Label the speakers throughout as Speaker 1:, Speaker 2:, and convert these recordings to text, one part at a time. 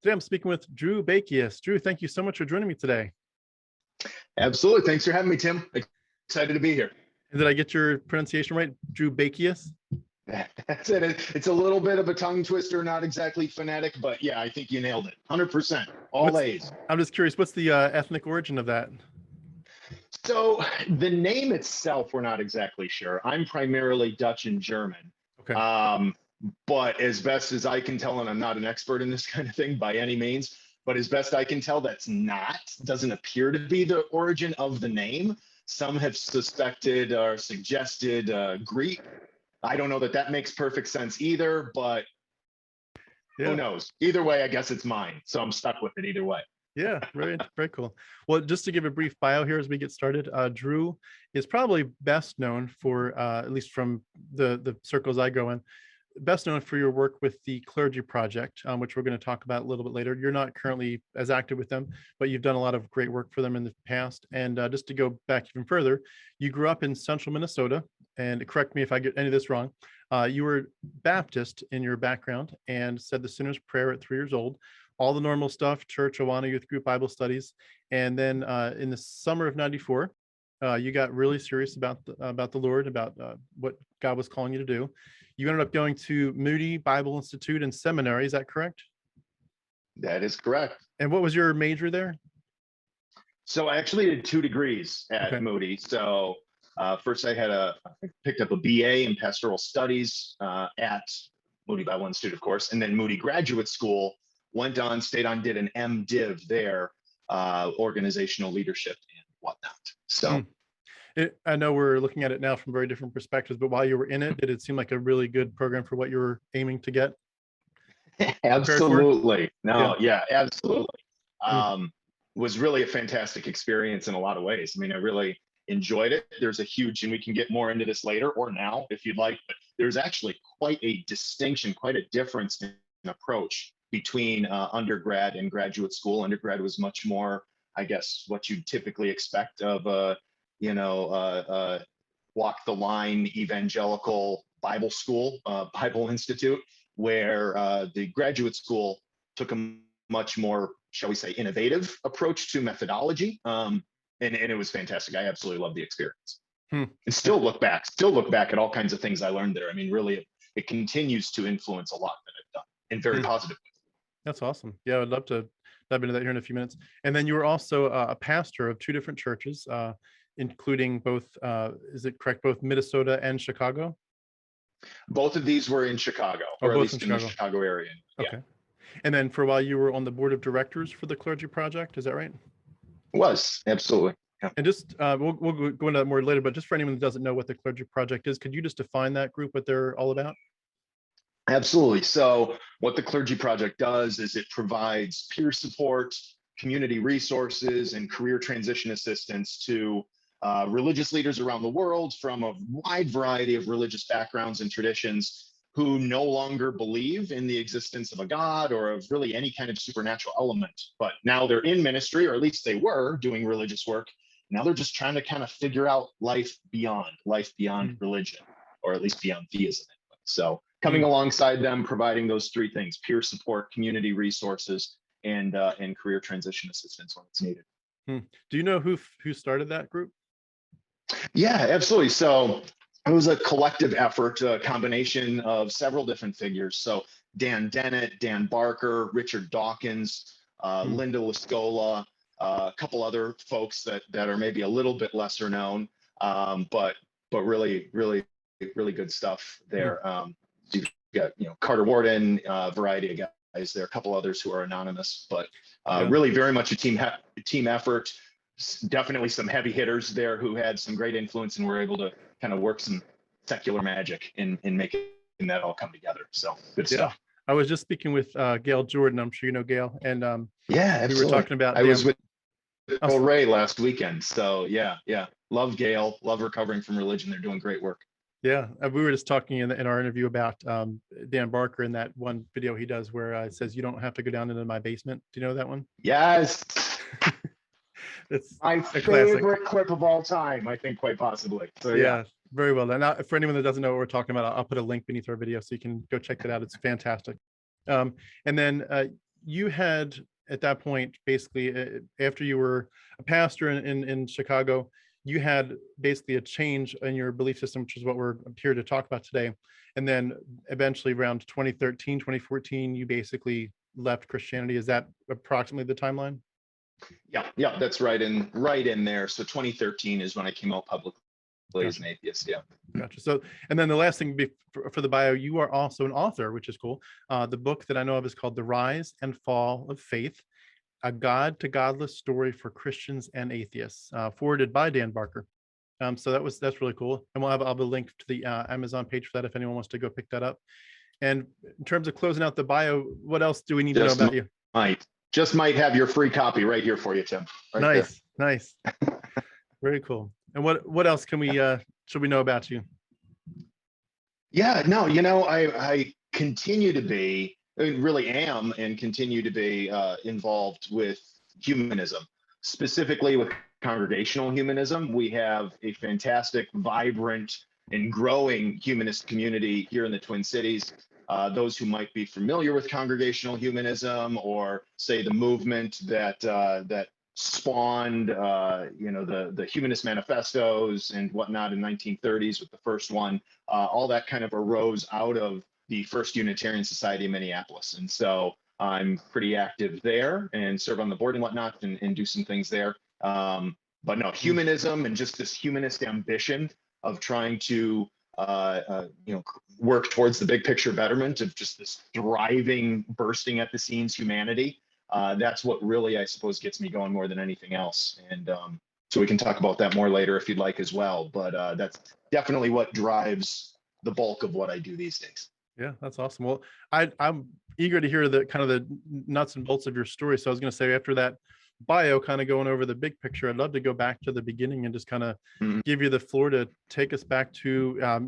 Speaker 1: Today I'm speaking with Drew Bekius. Drew, thank you so much for joining me today.
Speaker 2: Absolutely. Thanks for having me, Tim. Excited to be here.
Speaker 1: And did I get your pronunciation right? Drew Bekius?
Speaker 2: That's it. It's a little bit of a tongue twister, not exactly phonetic, but yeah, I think you nailed it. 100%. All A's.
Speaker 1: I'm just curious, what's the ethnic origin of that?
Speaker 2: So the name itself, we're not exactly sure. I'm primarily Dutch and German.
Speaker 1: Okay.
Speaker 2: But as best as I can tell, and I'm not an expert in this kind of thing by any means, but as best I can tell, doesn't appear to be the origin of the name. Some have suspected or suggested Greek. I don't know that makes perfect sense either, but who knows? Either way, I guess it's mine. So I'm stuck with it either way.
Speaker 1: Yeah, very, very cool. Well, just to give a brief bio here as we get started, Drew is probably best known for, at least from the circles I go in, best known for your work with the Clergy Project, which we're going to talk about a little bit later. You're not currently as active with them, but you've done a lot of great work for them in the past. And just to go back even further, you grew up in central Minnesota, and correct me if I get any of this wrong. You were Baptist in your background and said the sinner's prayer at 3 years old, all the normal stuff, church, Awana, youth group, Bible studies. And then in the summer of '94, you got really serious about the Lord, about what God was calling you to do. You ended up going to Moody Bible Institute and Seminary. Is that correct?
Speaker 2: That is correct.
Speaker 1: And what was your major there?
Speaker 2: So I actually did 2 degrees at Moody. So first I picked up a BA in pastoral studies at Moody Bible Institute, of course, and then Moody Graduate School, stayed on, did an MDiv there, organizational leadership and whatnot. So.
Speaker 1: I know we're looking at it now from very different perspectives, but while you were in it, did it seem like a really good program for what you were aiming to get?
Speaker 2: Absolutely. Absolutely. Was really a fantastic experience in a lot of ways. I mean, I really enjoyed it. There's a huge, and we can get more into this later or now if you'd like, but there's actually quite a distinction, quite a difference in approach between undergrad and graduate school. Undergrad was much more, I guess, what you'd typically expect of walk the line evangelical Bible school, Bible Institute, where the graduate school took a much more, shall we say, innovative approach to methodology. And it was fantastic. I absolutely loved the experience. And still look back at all kinds of things I learned there. I mean, really, it continues to influence a lot that I've done in very positive ways.
Speaker 1: That's awesome. Yeah, I'd love to dive into that here in a few minutes. And then you were also a pastor of 2 different churches, including both, is it correct, both Minnesota and Chicago?
Speaker 2: Both of these were in Chicago, or at least in the Chicago area.
Speaker 1: Okay.
Speaker 2: Yeah.
Speaker 1: And then for a while you were on the board of directors for the Clergy Project, is that right?
Speaker 2: Was, absolutely. Yeah.
Speaker 1: And just, we'll go into that more later, but just for anyone that doesn't know what the Clergy Project is, could you just define that group, what they're all about?
Speaker 2: Absolutely. So what the Clergy Project does is it provides peer support, community resources, and career transition assistance to religious leaders around the world from a wide variety of religious backgrounds and traditions who no longer believe in the existence of a God or of really any kind of supernatural element. But now they're in ministry, or at least they were doing religious work. Now they're just trying to kind of figure out life beyond religion, or at least beyond theism. So coming alongside them, providing those 3 things: peer support, community resources, and career transition assistance when it's needed.
Speaker 1: Do you know who started that group?
Speaker 2: Yeah, absolutely. So it was a collective effort, a combination of several different figures. So Dan Dennett, Dan Barker, Richard Dawkins, Linda Lascola, a couple other folks that are maybe a little bit lesser known, but really good stuff there. You've got Carter Warden, variety of guys there, a couple others who are anonymous, but really very much a team effort. Definitely some heavy hitters there who had some great influence and were able to kind of work some secular magic in making that all come together. So good stuff.
Speaker 1: I was just speaking with Gail Jordan. I'm sure you know Gail, and
Speaker 2: we were talking about. I was with Earl Ray last weekend. So yeah, love Gail, love Recovering from Religion. They're doing great work.
Speaker 1: Yeah, we were just talking in our interview about Dan Barker in that one video he does where it says, "You don't have to go down into my basement." Do you know that one?
Speaker 2: Yes.
Speaker 1: It's
Speaker 2: my favorite clip of all time, I think, quite possibly. So
Speaker 1: yeah, very well done. Now, for anyone that doesn't know what we're talking about, I'll put a link beneath our video so you can go check that out. It's fantastic. And then you had at that point, basically, after you were a pastor in Chicago, you had basically a change in your belief system, which is what we're here to talk about today. And then eventually around 2013, 2014, you basically left Christianity. Is that approximately the timeline?
Speaker 2: Yeah, that's right in there. So 2013 is when I came out publicly as an atheist. Yeah.
Speaker 1: Gotcha. So, and then the last thing for the bio, you are also an author, which is cool. The book that I know of is called The Rise and Fall of Faith, a God-to-Godless story for Christians and atheists, forwarded by Dan Barker. So that's really cool. And I'll have a link to the Amazon page for that if anyone wants to go pick that up. And in terms of closing out the bio, what else do we need to know about you?
Speaker 2: Just might have your free copy right here for you, Tim. Right
Speaker 1: Nice. Very cool. And what else can we should we know about you?
Speaker 2: Yeah, no, I continue to be, I really am and continue to be involved with humanism, specifically with congregational humanism. We have a fantastic, vibrant, and growing humanist community here in the Twin Cities. Those who might be familiar with congregational humanism, or say the movement that spawned the humanist manifestos and whatnot in 1930s with the first one, all that kind of arose out of the First Unitarian Society in Minneapolis. And so I'm pretty active there and serve on the board and whatnot, and do some things there. But no, humanism and just this humanist ambition of trying to work towards the big picture betterment of just this thriving, bursting at the seams humanity. That's what really, I suppose, gets me going more than anything else. And so we can talk about that more later if you'd like as well. But that's definitely what drives the bulk of what I do these days.
Speaker 1: Yeah, that's awesome. Well, I'm eager to hear the kind of the nuts and bolts of your story. So I was going to say, after that bio, kind of going over the big picture, I'd love to go back to the beginning and just kind of give you the floor to take us back to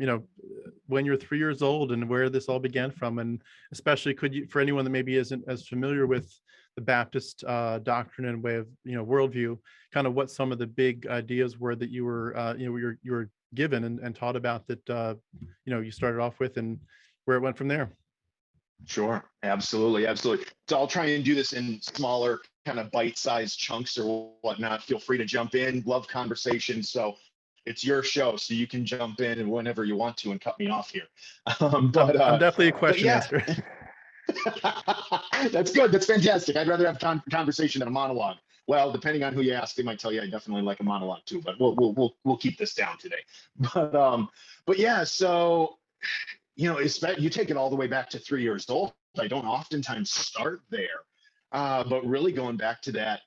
Speaker 1: when you're 3 years old and where this all began from. And especially, could you, for anyone that maybe isn't as familiar with the Baptist doctrine and way of worldview, kind of what some of the big ideas were that you were you were given and taught about, that you started off with, and where it went from there.
Speaker 2: Sure, absolutely. So I'll try and do this in smaller kind of bite-sized chunks or whatnot. Feel free to jump in. Love conversation. So it's your show, so you can jump in and whenever you want to and cut me off here.
Speaker 1: I'm definitely a question asker.
Speaker 2: That's good. That's fantastic. I'd rather have conversation than a monologue. Well, depending on who you ask, they might tell you I definitely like a monologue too. But we'll keep this down today. But yeah. So you take it all the way back to 3 years old. I don't oftentimes start there, but really going back to that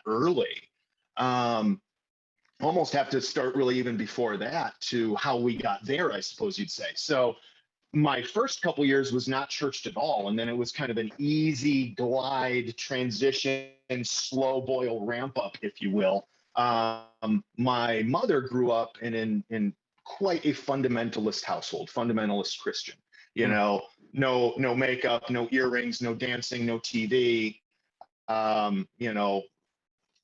Speaker 2: early. Almost have to start really even before that to how we got there, I suppose you'd say. So my first couple years was not churched at all. And then it was kind of an easy glide transition, slow boil ramp up, if you will. My mother grew up in quite a fundamentalist household, fundamentalist Christian, no makeup, no earrings, no dancing, no TV,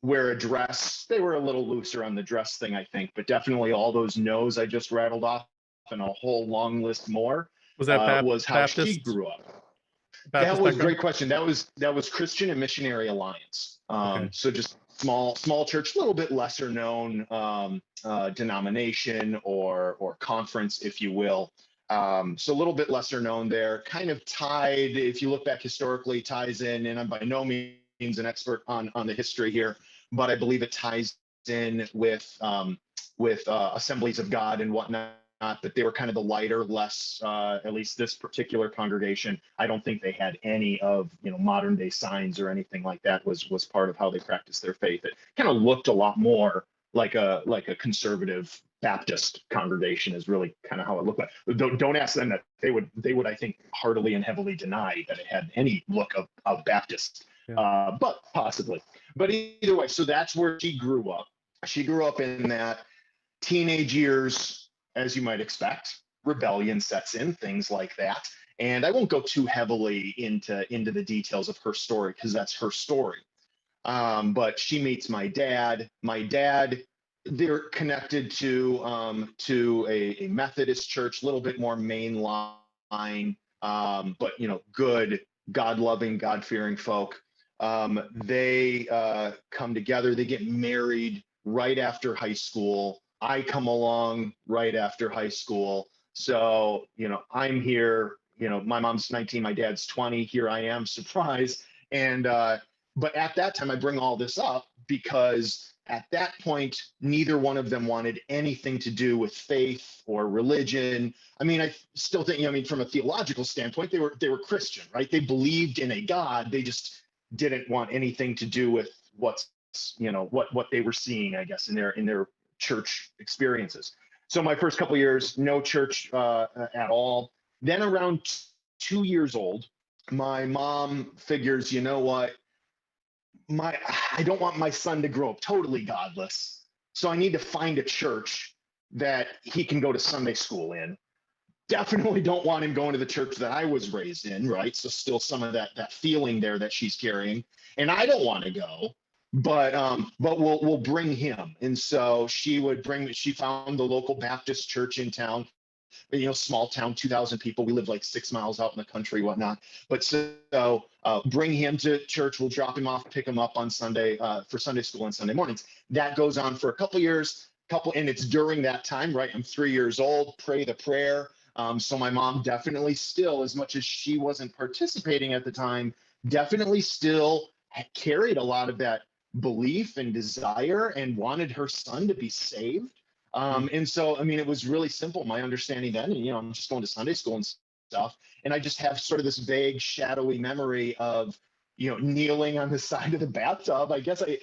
Speaker 2: wear a dress. They were a little looser on the dress thing, I think, but definitely all those no's I just rattled off and a whole long list more. Was that was how Baptist? She grew up. Baptist that was a great question. That was Christian and Missionary Alliance. Okay. So just small church, a little bit lesser known denomination or conference, if you will. So a little bit lesser known there, kind of tied, if you look back historically, ties in, and I'm by no means an expert on the history here, but I believe it ties in with Assemblies of God and whatnot. That they were kind of the lighter, less, at least this particular congregation, I don't think they had any of modern day signs or anything like that was part of how they practiced their faith. It kind of looked a lot more like a conservative Baptist congregation is really kind of how it looked like. Don't ask them that. They would I think heartily and heavily deny that it had any look of Baptist, but possibly. But either way, so that's where she grew up. She grew up in that teenage years. As you might expect, rebellion sets in, things like that. And I won't go too heavily into the details of her story because that's her story. But she meets my dad. My dad, they're connected to a Methodist church, a little bit more mainline, but good God-loving, God-fearing folk. They come together, they get married right after high school. I come along right after high school. So, I'm here, my mom's 19, my dad's 20. Here I am, surprise. And, but at that time, I bring all this up because at that point, neither one of them wanted anything to do with faith or religion. I mean, I still think, from a theological standpoint, they were Christian, right? They believed in a God. They just didn't want anything to do with what they were seeing, I guess, in their church experiences. So my first couple of years, no church at all. Then around 2 years old, my mom figures, you know what? I don't want my son to grow up totally godless. So I need to find a church that he can go to Sunday school in. Definitely don't want him going to the church that I was raised in, right? So still some of that feeling there that she's carrying. And I don't want to go, but we'll bring him. And so she found the local Baptist church in town, small town, 2,000 people. We live like 6 miles out in the country, whatnot. But so bring him to church. We'll drop him off, pick him up on Sunday for Sunday school on Sunday mornings. That goes on for a couple years, and it's during that time, right? I'm 3 years old, pray the prayer. So my mom definitely still, as much as she wasn't participating at the time, definitely still carried a lot of that belief and desire and wanted her son to be saved. And so, I mean, it was really simple, my understanding then, and, I'm just going to Sunday school and stuff. And I just have sort of this vague, shadowy memory of, kneeling on the side of the bathtub. I guess I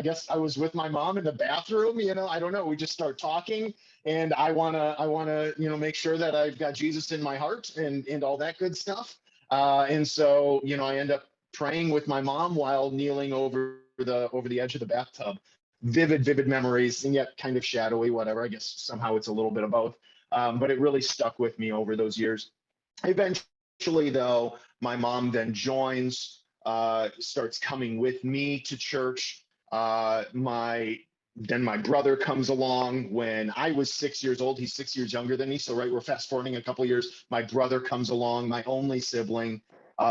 Speaker 2: guess I was with my mom in the bathroom, I don't know. We just start talking, and I want to, make sure that I've got Jesus in my heart and all that good stuff. And so, I end up praying with my mom while kneeling over the edge of the bathtub. Vivid memories, and yet kind of shadowy, whatever. I guess somehow it's a little bit of both. But it really stuck with me over those years. Eventually, though, my mom then joins, starts coming with me to church. Then my brother comes along when I was 6 years old. He's 6 years younger than me. So, right, we're fast forwarding a couple of years. My brother comes along, my only sibling.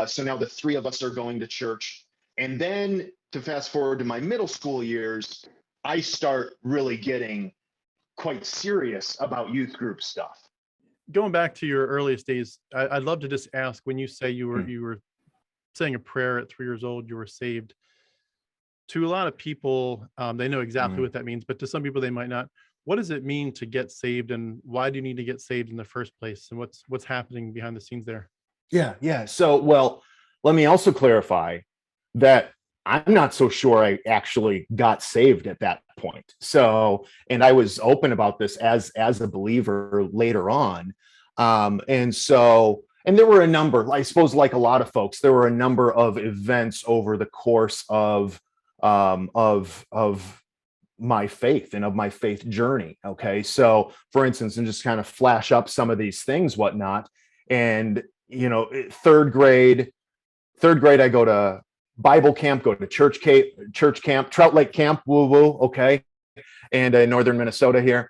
Speaker 2: So now the three of us are going to church. And then to fast forward to my middle school years, I start really getting quite serious about youth group stuff.
Speaker 1: Going back to your earliest days, I'd love to just ask, when you say you were saying a prayer at 3 years old, you were saved. To a lot of people, they know exactly what that means, but to some people, they might not. What does it mean to get saved, and why do you need to get saved in the first place? And what's happening behind the scenes there?
Speaker 3: Yeah. So, well, let me also clarify that I'm not so sure I actually got saved at that point. So, and I was open about this as a believer later on. And there were a number, I suppose, like a lot of folks, there were a number of events over the course of my faith and of my faith journey. Okay. So, for instance, and just kind of flash up some of these things, whatnot. And, third grade, I go to Bible camp, go to church camp, Trout Lake Camp, woo, okay, and northern Minnesota here.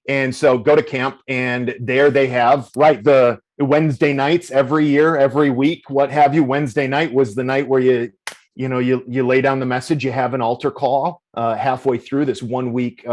Speaker 3: And so go to camp, and there they have, right, the Wednesday nights every year, every week, what have you. Wednesday night was the night where you lay down the message, you have an altar call halfway through this 1 week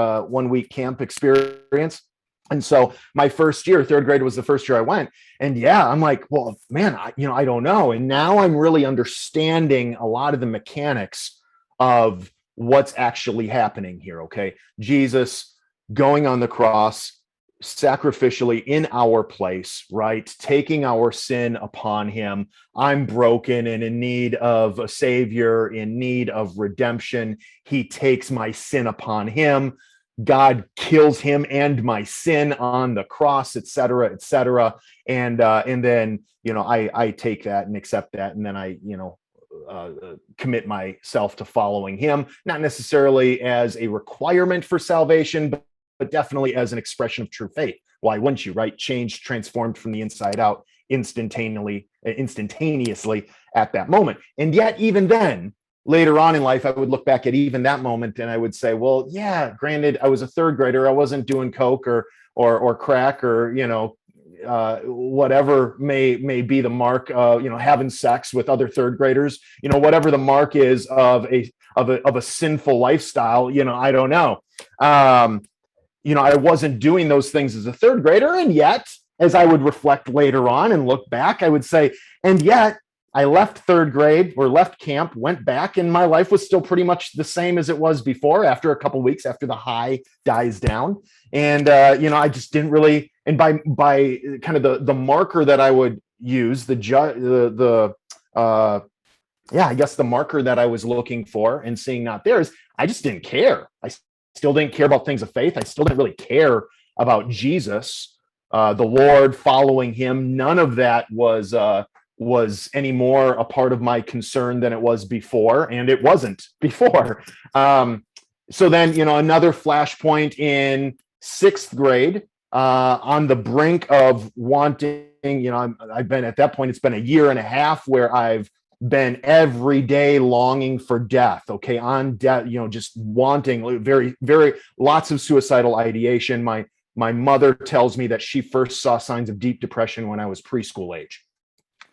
Speaker 3: camp experience. And so my first year, third grade, was the first year I went. And yeah, I'm like, well, man, I don't know. And now I'm really understanding a lot of the mechanics of what's actually happening here. Okay. Jesus going on the cross sacrificially in our place, right? Taking our sin upon him. I'm broken and in need of a savior, in need of redemption. He takes my sin upon him. God kills him and my sin on the cross, et cetera, et cetera. And then, I take that and accept that. And then I, commit myself to following him, not necessarily as a requirement for salvation, but definitely as an expression of true faith. Why wouldn't you, right? Changed, transformed from the inside out instantaneously at that moment. And yet, even then, later on in life, I would look back at even that moment and I would say, well, yeah, granted, I was a third grader. I wasn't doing coke or crack or, whatever may be the mark, having sex with other third graders, whatever the mark is of a sinful lifestyle, I don't know. I wasn't doing those things as a third grader, and yet, as I would reflect later on and look back, I would say, and yet I left third grade or left camp, went back, and my life was still pretty much the same as it was before. After a couple of weeks, after the high dies down, and I just didn't really. And by kind of the marker that I would use, I guess the marker that I was looking for and seeing not there is I just didn't care. I still didn't care about things of faith. I still didn't really care about Jesus, the Lord, following him. None of that was any more a part of my concern than it was before, and it wasn't before. So then, another flashpoint in sixth grade, on the brink of wanting, I've been at that point, it's been a year and a half where I've been every day longing for death, okay, on death, just wanting very, very lots of suicidal ideation. My mother tells me that she first saw signs of deep depression when I was preschool age.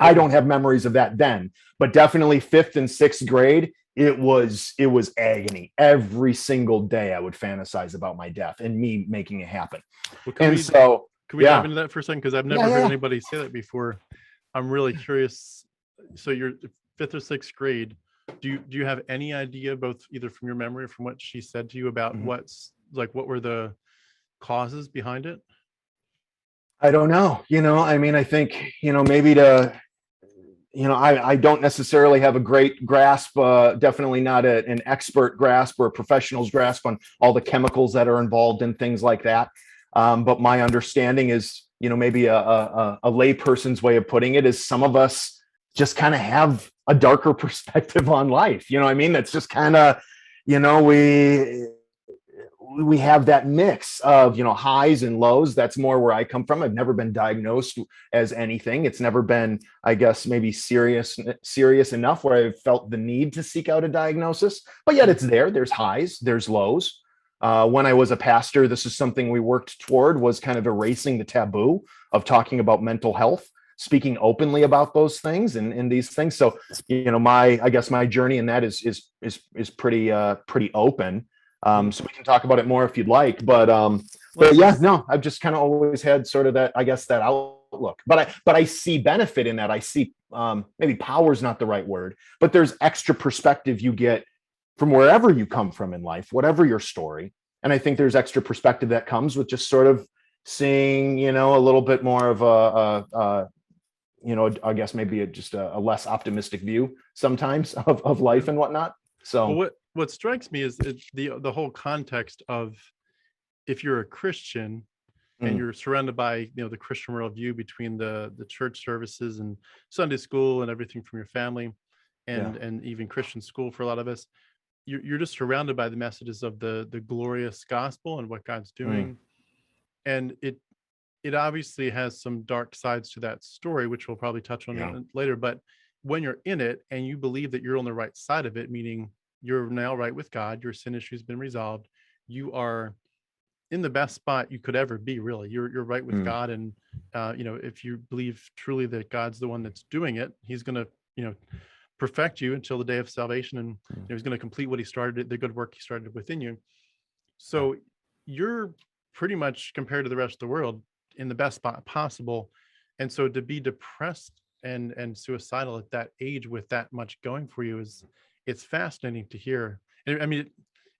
Speaker 3: I don't have memories of that then, but definitely fifth and sixth grade, it was agony. Every single day I would fantasize about my death and me making it happen.
Speaker 1: Well,
Speaker 3: can
Speaker 1: we dive into that for a second? Because I've never heard anybody say that before. I'm really curious. So you're fifth or sixth grade. Do you have any idea, both either from your memory or from what she said to you, about what were the causes behind it?
Speaker 3: I don't know. I think, maybe I don't necessarily have a great grasp, definitely not an expert grasp or a professional's grasp on all the chemicals that are involved in things like that. But my understanding is, maybe a layperson's way of putting it is some of us just kind of have a darker perspective on life. That's just kind of, we have that mix of, highs and lows. That's more where I come from. I've never been diagnosed as anything. It's never been, I guess, maybe serious enough where I've felt the need to seek out a diagnosis, but yet it's there. There's highs, there's lows. When I was a pastor, this is something we worked toward, was kind of erasing the taboo of talking about mental health, speaking openly about those things and these things. So, I guess my journey in that is pretty open. So we can talk about it more if you'd like, but yeah, no, I've just kind of always had sort of that, I guess, that outlook, but I see benefit in that. I see, maybe power is not the right word, but there's extra perspective you get from wherever you come from in life, whatever your story. And I think there's extra perspective that comes with just sort of seeing, a little bit more of I guess maybe just a less optimistic view sometimes of life and whatnot. So
Speaker 1: well, what strikes me is the whole context of, if you're a Christian and you're surrounded by the Christian worldview between the church services and Sunday school and everything from your family and even Christian school for a lot of us, you're just surrounded by the messages of the glorious gospel and what God's doing. And it obviously has some dark sides to that story, which we'll probably touch on later. But when you're in it and you believe that you're on the right side of it, meaning you're now right with God, your sin issue has been resolved, you are in the best spot you could ever be, really. You're right with God. And, if you believe truly that God's the one that's doing it, he's going to, perfect you until the day of salvation. And he's going to complete what he started, the good work he started within you. So you're pretty much, compared to the rest of the world, in the best spot possible. And so to be depressed and suicidal at that age with that much going for you it's fascinating to hear. And I mean,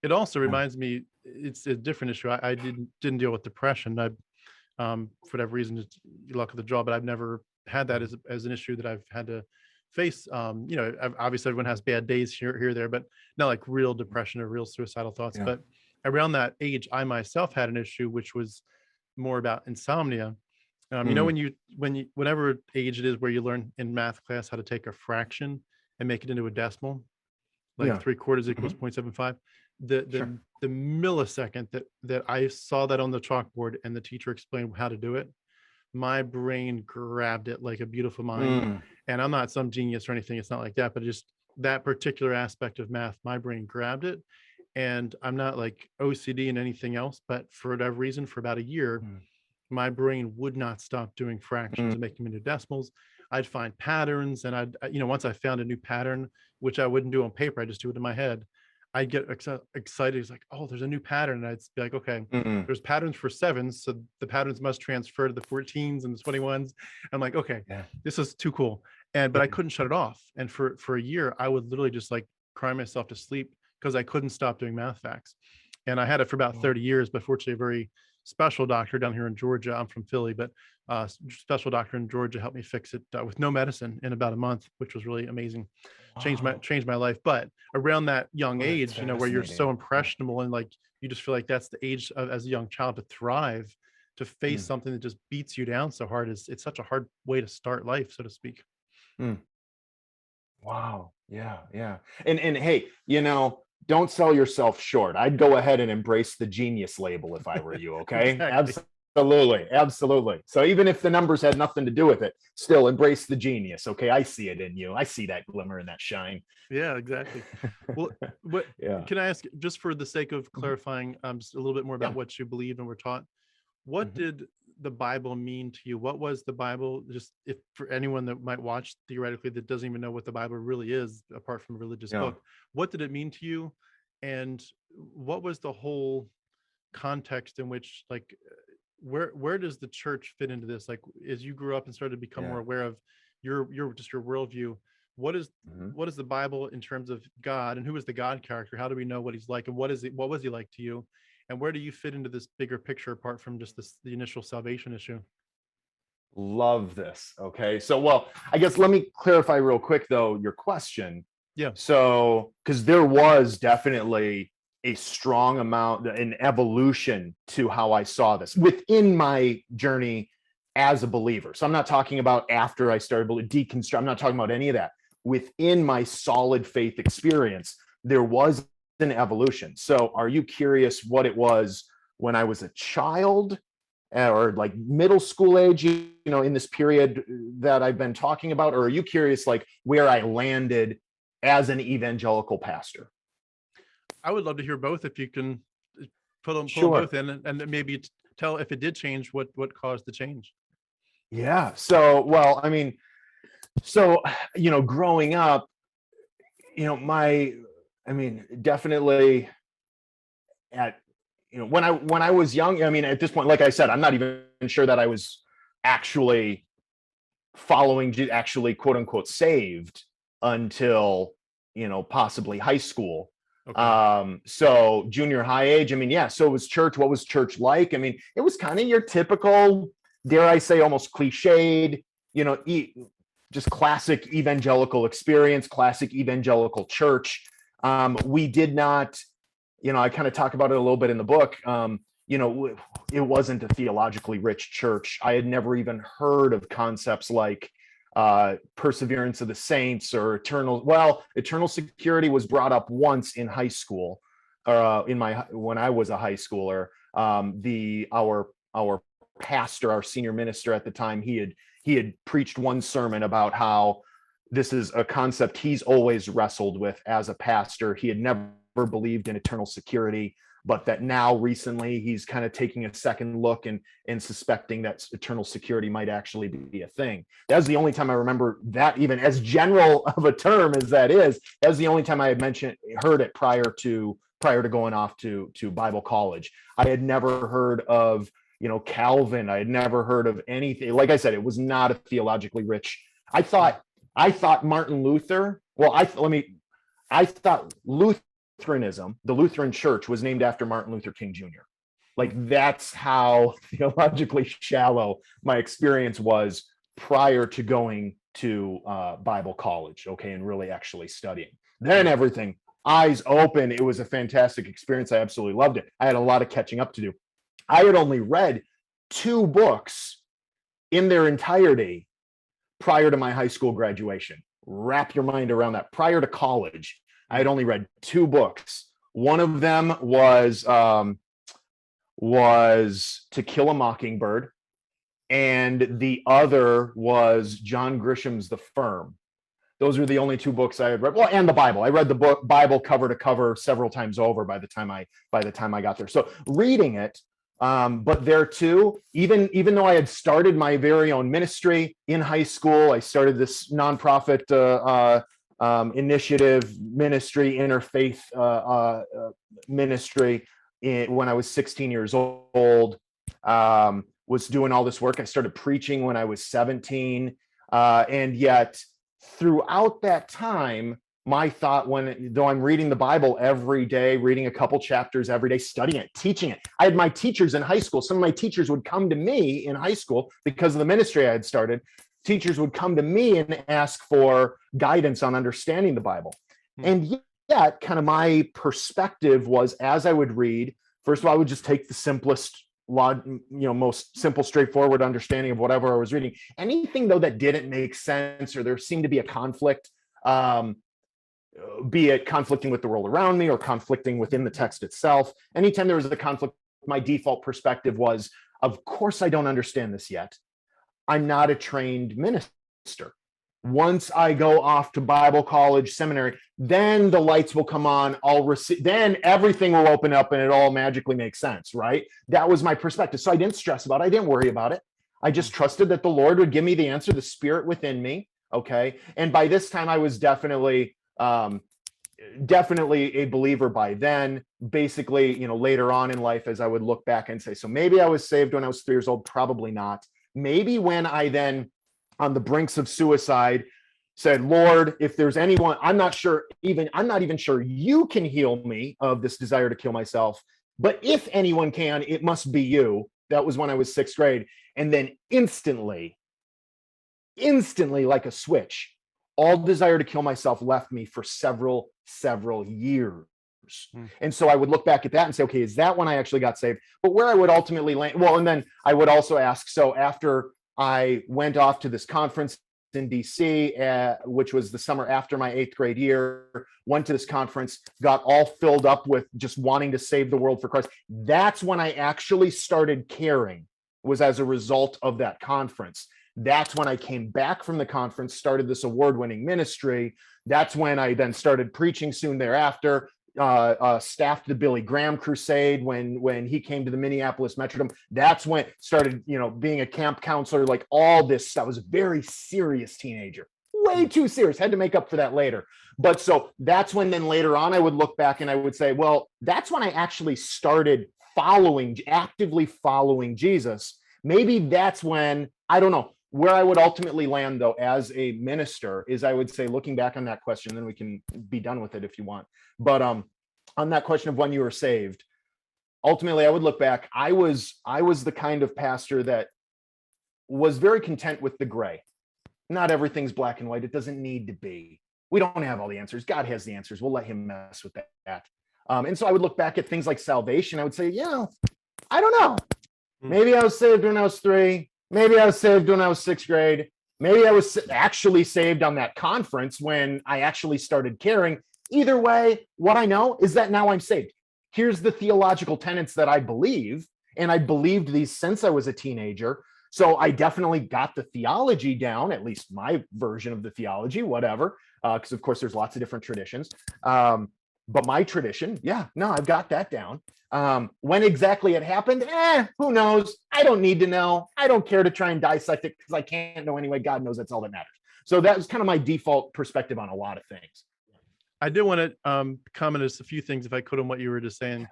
Speaker 1: it also reminds me, it's a different issue. I didn't deal with depression. I, for whatever reason, it's luck of the draw, but I've never had that as an issue that I've had to face. Obviously everyone has bad days here or there, but not like real depression or real suicidal thoughts. But around that age, I myself had an issue, which was more about insomnia. Whenever age it is where you learn in math class how to take a fraction and make it into a decimal, like 3/4 equals 0.75. The millisecond that I saw that on the chalkboard and the teacher explained how to do it, my brain grabbed it like a beautiful mind. And I'm not some genius or anything. It's not like that, but just that particular aspect of math, my brain grabbed it. And I'm not like OCD and anything else, but for whatever reason, for about a year, my brain would not stop doing fractions and making them into decimals. I'd find patterns, and once I found a new pattern, which I wouldn't do on paper, I just do it in my head. I'd get excited. It's like, oh, there's a new pattern. And I'd be like, okay, there's patterns for 7s. So the patterns must transfer to the 14s and the 21s. I'm like, okay, this is too cool. But I couldn't shut it off. And for a year, I would literally just like cry myself to sleep because I couldn't stop doing math facts. And I had it for about 30 years, but fortunately, a very special doctor down here in Georgia. I'm from Philly, but special doctor in Georgia helped me fix it with no medicine in about a month, which was really amazing. Changed my life. But around that young age, where you're so impressionable and like you just feel like that's the age as a young child to thrive, to face something that just beats you down so hard, it's such a hard way to start life, so to speak.
Speaker 3: Wow. Yeah. And hey, don't sell yourself short. I'd go ahead and embrace the genius label if I were you. Okay.
Speaker 1: Exactly.
Speaker 3: Absolutely. So even if the numbers had nothing to do with it, still embrace the genius. Okay. I see it in you. I see that glimmer and that shine.
Speaker 1: Yeah, exactly. Well, can I ask, just for the sake of clarifying, just a little bit more about what you believe and were taught, what did the Bible mean to you? What was the Bible? Just if for anyone that might watch theoretically that doesn't even know what the Bible really is, apart from a religious book, what did it mean to you? And what was the whole context in which, like, where does the church fit into this? Like, as you grew up and started to become more aware of your worldview, what is the Bible in terms of God, and who is the God character? How do we know what he's like, and what was he like to you? And where do you fit into this bigger picture apart from just the initial salvation issue?
Speaker 3: Love this. Okay. So, well, I guess let me clarify real quick, though, your question.
Speaker 1: Yeah.
Speaker 3: So, because there was definitely a strong amount, an evolution to how I saw this within my journey as a believer. So I'm not talking about after I started deconstruct. I'm not talking about any of that. Within my solid faith experience, there was an evolution. So are you curious what it was when I was a child or like middle school age, in this period that I've been talking about? Or are you curious like where I landed as an evangelical pastor?
Speaker 1: I would love to hear both if you can put them both in, and maybe tell if it did change, what caused the change.
Speaker 3: Yeah. So, well, I mean, growing up, definitely at, when I was young, I mean, at this point, like I said, I'm not even sure that I was actually actually quote unquote saved until, possibly high school. Okay. So junior high age, I mean, so it was church. What was church like? I mean, it was kind of your typical, dare I say, almost cliched, just classic evangelical experience, classic evangelical church. We did not, I kind of talk about it a little bit in the book. It wasn't a theologically rich church. I had never even heard of concepts like perseverance of the saints or eternal security was brought up once in high school, when I was a high schooler. Our pastor, our senior minister at the time, he had preached one sermon about how this is a concept he's always wrestled with as a pastor. He had never believed in eternal security, but that now recently he's kind of taking a second look and suspecting that eternal security might actually be a thing. That was the only time I remember that, even as general of a term as that is. That was the only time I had heard it prior to going off to Bible college. I had never heard of Calvin. I had never heard of anything. Like I said, it was not a theologically rich. I thought Martin Luther. Well, I thought Lutheranism, the Lutheran Church, was named after Martin Luther King Jr. Like, that's how theologically shallow my experience was prior to going to Bible college. Okay, and really actually studying. Then everything, eyes open. It was a fantastic experience. I absolutely loved it. I had a lot of catching up to do. I had only read 2 books in their entirety prior to my high school graduation. Wrap your mind around that. Prior to college, I had only read 2 books. One of them was To Kill a Mockingbird, and the other was John Grisham's The Firm. Those were the only 2 books I had read. Well, and the Bible. I read the Bible cover to cover several times over by the time I got there. So reading it, But there too, even though I had started my very own ministry in high school, I started this nonprofit initiative ministry, interfaith ministry when I was 16 years old. Was doing all this work. I started preaching when I was 17. And yet throughout that time, my thought, though I'm reading the Bible every day, reading a couple chapters every day, studying it, teaching it. I had my teachers in high school. Some of my teachers would come to me in high school because of the ministry I had started. Teachers would come to me and ask for guidance on understanding the Bible. And yet kind of my perspective was, as I would read, first of all, I would just take the simplest, most simple, straightforward understanding of whatever I was reading. Anything though that didn't make sense, or there seemed to be a conflict, be it conflicting with the world around me or conflicting within the text itself. Anytime there was a conflict, my default perspective was, of course I don't understand this yet. I'm not a trained minister. Once I go off to Bible college, seminary, then the lights will come on. Then everything will open up and it all magically makes sense, right? That was my perspective. So I didn't stress about it. I didn't worry about it. I just trusted that the Lord would give me the answer, the Spirit within me. Okay. And by this time I was definitely a believer by then. Basically, later on in life, as I would look back and say, so maybe I was saved when I was 3 years old, probably not. Maybe when I then, on the brinks of suicide, said, Lord, if there's anyone, I'm not even sure you can heal me of this desire to kill myself, but if anyone can, it must be you. That was when I was 6th grade. And then instantly, like a switch, all desire to kill myself left me for several years. And so I would look back at that and say, okay, is that when I actually got saved? But where I would ultimately land, well, and then I would also ask, so after I went off to this conference in DC, which was the summer after my 8th grade year, went to this conference, got all filled up with just wanting to save the world for Christ. That's when I actually started caring, was as a result of that conference. That's when I came back from the conference, started this award-winning ministry. That's when I then started preaching soon thereafter, staffed the Billy Graham crusade when he came to the Minneapolis Metrodome. That's when started, being a camp counselor, like all this. I was a very serious teenager, way too serious. Had to make up for that later. But so that's when then later on I would look back and I would say, well, that's when I actually started actively following Jesus. Maybe that's when, I don't know. Where I would ultimately land, though, as a minister is, I would say, looking back on that question, then we can be done with it if you want. But on that question of when you were saved, ultimately, I would look back. I was the kind of pastor that was very content with the gray. Not everything's black and white. It doesn't need to be. We don't have all the answers. God has the answers. We'll let him mess with that. And so I would look back at things like salvation. I would say, I don't know. Maybe I was saved when I was 3. Maybe I was saved when I was 6th grade. Maybe I was actually saved on that conference when I actually started caring. Either way, what I know is that now I'm saved. Here's the theological tenets that I believe, and I believed these since I was a teenager. So I definitely got the theology down, at least my version of the theology, whatever, because of course there's lots of different traditions. But my tradition, I've got that down. When exactly it happened, who knows? I don't need to know. I don't care to try and dissect it because I can't know anyway. God knows that's all that matters. So that was kind of my default perspective on a lot of things.
Speaker 1: I did want to comment just a few things, if I could, on what you were just saying.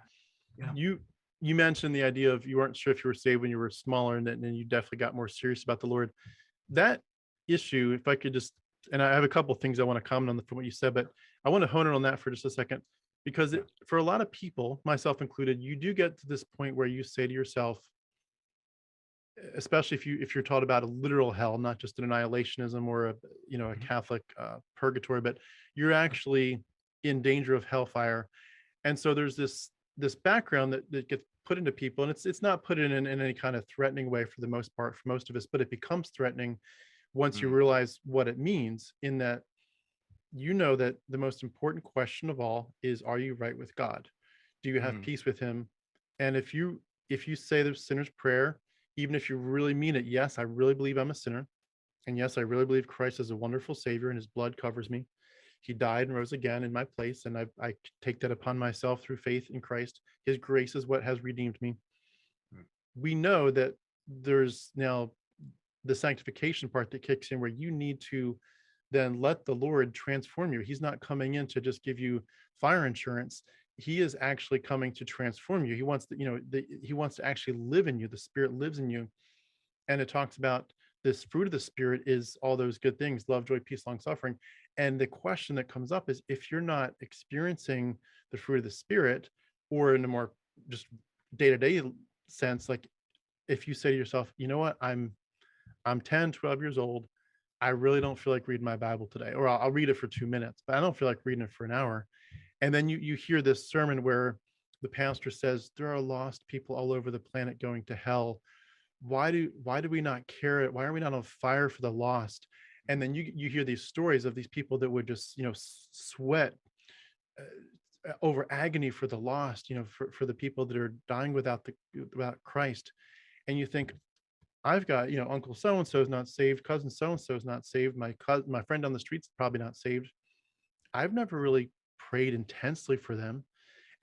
Speaker 1: You mentioned the idea of you weren't sure if you were saved when you were smaller, and then you definitely got more serious about the Lord. That issue, if I could just, and I have a couple of things I want to comment on from what you said, but I want to hone in on that for just a second, because for a lot of people, myself included, you do get to this point where you say to yourself, especially if you're taught about a literal hell, not just an annihilationism or a Catholic purgatory, but you're actually in danger of hellfire. And so there's this background that gets put into people, and it's not put in any kind of threatening way for the most part for most of us, but it becomes threatening once you realize what it means, in that that the most important question of all is, are you right with God? Do you have peace with him? And if you say the sinner's prayer, even if you really mean it, yes, I really believe I'm a sinner, and yes, I really believe Christ is a wonderful Savior and his blood covers me. He died and rose again in my place, and I take that upon myself through faith in Christ. His grace is what has redeemed me. we know that there's now the sanctification part that kicks in, where you need to then let the Lord transform you. He's not coming in to just give you fire insurance. He is actually coming to transform you. He wants to, he wants to actually live in you. The Spirit lives in you. And it talks about this fruit of the Spirit is all those good things: love, joy, peace, long suffering. And the question that comes up is, if you're not experiencing the fruit of the Spirit, or in a more just day-to-day sense, like if you say to yourself, you know what, I'm 10, 12 years old, I really don't feel like reading my Bible today, or I'll read it for 2 minutes, but I don't feel like reading it for an hour. And then you hear this sermon where the pastor says, there are lost people all over the planet going to hell. Why do we not care? Why are we not on fire for the lost? And then you hear these stories of these people that would just, sweat over agony for the lost, for the people that are dying without Christ. And you think, I've got, Uncle so-and-so is not saved, cousin so-and-so is not saved, my friend on the street's probably not saved. I've never really prayed intensely for them.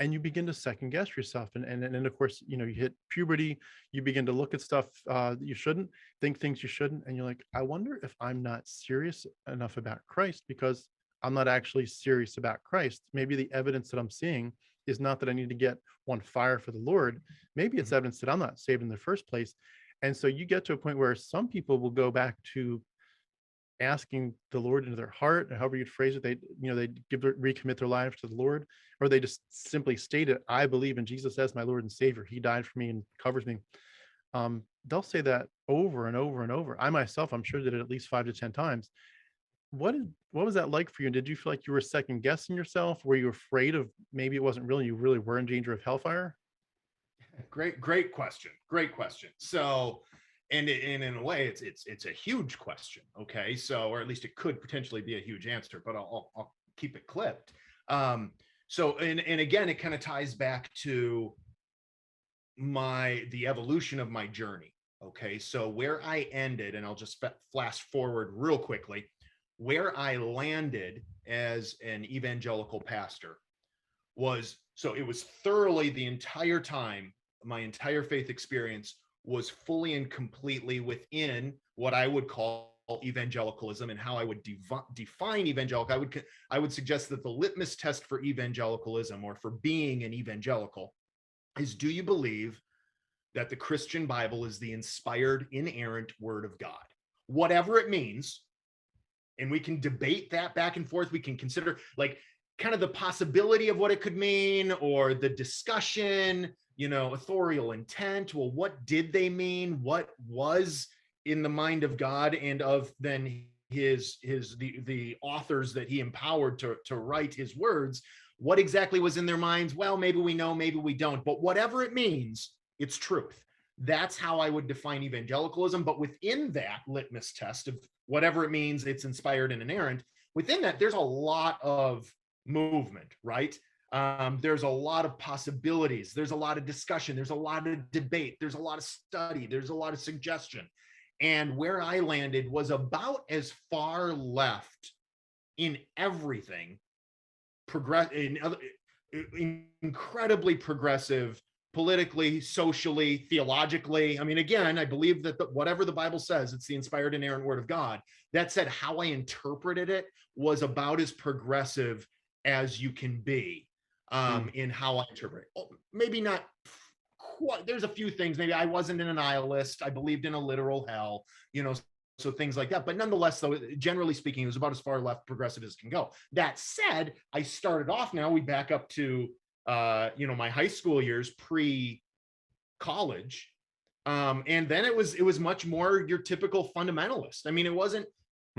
Speaker 1: And you begin to second guess yourself. And of course, you hit puberty, you begin to look at stuff that you shouldn't, think things you shouldn't. And you're like, I wonder if I'm not serious enough about Christ, because I'm not actually serious about Christ. Maybe the evidence that I'm seeing is not that I need to get on fire for the Lord. Maybe it's evidence that I'm not saved in the first place. And so you get to a point where some people will go back to asking the Lord into their heart, or however you'd phrase it. They recommit their lives to the Lord, or they just simply state it: I believe in Jesus as my Lord and Savior. He died for me and covers me. They'll say that over and over and over. I myself, I'm sure, did it at least 5 to 10 times. What was that like for you? Did you feel like you were second guessing yourself? Were you afraid of maybe it wasn't real, you really were in danger of hellfire?
Speaker 3: Great question. So, and in a way, it's a huge question. Okay, so, or at least it could potentially be a huge answer, but I'll keep it clipped. So, and again, it kind of ties back to the evolution of my journey. Okay, so where I ended, and I'll just flash forward real quickly, where I landed as an evangelical pastor was, so it was thoroughly the entire time, my entire faith experience was fully and completely within what I would call evangelicalism. And how I would define evangelical, I would suggest that the litmus test for evangelicalism, or for being an evangelical, is, do you believe that the Christian Bible is the inspired, inerrant word of God? Whatever it means. And we can debate that back and forth. We can consider like kind of the possibility of what it could mean, or the discussion, authorial intent. Well, what did they mean? What was in the mind of God and of then the authors that he empowered to write his words? What exactly was in their minds? Well, maybe we know, maybe we don't, but whatever it means, it's truth. That's how I would define evangelicalism. But within that litmus test of whatever it means, it's inspired and inerrant, within that, there's a lot of movement, right? There's a lot of possibilities. There's a lot of discussion. There's a lot of debate. There's a lot of study. There's a lot of suggestion. And where I landed was about as far left in everything, incredibly progressive, politically, socially, theologically. I mean, again, I believe that whatever the Bible says, it's the inspired, inerrant word of God. That said, how I interpreted it was about as progressive as you can be in how I interpret it. Maybe not quite. There's a few things. Maybe I wasn't an nihilist. I believed in a literal hell, so things like that. But nonetheless, though, generally speaking, it was about as far left progressive as can go. That said, I started off, now we back up to my high school years, pre-college, and then it was much more your typical fundamentalist. I mean, it wasn't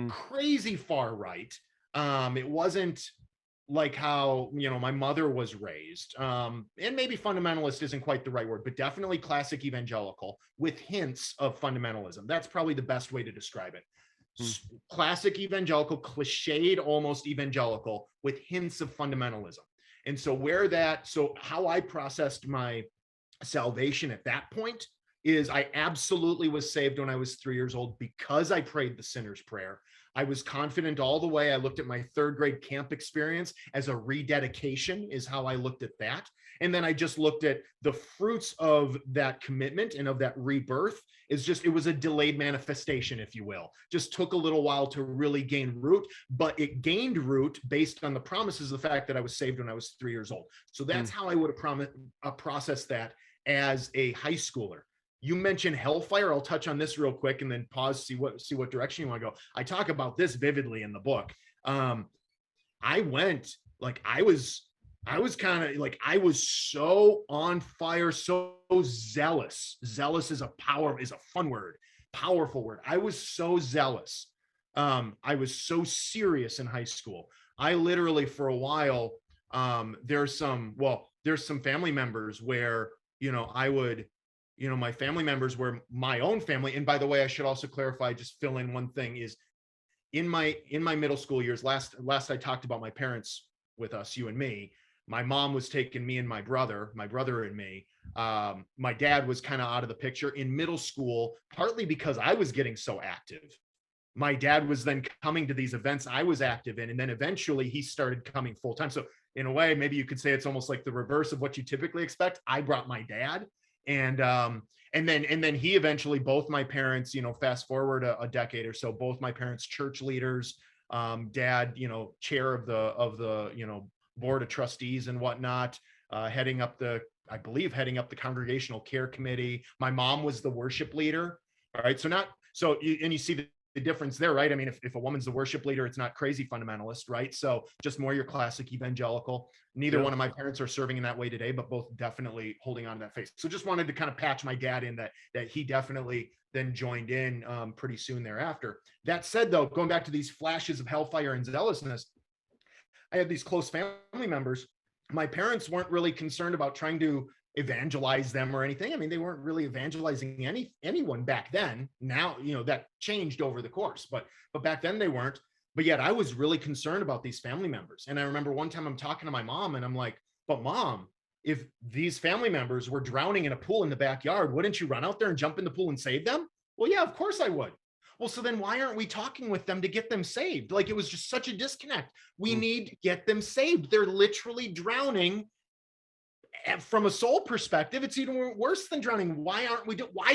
Speaker 3: crazy far right. It wasn't like how my mother was raised, and maybe fundamentalist isn't quite the right word, but definitely classic evangelical with hints of fundamentalism. That's probably the best way to describe it. Classic evangelical, cliched almost evangelical with hints of fundamentalism. And so how I processed my salvation at that point is I absolutely was saved when I was 3 years old because I prayed the sinner's prayer. I was confident all the way. I looked at my third grade camp experience as a rededication, is how I looked at that. And then I just looked at the fruits of that commitment and of that rebirth. It was a delayed manifestation, if you will. Just took a little while to really gain root, but it gained root based on the promises of the fact that I was saved when I was 3 years old. So that's how I would have processed that as a high schooler. You mentioned hellfire. I'll touch on this real quick and then pause, see what direction you want to go. I talk about this vividly in the book. I was so on fire, so zealous. Zealous is a fun word, powerful word. I was so zealous. I was so serious in high school. I literally, for a while, there's some family members where, my family members were my own family. And by the way, I should also clarify, just fill in one thing, is in my middle school years, last I talked about my parents with us, you and me, my mom was taking me and my brother and me. My dad was kind of out of the picture in middle school, partly because I was getting so active. My dad was then coming to these events I was active in, and then eventually he started coming full time. So in a way, maybe you could say it's almost like the reverse of what you typically expect. I brought my dad, and then he eventually, both my parents, fast forward a decade or so, both my parents church leaders, dad, chair of the board of trustees and whatnot, heading up the congregational care committee. My mom was the worship leader. All right. You see the difference there, right? I mean, if a woman's the worship leader, it's not crazy fundamentalist, right? So just more your classic evangelical. Neither one of my parents are serving in that way today, but both definitely holding on to that faith. So just wanted to kind of patch my dad in that he definitely then joined in pretty soon thereafter. That said, though, going back to these flashes of hellfire and zealousness, I had these close family members. My parents weren't really concerned about trying to evangelize them or anything. I mean, they weren't really evangelizing anyone back then. Now, that changed over the course, but back then they weren't. But yet I was really concerned about these family members. And I remember one time I'm talking to my mom and I'm like, but Mom, if these family members were drowning in a pool in the backyard, wouldn't you run out there and jump in the pool and save them? Well, yeah, of course I would. Well, so then why aren't we talking with them to get them saved? Like, it was just such a disconnect. We need to get them saved. They're literally drowning. From a soul perspective, it's even worse than drowning. Why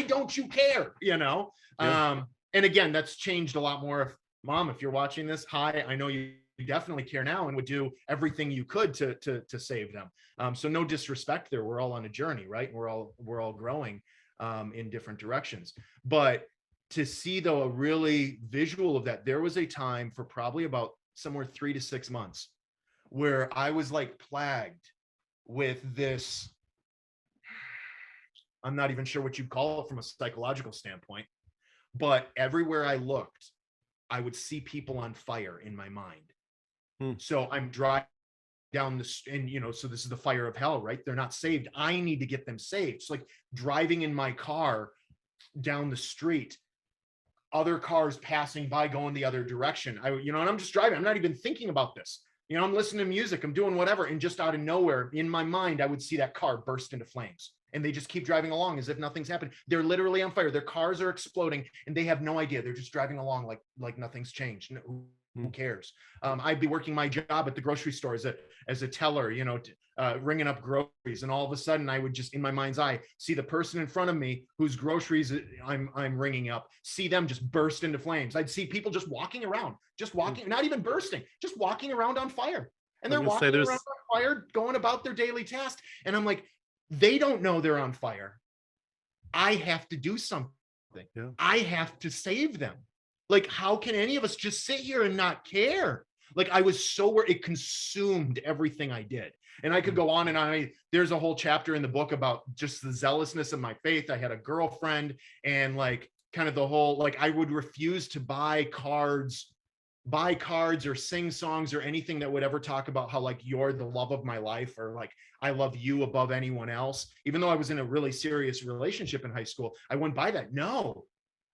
Speaker 3: don't you care? And again, that's changed a lot more. Mom, if you're watching this, hi, I know you definitely care now and would do everything you could to save them. So no disrespect there. We're all on a journey, right? We're all growing in different directions. But to see, though, a really visual of that, there was a time for probably about somewhere 3 to 6 months where I was like plagued with this, I'm not even sure what you'd call it from a psychological standpoint, but everywhere I looked, I would see people on fire in my mind. So I'm driving down so this is the fire of hell, right? They're not saved. I need to get them saved. It's like driving in my car down the street, other cars passing by going the other direction. And I'm just driving. I'm not even thinking about this. I'm listening to music, I'm doing whatever, and just out of nowhere, in my mind, I would see that car burst into flames. And they just keep driving along as if nothing's happened. They're literally on fire. Their cars are exploding, and they have no idea. They're just driving along like nothing's changed. Who cares? I'd be working my job at the grocery store as a teller, ringing up groceries, and all of a sudden, I would just, in my mind's eye, see the person in front of me whose groceries I'm ringing up, see them just burst into flames. I'd see people just walking around, not even bursting, just walking around on fire, and they're walking around on fire, going about their daily task. And I'm like, they don't know they're on fire. I have to do something. Yeah. I have to save them. Like, how can any of us just sit here and not care? Like, I was so worried. It consumed everything I did. And I could go on and on. There's a whole chapter in the book about just the zealousness of my faith. I had a girlfriend, and like kind of the whole, like, I would refuse to buy cards or sing songs or anything that would ever talk about how like you're the love of my life, or like I love you above anyone else. Even though I was in a really serious relationship in high school, I wouldn't buy that. No.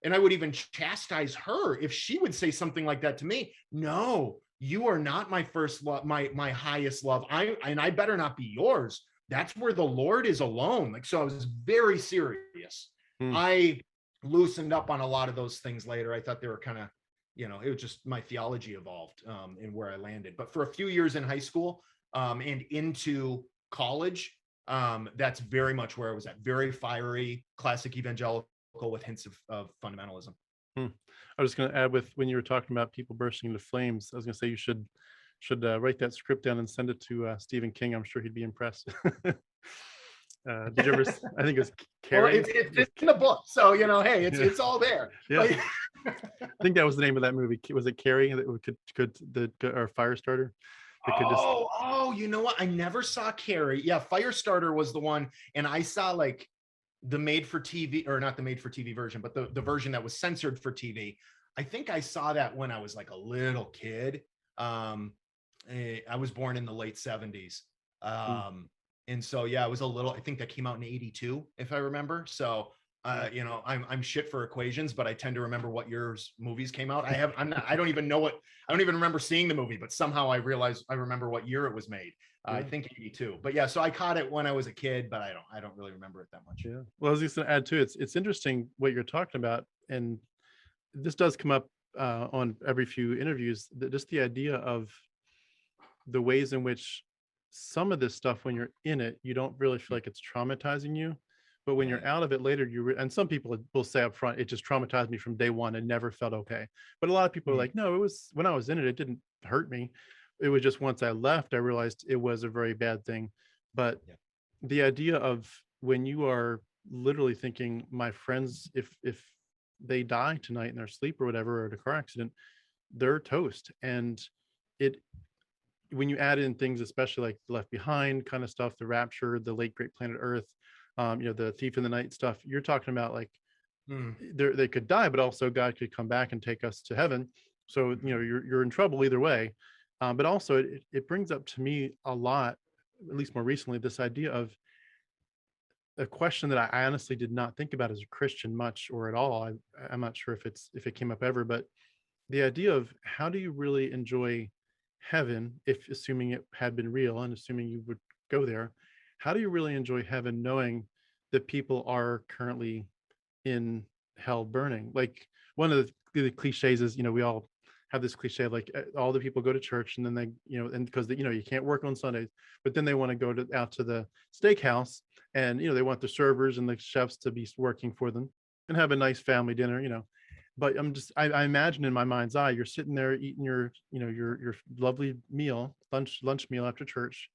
Speaker 3: And I would even chastise her if she would say something like that to me. No, you are not my first love, my highest love. I better not be yours. That's where the Lord is alone. Like, so I was very serious. I loosened up on a lot of those things later. I thought they were kind of, it was just my theology evolved in where I landed. But for a few years in high school and into college, that's very much where I was at. Very fiery, classic evangelical with hints of fundamentalism.
Speaker 1: I was just going to add, with when you were talking about people bursting into flames, I was going to say you should write that script down and send it to Stephen King. I'm sure he'd be impressed. Did you ever? I think it was Carrie.
Speaker 3: Well, it's in the book, so hey, it's all there.
Speaker 1: Yeah. I think that was the name of that movie. Was it Carrie that or Firestarter?
Speaker 3: You know what? I never saw Carrie. Yeah, Firestarter was the one, and I saw like the made for TV, or not the made for TV version, but the version that was censored for TV. I think I saw that when I was like a little kid. I was born in the late 70s. And so, yeah, it was I think that came out in 82, if I remember. So, I'm shit for equations, but I tend to remember what year's movies came out. I don't even remember seeing the movie, but somehow I remember what year it was made. I think 82, but yeah, so I caught it when I was a kid, but I don't really remember it that much.
Speaker 1: Yeah. Well, I was just going to add too, it's interesting what you're talking about. And this does come up on every few interviews, that just the idea of the ways in which some of this stuff, when you're in it, you don't really feel like it's traumatizing you, but when you're out of it later, and some people will say up front, it just traumatized me from day one and never felt okay. But a lot of people are like, no, it was when I was in it, it didn't hurt me. It was just once I left, I realized it was a very bad thing. But the idea of when you are literally thinking, my friends, if they die tonight in their sleep or whatever, or in a car accident, they're toast. And when you add in things, especially like Left Behind kind of stuff, the Rapture, the Late Great Planet Earth, the Thief in the Night stuff, you're talking about like they could die, but also God could come back and take us to heaven. So you're in trouble either way. But also it brings up to me a lot, at least more recently, this idea of a question that I honestly did not think about as a Christian much or at all. I'm not sure if it came up ever, but the idea of how do you really enjoy heaven, if assuming it had been real and assuming you would go there, how do you really enjoy heaven knowing that people are currently in hell burning? Like one of the cliches is, we all have this cliche, like all the people go to church and then they, and because you can't work on Sundays, but then they want to go out to the steakhouse and, they want the servers and the chefs to be working for them and have a nice family dinner, But I imagine in my mind's eye, you're sitting there eating your lovely meal, lunch meal after church,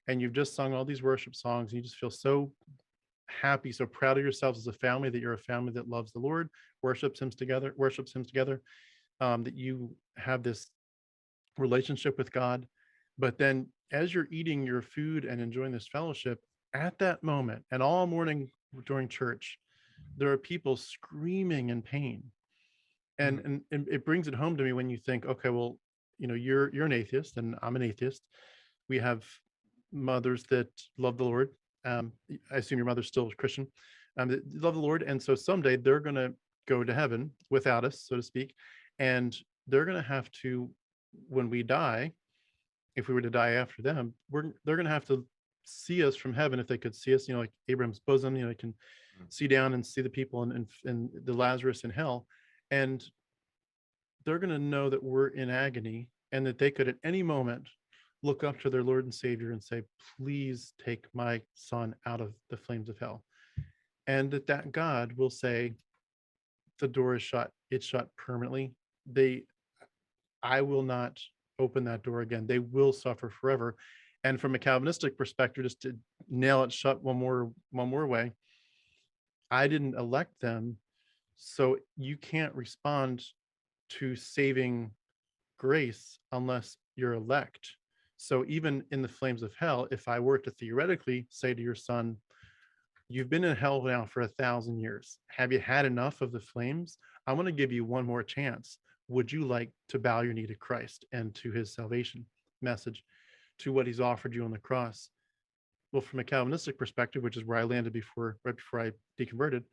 Speaker 1: and you've just sung all these worship songs, and you just feel so happy, so proud of yourselves as a family, that you're a family that loves the Lord, worships him together, that you have this relationship with God. But then as you're eating your food and enjoying this fellowship, at that moment and all morning during church, there are people screaming in pain. And it brings it home to me when you think, okay, well, you're an atheist and I'm an atheist. We have mothers that love the Lord. I assume your mother's still Christian. That love the Lord, and so someday they're going to go to heaven without us, so to speak, and they're going to have to, when we die, if we were to die after them, they're going to have to see us from heaven, if they could see us, like Abraham's bosom, they can see down and see the people and the Lazarus in hell. And they're going to know that we're in agony and that they could at any moment look up to their Lord and Savior and say, please take my son out of the flames of hell. And that God will say, the door is shut. It's shut permanently. I will not open that door again. They will suffer forever. And from a Calvinistic perspective, just to nail it shut one more way, I didn't elect them, so you can't respond to saving grace unless you're elect. So even in the flames of hell, if I were to theoretically say to your son, you've been in hell now for 1,000 years. Have you had enough of the flames? I want to give you one more chance. Would you like to bow your knee to Christ and to his salvation message, to what he's offered you on the cross? Well, from a Calvinistic perspective, which is where I landed right before I deconverted,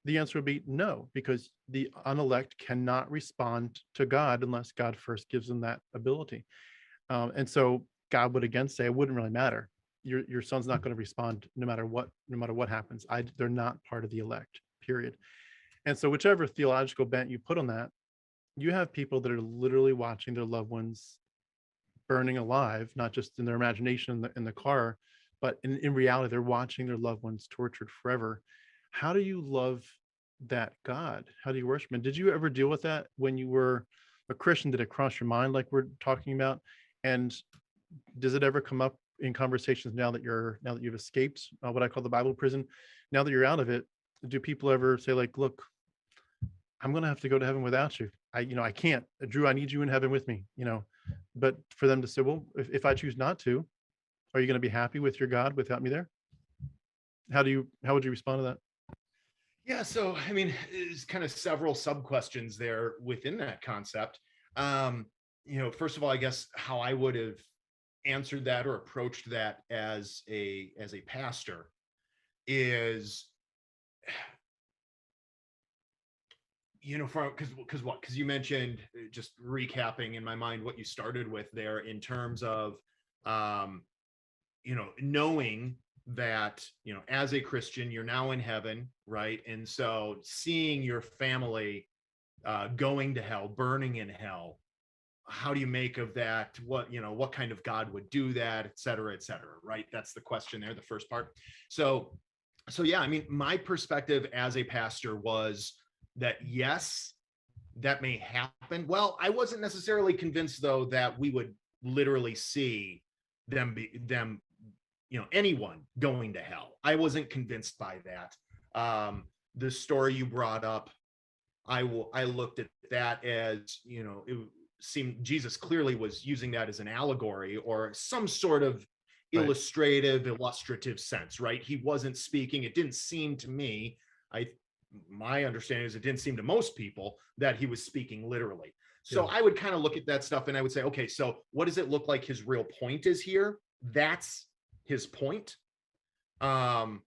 Speaker 1: the answer would be no, because the unelect cannot respond to God unless God first gives them that ability. And so God would again say, it wouldn't really matter. Your son's not going to respond no matter what happens. They're not part of the elect, period. And so whichever theological bent you put on that, you have people that are literally watching their loved ones burning alive, not just in their imagination in the car, but in reality, they're watching their loved ones tortured forever. How do you love that God? How do you worship him? Did you ever deal with that when you were a Christian? Did it cross your mind like we're talking about? And does it ever come up in conversations now that you've escaped what I call the Bible prison? Now that you're out of it, do people ever say like, look, I'm going to have to go to heaven without you. I can't. Drew, I need you in heaven with me, but for them to say, well, if I choose not to, are you going to be happy with your God without me there? How would you respond to that?
Speaker 3: Yeah, so I mean, there's kind of several sub questions there within that concept. First of all, I guess how I would have answered that or approached that as a pastor is, because you mentioned, just recapping in my mind what you started with there in terms of knowing that, as a Christian, you're now in heaven, right? And so seeing your family going to hell, burning in hell, how do you make of that? What kind of God would do that, et cetera, right? That's the question there, the first part. So yeah, I mean, my perspective as a pastor was that, yes, that may happen. Well, I wasn't necessarily convinced, though, that we would literally see anyone going to hell. I wasn't convinced by that. The story you brought up, I looked at that as, it seemed Jesus clearly was using that as an allegory or some sort of illustrative, illustrative sense, right? He wasn't speaking. It didn't seem to me, my understanding is it didn't seem to most people that he was speaking literally. So I would kind of look at that stuff and I would say, okay, so what does it look like his real point is here? That's his point. Beyond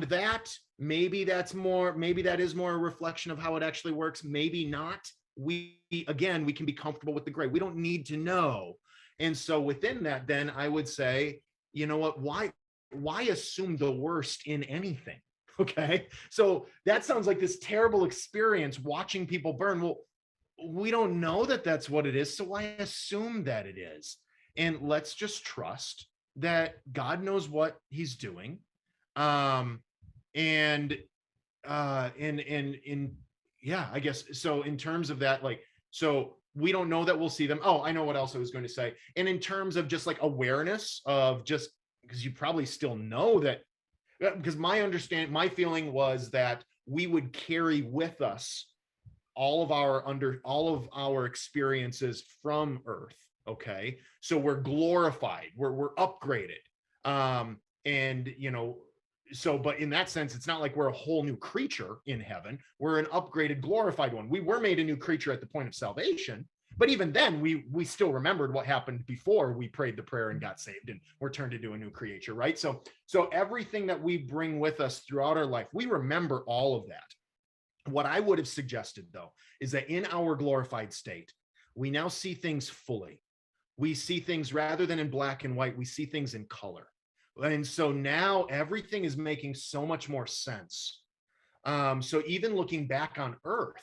Speaker 3: that, maybe that is more a reflection of how it actually works. Maybe not. We can be comfortable with the gray. We don't need to know. And so within that, then I would say, you know what, why assume the worst in anything? Okay. So that sounds like this terrible experience watching people burn. Well, we don't know that that's what it is. So why assume that it is? And let's just trust that God knows what he's doing. Yeah, I guess. So in terms of that, so we don't know that we'll see them. Oh, I know what else I was going to say. And in terms of just like awareness of just, because you probably still know that, because my feeling was that we would carry with us all of our experiences from earth. Okay. So we're glorified, we're upgraded. But in that sense, it's not like we're a whole new creature in heaven. We're an upgraded, glorified one. We were made a new creature at the point of salvation, but even then we still remembered what happened before we prayed the prayer and got saved and were turned into a new creature, right? So everything that we bring with us throughout our life, we remember all of that. What I would have suggested, though, is that in our glorified state, we now see things fully. We see things rather than in black and white, we see things in color. And so now everything is making so much more sense. So even looking back on earth,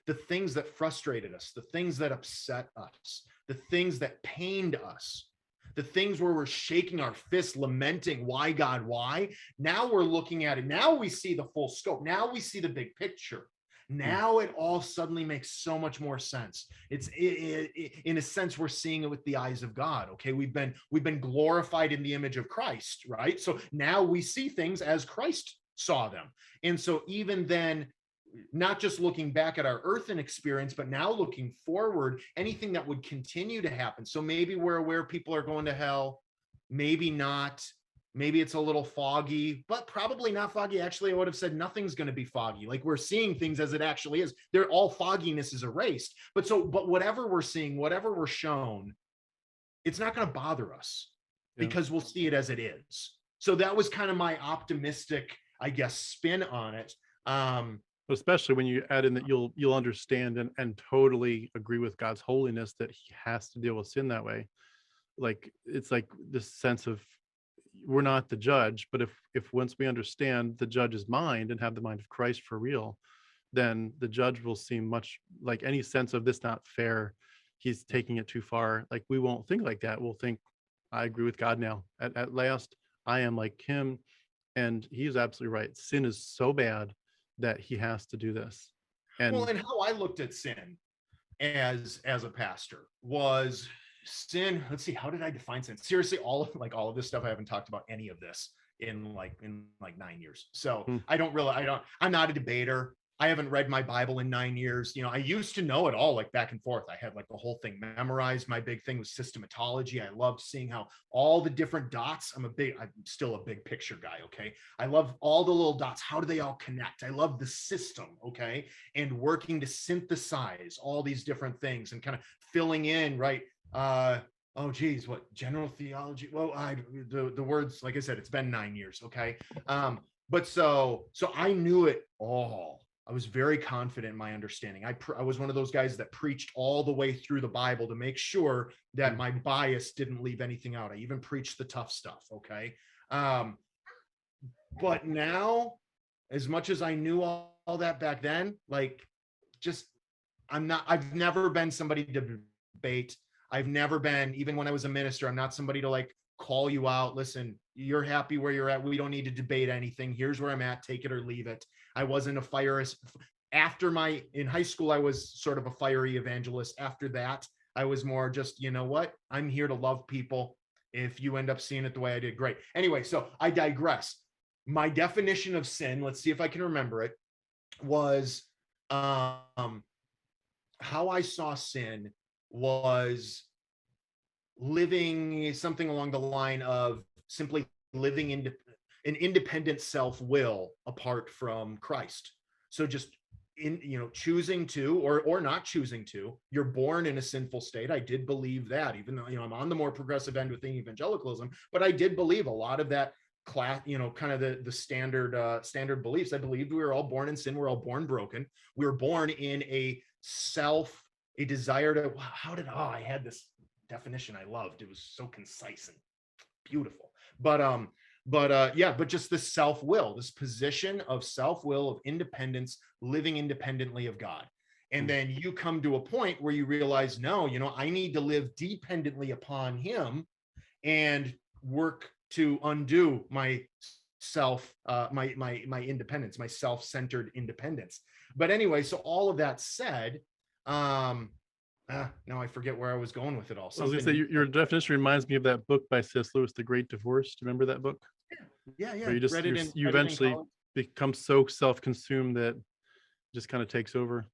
Speaker 3: the things that frustrated us, the things that upset us, the things that pained us, the things where we're shaking our fists, lamenting, why God, why? Now we're looking at it. Now we see the full scope. Now we see the big picture. Now it all suddenly makes so much more sense. In a sense, we're seeing it with the eyes of God. Okay, we've been glorified in the image of Christ, right? So now we see things as Christ saw them. And so even then, not just looking back at our earthen experience, but now looking forward, anything that would continue to happen. So maybe we're aware people are going to hell, maybe not. Maybe it's a little foggy, but probably not foggy. Actually, I would have said nothing's going to be foggy. Like we're seeing things as it actually is. They're all fogginess is erased. But whatever we're seeing, whatever we're shown, it's not going to bother us because we'll see it as it is. So that was kind of my optimistic, I guess, spin on it.
Speaker 1: Especially when you add in that you'll understand and totally agree with God's holiness, that he has to deal with sin that way. Like it's like this sense of, we're not the judge, but if once we understand the judge's mind and have the mind of Christ for real, then the judge will seem much like any sense of this not fair, he's taking it too far. Like, we won't think like that. We'll think, I agree with God now. At last, I am like him. And he's absolutely right. Sin is so bad that he has to do this. And
Speaker 3: Well, and how I looked at sin as a pastor was sin. Let's see, how did I define sin? Seriously, all of this stuff, I haven't talked about any of this in like 9 years. So I'm not a debater. I haven't read my Bible in 9 years. I used to know it all, like back and forth. I had like the whole thing memorized. My big thing was systematology. I loved seeing how all the different dots, I'm still a big picture guy. Okay. I love all the little dots. How do they all connect? I love the system. Okay. And working to synthesize all these different things and kind of filling in, right? Oh geez, what general theology? Well, the words, like I said, it's been 9 years. Okay. But so I knew it all. I was very confident in my understanding. I was one of those guys that preached all the way through the Bible to make sure that my bias didn't leave anything out. I even preached the tough stuff. Okay. But now, as much as I knew all that back then, like, I've never been somebody to debate. I've never been, even when I was a minister, I'm not somebody to like call you out. Listen, you're happy where you're at. We don't need to debate anything. Here's where I'm at. Take it or leave it. I wasn't a fierist. In high school, I was sort of a fiery evangelist. After that, I was more just, you know what? I'm here to love people. If you end up seeing it the way I did, great. Anyway, so I digress. My definition of sin, let's see if I can remember it, was how I saw sin was living something along the line of simply living an independent self-will apart from Christ. So just choosing to or not choosing to. You're born in a sinful state. I did believe that, even though I'm on the more progressive end with evangelicalism, but I did believe a lot of that class, kind of the standard beliefs. I believed we were all born in sin. We're all born broken. We were born in a desire to, I had this definition I loved. It was so concise and beautiful. But just this self-will, this position of self-will, of independence, living independently of God. And then you come to a point where you realize, no, I need to live dependently upon him and work to undo my my independence, my self-centered independence. But anyway, so all of that said, now I forget where I was going with it all.
Speaker 1: I was gonna say, your definition reminds me of that book by C.S. Lewis, The Great Divorce. Do you remember that book?
Speaker 3: Yeah.
Speaker 1: Where you eventually become so self-consumed that it just kind of takes over.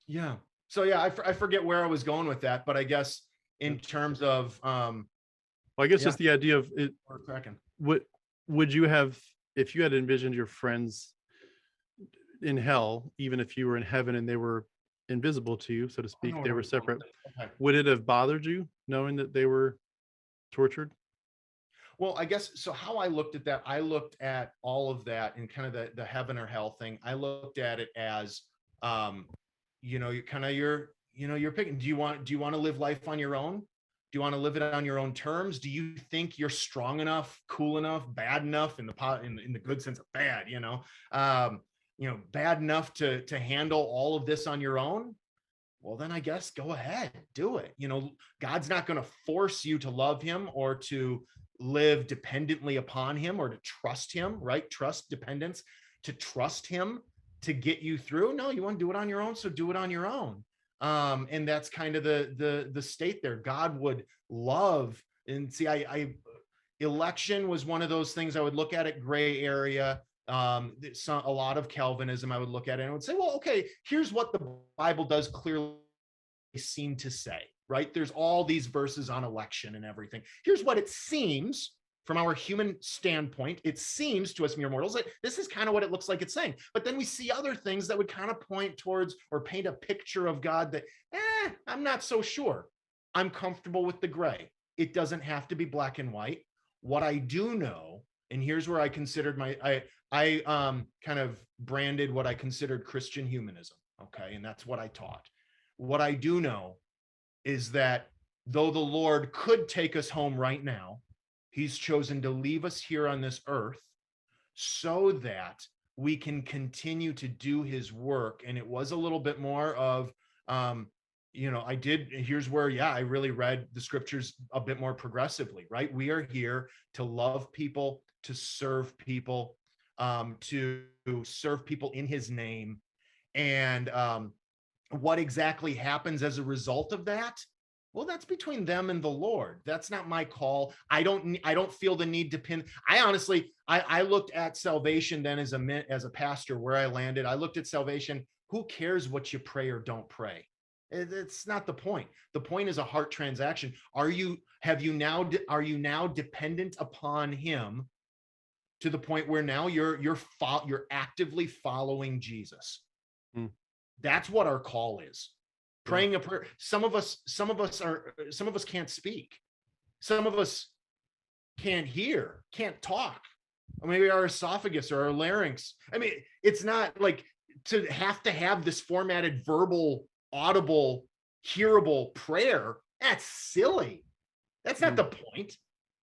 Speaker 3: Yeah. So yeah, I forget where I was going with that, but I guess in terms of
Speaker 1: just the idea of it. Would you have, if you had envisioned your friends in hell, even if you were in heaven and they were invisible to you, so to speak, they were separate, would it have bothered you knowing that they were tortured?
Speaker 3: Well, I guess so. How I looked at that, I looked at all of that and kind of the heaven or hell thing. I looked at it as, you're picking. Do you want to live life on your own? Do you want to live it on your own terms? Do you think you're strong enough, cool enough, bad enough, in the good sense of bad, bad enough to handle all of this on your own? Well, then I guess go ahead, do it. God's not going to force you to love him or to live dependently upon him or to trust him, right? Trust, dependence, to trust him to get you through. No, you want to do it on your own, so do it on your own. And that's kind of the state there. God would love, and see, election was one of those things I would look at gray area. A lot of Calvinism, I would look at it and I would say, well, okay, here's what the Bible does clearly seem to say, right? There's all these verses on election and everything. Here's what it seems from our human standpoint. It seems to us mere mortals that this is kind of what it looks like it's saying. But then we see other things that would kind of point towards or paint a picture of God that, I'm not so sure. I'm comfortable with the gray. It doesn't have to be black and white. What I do know, and here's where I considered I kind of branded what I considered Christian humanism. Okay. And that's what I taught. What I do know is that though the Lord could take us home right now, He's chosen to leave us here on this earth so that we can continue to do his work. And it was a little bit more of, here's where, I really read the scriptures a bit more progressively, right? We are here to love people, to serve people, to serve people in his name. And what exactly happens as a result of that? Well, that's between them and the Lord. That's not my call. I don't feel the need to pin. I honestly, I looked at salvation then as a pastor where I landed. I looked at salvation. Who cares what you pray or don't pray? It's not the point. The point is a heart transaction. Are you now dependent upon him to the point where now you're actively following Jesus?
Speaker 1: Hmm.
Speaker 3: That's what our call is. Praying a prayer. Some of us can't speak. Some of us can't hear, can't talk. Or maybe our esophagus or our larynx. I mean, it's not like to have this formatted verbal, audible, hearable prayer. That's silly. That's not the point.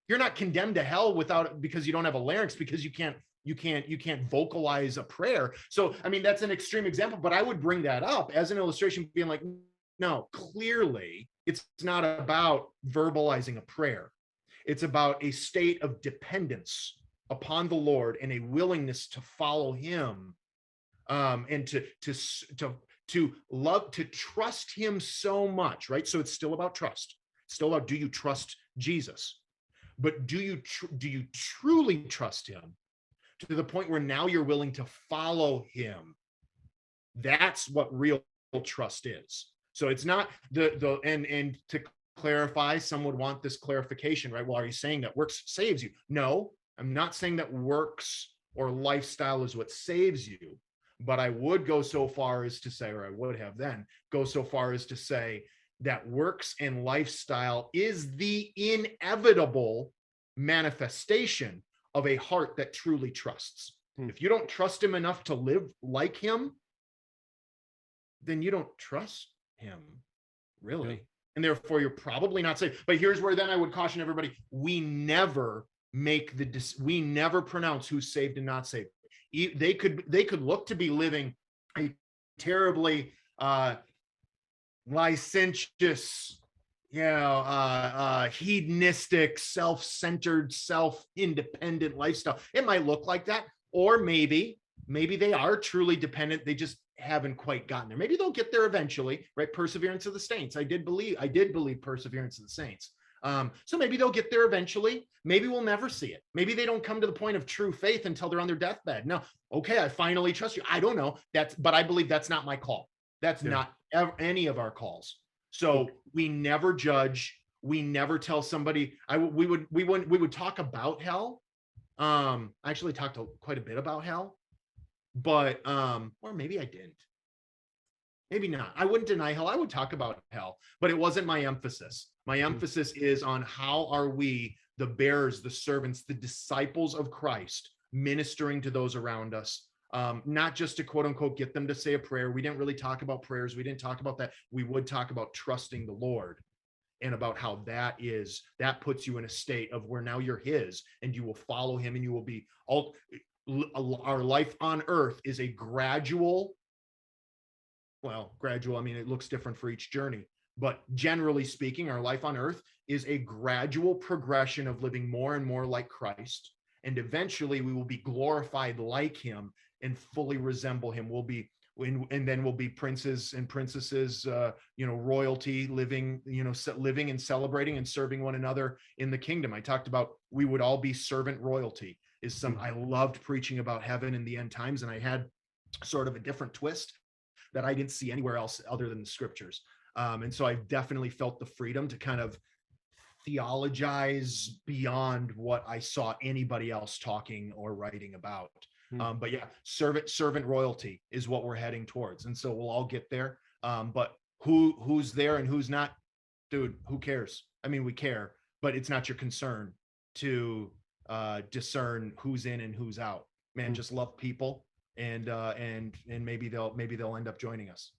Speaker 3: You're not condemned to hell because you don't have a larynx, because you can't vocalize a prayer. So, I mean, that's an extreme example, but I would bring that up as an illustration, being like, no, clearly it's not about verbalizing a prayer. It's about a state of dependence upon the Lord and a willingness to follow him, and to love, to trust him so much, right? So it's still about trust. It's still about, do you trust Jesus? But do you truly trust him to the point where now you're willing to follow him? That's what real trust is. So it's not and to clarify, some would want this clarification, right? Well, are you saying that works saves you? No, I'm not saying that works or lifestyle is what saves you, but I would go so far as to say, or I would have then go so far as to say that works and lifestyle is the inevitable manifestation of a heart that truly trusts. If you don't trust him enough to live like him, then you don't trust him, really. Yeah. And therefore you're probably not saved. But here's where then I would caution everybody: we never pronounce who's saved and not saved. They could look to be living a terribly licentious, hedonistic, self-centered, self-independent lifestyle. It might look like that, or maybe they are truly dependent. They just haven't quite gotten there. Maybe they'll get there eventually, right? Perseverance of the saints. I did believe perseverance of the saints. So maybe they'll get there eventually. Maybe we'll never see it. Maybe they don't come to the point of true faith until they're on their deathbed. No, okay, I finally trust you. I don't know. But I believe that's not my call. That's not any of our calls. So we never judge. We never tell somebody. We would talk about hell. I actually talked quite a bit about hell, but or maybe I didn't. Maybe not. I wouldn't deny hell. I would talk about hell, but it wasn't my emphasis. My emphasis is on how are we, the bearers, the servants, the disciples of Christ, ministering to those around us. Not just to quote unquote get them to say a prayer. We didn't really talk about prayers. We didn't talk about that. We would talk about trusting the Lord and about how that puts you in a state of where now you're his and you will follow him, and you will be our life on earth is a gradual, I mean, it looks different for each journey, but generally speaking, our life on earth is a gradual progression of living more and more like Christ. And eventually we will be glorified like him and fully resemble him. And then we'll be princes and princesses, royalty, living and celebrating and serving one another in the kingdom. I talked about we would all be servant royalty. I loved preaching about heaven in the end times, and I had sort of a different twist that I didn't see anywhere else other than the scriptures. And so I've definitely felt the freedom to kind of theologize beyond what I saw anybody else talking or writing about. But yeah, servant royalty is what we're heading towards. And so we'll all get there. But who's there and who's not, dude, who cares? I mean, we care, but it's not your concern to discern who's in and who's out. Man, just love people, and maybe they'll end up joining us.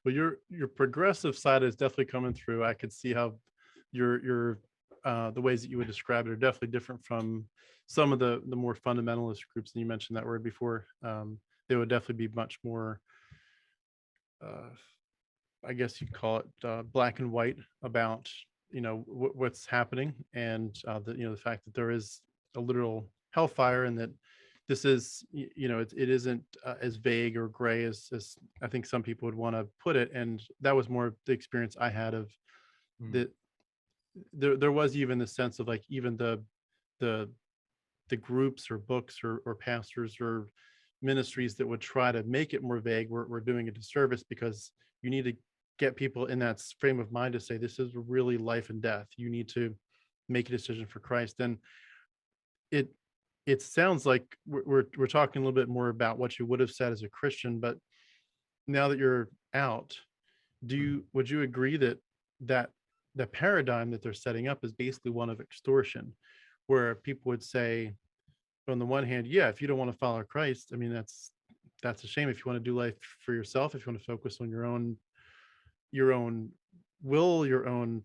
Speaker 1: Well, your progressive side is definitely coming through. I could see how your the ways that you would describe it are definitely different from some of the more fundamentalist groups. And you mentioned that word before. They would definitely be much more, uh, I guess you'd call it black and white about, what's happening, and the fact that there is a literal hellfire, and that this is, it isn't as vague or gray as I think some people would want to put it. And that was more the experience I had of the, there was even the sense of like, even the groups or books or pastors or ministries that would try to make it more vague were doing a disservice, because you need to get people in that frame of mind to say, this is really life and death. You need to make a decision for Christ. And it it sounds like we're talking a little bit more about what you would have said as a Christian, but now that you're out, would you agree that the paradigm that they're setting up is basically one of extortion, where people would say, on the one hand, yeah, if you don't want to follow Christ, I mean, that's a shame. If you want to do life for yourself, if you want to focus on your own will, your own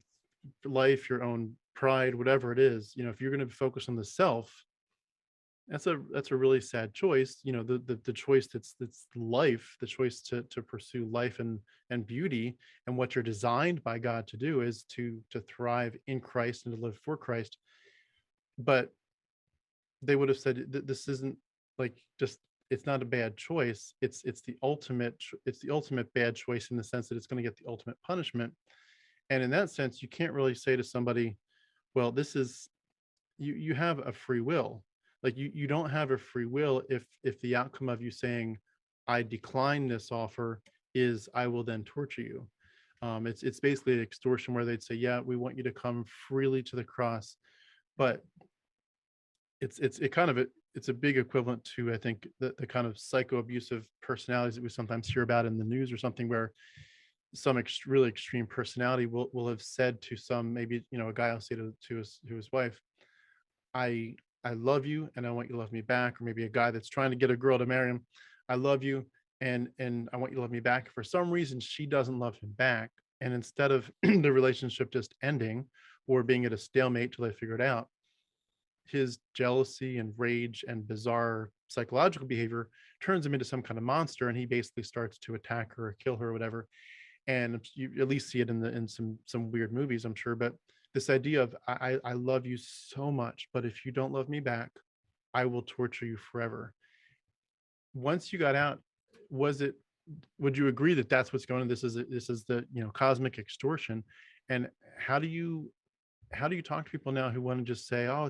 Speaker 1: life, your own pride, whatever it is, if you're going to focus on the self, that's a really sad choice. The choice that's life, the choice to pursue life and beauty, and what you're designed by God to do is to thrive in Christ and to live for Christ. But they would have said this isn't like, just, it's not a bad choice. It's the ultimate bad choice, in the sense that it's going to get the ultimate punishment. And in that sense, you can't really say to somebody, well, this is, you have a free will. Like, you don't have a free will if the outcome of you saying, I decline this offer, is I will then torture you. It's basically an extortion, where they'd say, yeah, we want you to come freely to the cross, but it's a big equivalent to, I think, the kind of psychoabusive personalities that we sometimes hear about in the news or something, where some really extreme personality will have said to some, maybe, a guy will say to his wife, I love you and I want you to love me back. Or maybe a guy that's trying to get a girl to marry him, I love you and I want you to love me back. For some reason, she doesn't love him back. And instead of the relationship just ending or being at a stalemate till they figure it out, his jealousy and rage and bizarre psychological behavior turns him into some kind of monster, and he basically starts to attack her or kill her or whatever. And you at least see it in some weird movies, I'm sure. But this idea of, I love you so much, but if you don't love me back, I will torture you forever. Once you got out, would you agree that that's what's going on? This is the cosmic extortion. And how do you talk to people now who want to just say, oh,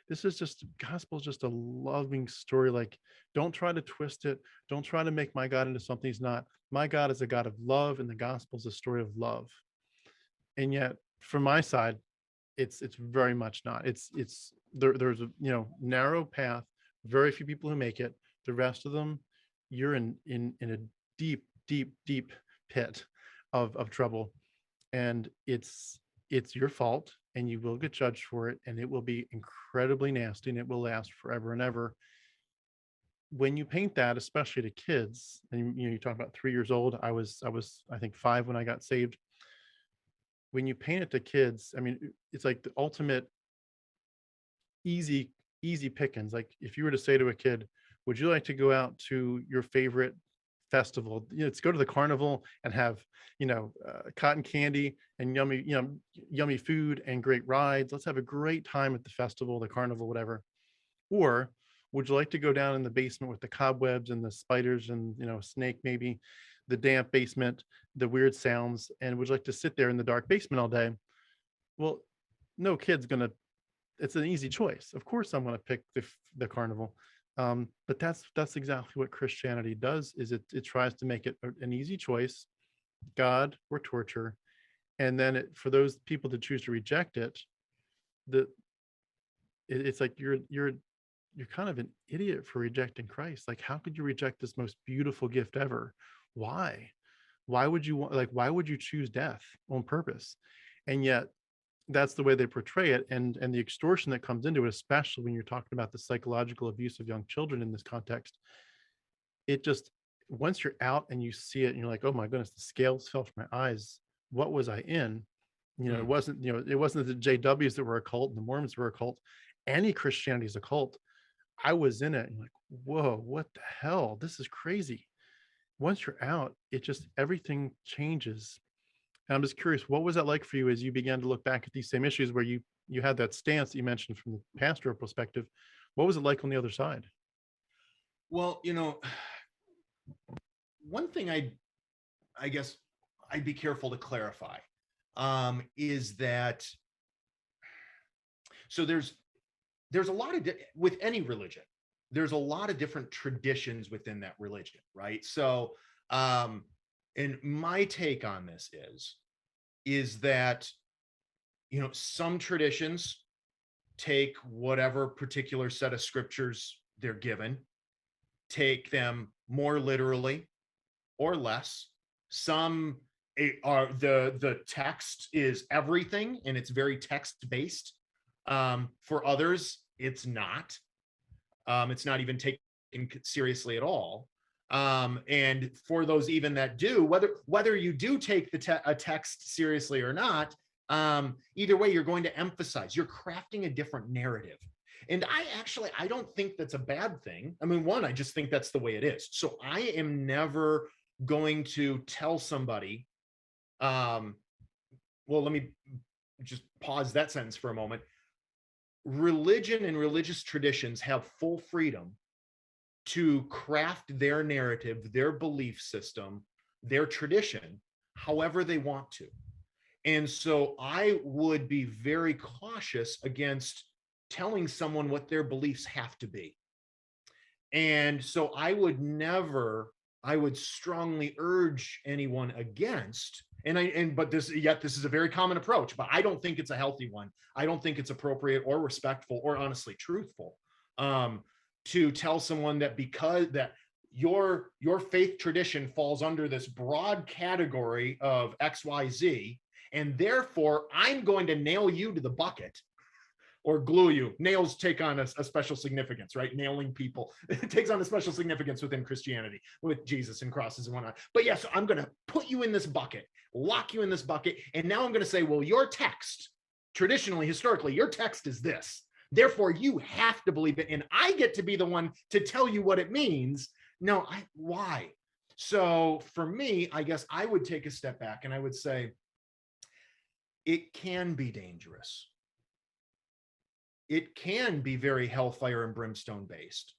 Speaker 1: this is just, gospel is just a loving story. Like, don't try to twist it. Don't try to make my God into something he's not. My God is a God of love, and the gospel is a story of love. And yet, from my side, it's very much not. There's a narrow path, very few people who make it. The rest of them, you're in a deep pit of trouble, and it's your fault, and you will get judged for it, and it will be incredibly nasty, and it will last forever and ever. When you paint that, especially to kids, and you talk about 3 years old, I was I think 5 when I got saved. When you paint it to kids, I mean, it's like the ultimate easy pickings. Like, if you were to say to a kid, would you like to go out to your favorite festival? Let's go to the carnival and have cotton candy and yummy food and great rides. Let's have a great time at the festival, the carnival, whatever. Or would you like to go down in the basement with the cobwebs and the spiders and snake, maybe the damp basement, the weird sounds, and would you like to sit there in the dark basement all day? Well, no kid's gonna. It's an easy choice. Of course, I'm gonna pick the carnival. But that's exactly what Christianity does. Is it tries to make it an easy choice, God or torture, and then for those people to choose to reject it, it's like you're kind of an idiot for rejecting Christ. Like, how could you reject this most beautiful gift ever? Why would you why would you choose death on purpose? And yet that's the way they portray it. And the extortion that comes into it, especially when you're talking about the psychological abuse of young children in this context, it just, once you're out and you see it and you're like, oh my goodness, the scales fell from my eyes, what was I in? You know, it wasn't, you know, it wasn't the JWs that were a cult and the Mormons were a cult. Any Christianity is a cult. I was in it and like, whoa, what the hell? This is crazy. Once you're out, it just, everything changes. And I'm just curious, what was that like for you as you began to look back at these same issues where you had that stance that you mentioned from the pastoral perspective? What was it like on the other side?
Speaker 4: Well, you know, one thing I guess I'd be careful to clarify is that, so there's a lot of, with any religion, there's a lot of different traditions within that religion, right? So, and my take on this is that, you know, some traditions take whatever particular set of scriptures they're given, take them more literally or less. Some are the text is everything and it's very text based. For others, it's not. It's not even taken seriously at all. And for those even that do, whether you do take a text seriously or not, either way, you're going to emphasize, you're crafting a different narrative. And I don't think that's a bad thing. I mean, one, I just think that's the way it is. So I am never going to tell somebody, well, let me just pause that sentence for a moment. Religion and religious traditions have full freedom to craft their narrative, their belief system, their tradition, however they want to. And so I would be very cautious against telling someone what their beliefs have to be. And so I would strongly urge anyone against, but this is a very common approach, but I don't think it's a healthy one. I don't think it's appropriate or respectful or honestly truthful to tell someone that because that your faith tradition falls under this broad category of XYZ, and therefore I'm going to nail you to the bucket or glue you. Nails take on a special significance, right? Nailing people it takes on a special significance within Christianity with Jesus and crosses and whatnot. But yeah, so I'm going to put you in this bucket, lock you in this bucket. And now I'm going to say, well, your text, traditionally, historically, your text is this. Therefore, you have to believe it. And I get to be the one to tell you what it means. No, why? So for me, I guess I would take a step back and I would say, it can be dangerous. It can be very hellfire and brimstone based.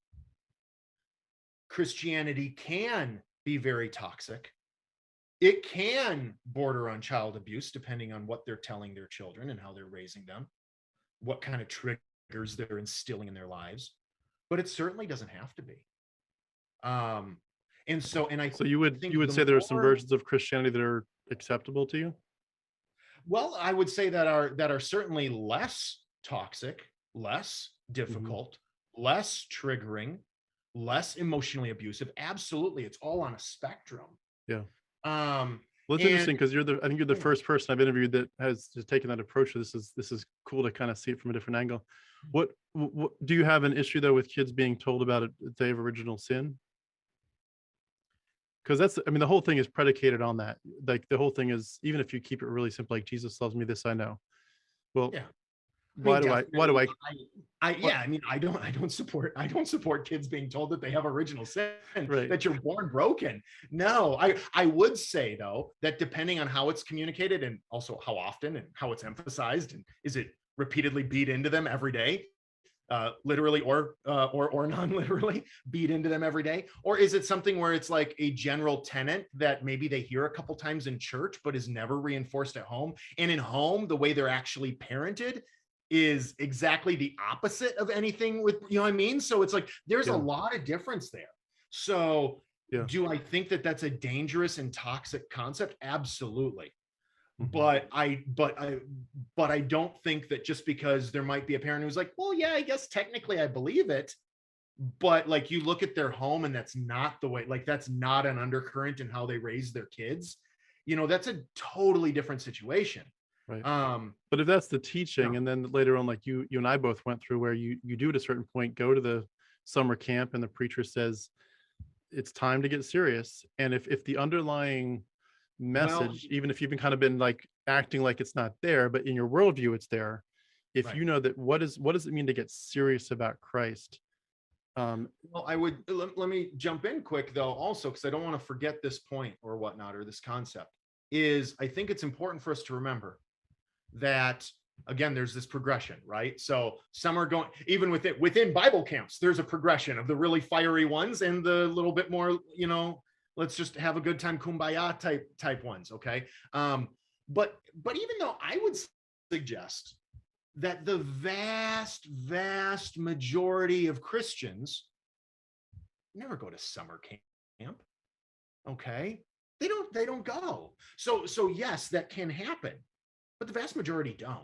Speaker 4: Christianity can be very toxic. It can border on child abuse, depending on what they're telling their children and how they're raising them, what kind of triggers they're instilling in their lives. But it certainly doesn't have to be. So you
Speaker 1: would say there are some versions of Christianity that are acceptable to you?
Speaker 4: Well, I would say that are certainly less toxic, less difficult, less triggering, less emotionally abusive. Absolutely. It's all on a spectrum.
Speaker 1: Yeah. Well, it's interesting because I think you're the first person I've interviewed that has just taken that approach. This is cool to kind of see it from a different angle. What do you have an issue though with kids being told about it, they have original sin? Because the whole thing is predicated on that. Like the whole thing is, even if you keep it really simple, like Jesus loves me, this I know. Well, yeah. I don't support kids being told that they have original sin, right, that you're born broken. No, I would say though, that depending on how it's communicated and also how often and how it's emphasized, and is it repeatedly beat into them every day, literally or non-literally beat into them every day? Or is it something where it's like a general tenet that maybe they hear a couple times in church, but is never reinforced at home? And in home, the way they're actually parented is exactly the opposite of anything with, you know what I mean? So it's like, there's a lot of difference there. So do I think that that's a dangerous and toxic concept? Absolutely. But I don't think that just because there might be a parent who's like, well, yeah, I guess technically I believe it, but like you look at their home and that's not the way, like that's not an undercurrent in how they raise their kids. You know, that's a totally different situation. Right. But if that's the teaching, and then later on, like you and I both went through, where you do at a certain point go to the summer camp and the preacher says it's time to get serious, and if the underlying message, even if you've kind of been like acting like it's not there, but in your worldview it's there. If
Speaker 4: Right.
Speaker 1: you know that, what does it mean to get serious about Christ?
Speaker 4: Well, I would let me jump in quick though, also, because I don't want to forget this point or whatnot, or this concept. Is I think it's important for us to remember that again, there's this progression, right? So some are going, even within Bible camps, there's a progression of the really fiery ones and the little bit more, let's just have a good time, kumbaya type ones, okay? But even though I would suggest that the vast majority of Christians never go to summer camp, okay? They don't go. So yes, that can happen, but the vast majority don't.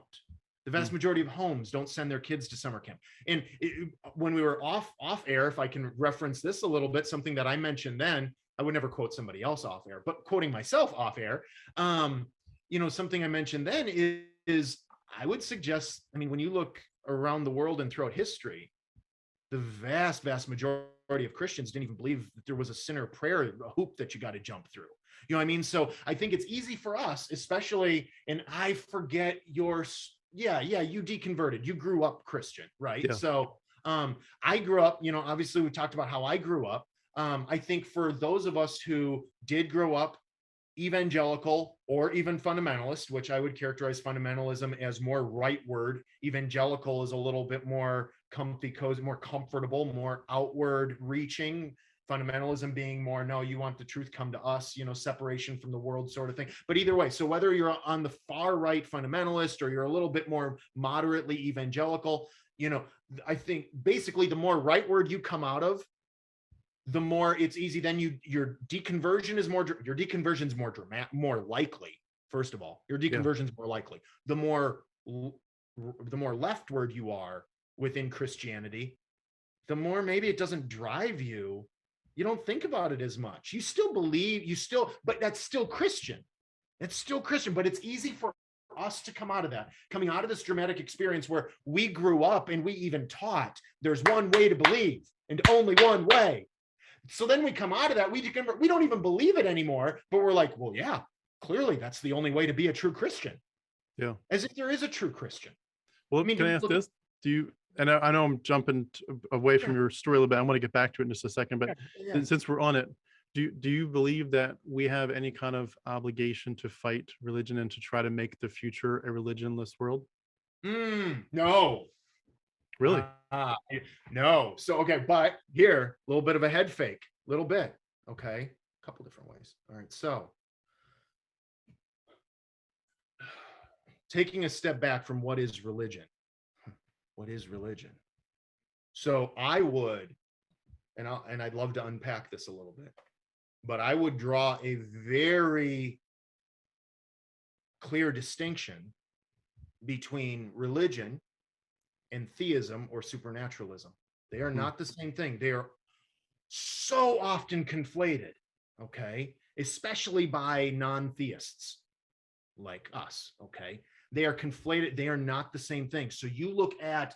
Speaker 4: The vast majority of homes don't send their kids to summer camp. And when we were off air, if I can reference this a little bit, something that I mentioned then, I would never quote somebody else off air, but quoting myself off air, something I mentioned then is I would suggest, I mean, when you look around the world and throughout history, the vast majority of Christians didn't even believe that there was a sinner prayer, a hoop that you got to jump through. You know what I mean? So I think it's easy for us, especially, and I forget you deconverted, you grew up Christian, right?
Speaker 1: Yeah.
Speaker 4: So I grew up, obviously we talked about how I grew up. I think for those of us who did grow up evangelical or even fundamentalist, which I would characterize fundamentalism as more rightward, evangelical is a little bit more comfy, cozy, more comfortable, more outward reaching, fundamentalism being more, no, you want the truth, come to us, separation from the world sort of thing. But either way, so whether you're on the far right fundamentalist or you're a little bit more moderately evangelical, I think basically the more rightward you come out of, the more it's easy, then your deconversion is more dramatic, more likely. First of all, your deconversion is more likely. The more leftward you are within Christianity, the more maybe it doesn't drive you. You don't think about it as much. You still believe, but that's still Christian. It's still Christian, but it's easy for us to come out of that, coming out of this dramatic experience where we grew up and we even taught there's one way to believe and only one way. So then we come out of that, we don't even believe it anymore, but we're like, well, yeah, clearly that's the only way to be a true Christian.
Speaker 1: Yeah.
Speaker 4: As if there is a true Christian.
Speaker 1: Well, can I ask this? And I know I'm jumping away from your story a little bit. I want to get back to it in just a second, but since we're on it, do you believe that we have any kind of obligation to fight religion and to try to make the future a religionless world?
Speaker 4: No.
Speaker 1: Really?
Speaker 4: No. So, okay, but here, a little bit of a head fake, little bit. Okay. A couple different ways. All right. So taking a step back from what is religion? What is religion? So I would, and I'd love to unpack this a little bit, but I would draw a very clear distinction between religion and theism or supernaturalism. They are not the same thing. They are so often conflated, okay? Especially by non-theists like us, okay? They are conflated. They are not the same thing. So you look at,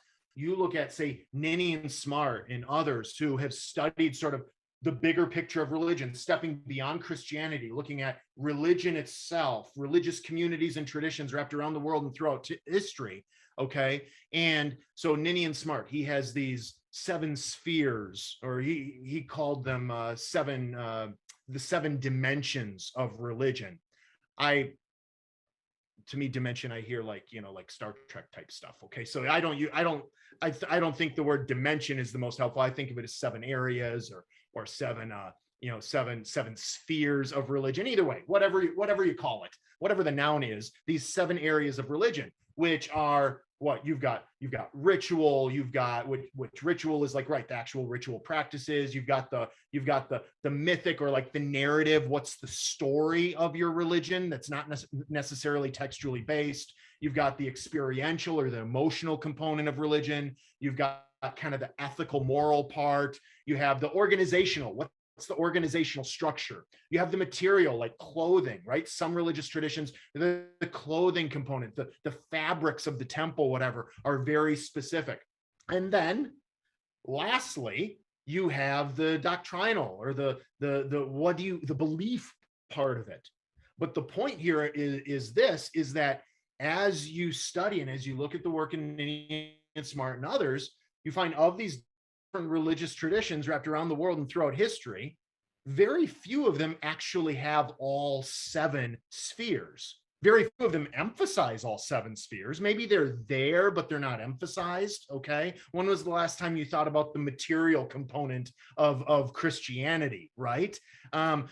Speaker 4: say, Ninny and Smart and others who have studied sort of the bigger picture of religion, stepping beyond Christianity, looking at religion itself, religious communities and traditions wrapped around the world and throughout history. Okay. And so Ninny and Smart, he has these 7 spheres, or he called them the 7 dimensions of religion. To me, dimension, I hear like Star Trek type stuff. Okay. So I don't think the word dimension is the most helpful. I think of it as 7 areas or 7 spheres of religion. Either way, whatever you call it, whatever the noun is, these 7 areas of religion, which are what you've got ritual, which ritual is like, right, the actual ritual practices. You've got the mythic, or like the narrative. What's the story of your religion that's not necessarily textually based? You've got the experiential or the emotional component of religion. You've got kind of the ethical, moral part. You have the organizational. What's the organizational structure? You have the material, like clothing, right? Some religious traditions, the clothing component, the fabrics of the temple, whatever, are very specific. And then lastly, you have the doctrinal, or the belief part of it. But the point here is that as you study and as you look at the work in and Smart and others, you find of these different religious traditions wrapped around the world and throughout history, very few of them actually have all 7 spheres. Very few of them emphasize all 7 spheres. Maybe they're there, but they're not emphasized. Okay. When was the last time you thought about the material component of Christianity, right?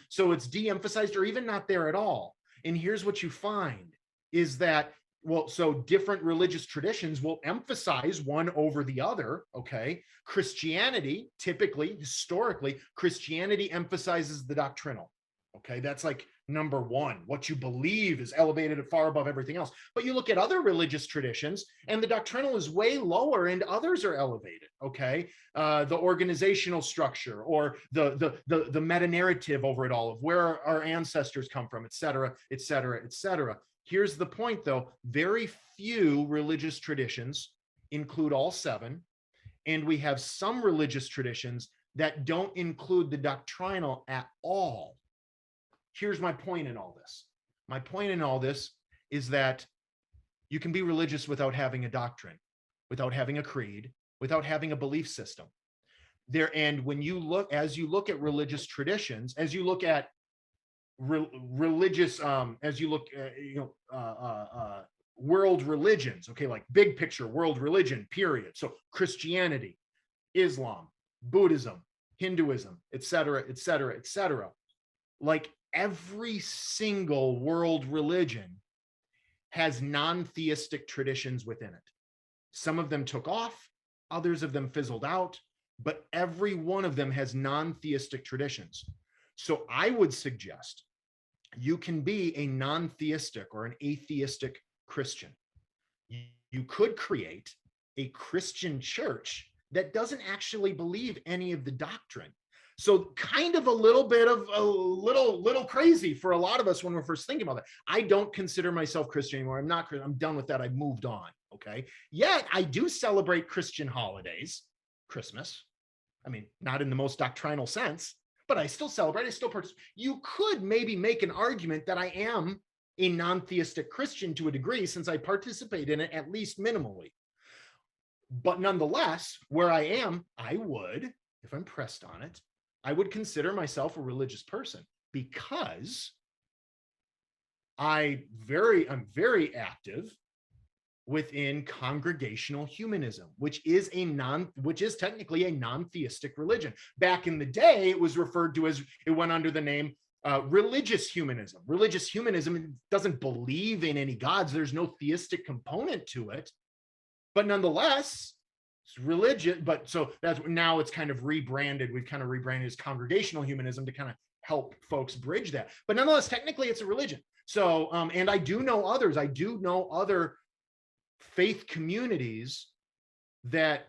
Speaker 4: So it's de-emphasized or even not there at all. And here's what you find is that, well, so different religious traditions will emphasize one over the other. Okay. Christianity, typically, historically, Christianity emphasizes the doctrinal. Okay. That's like number one. What you believe is elevated far above everything else. But you look at other religious traditions and the doctrinal is way lower and others are elevated. Okay. The organizational structure or the meta narrative over it all of where our ancestors come from, et cetera, et cetera, et cetera. Here's the point though. Very few religious traditions include all 7. And we have some religious traditions that don't include the doctrinal at all. Here's my point in all this. My point in all this is that you can be religious without having a doctrine, without having a creed, without having a belief system. And when you look, as you look at religious traditions, as you look at religious, as you look, world religions, okay, like big picture world religion, period. So Christianity, Islam, Buddhism, Hinduism, et cetera, et cetera, et cetera. Like every single world religion has non-theistic traditions within it. Some of them took off, others of them fizzled out, but every one of them has non-theistic traditions. So I would suggest you can be a non-theistic or an atheistic Christian. You could create a Christian church that doesn't actually believe any of the doctrine. So kind of a little crazy for a lot of us when we're first thinking about that. I don't consider myself Christian anymore. I'm not Christian. I'm done with that. I've moved on. Okay. Yet I do celebrate Christian holidays, Christmas. I mean, not in the most doctrinal sense, but I still celebrate. I still participate. You could maybe make an argument that I am a non-theistic Christian to a degree since I participate in it at least minimally. But nonetheless, where I am, I would, if I'm pressed on it, I would consider myself a religious person because I'm very active within congregational humanism, which is technically a non-theistic religion. Back in the day, it was referred to as, it went under the name religious humanism. Religious humanism doesn't believe in any gods. There's no theistic component to it, but nonetheless, it's religion. But so that's now it's kind of rebranded. We've kind of rebranded as congregational humanism to kind of help folks bridge that. But nonetheless, technically, it's a religion. So, and I do know others. I do know other faith communities that,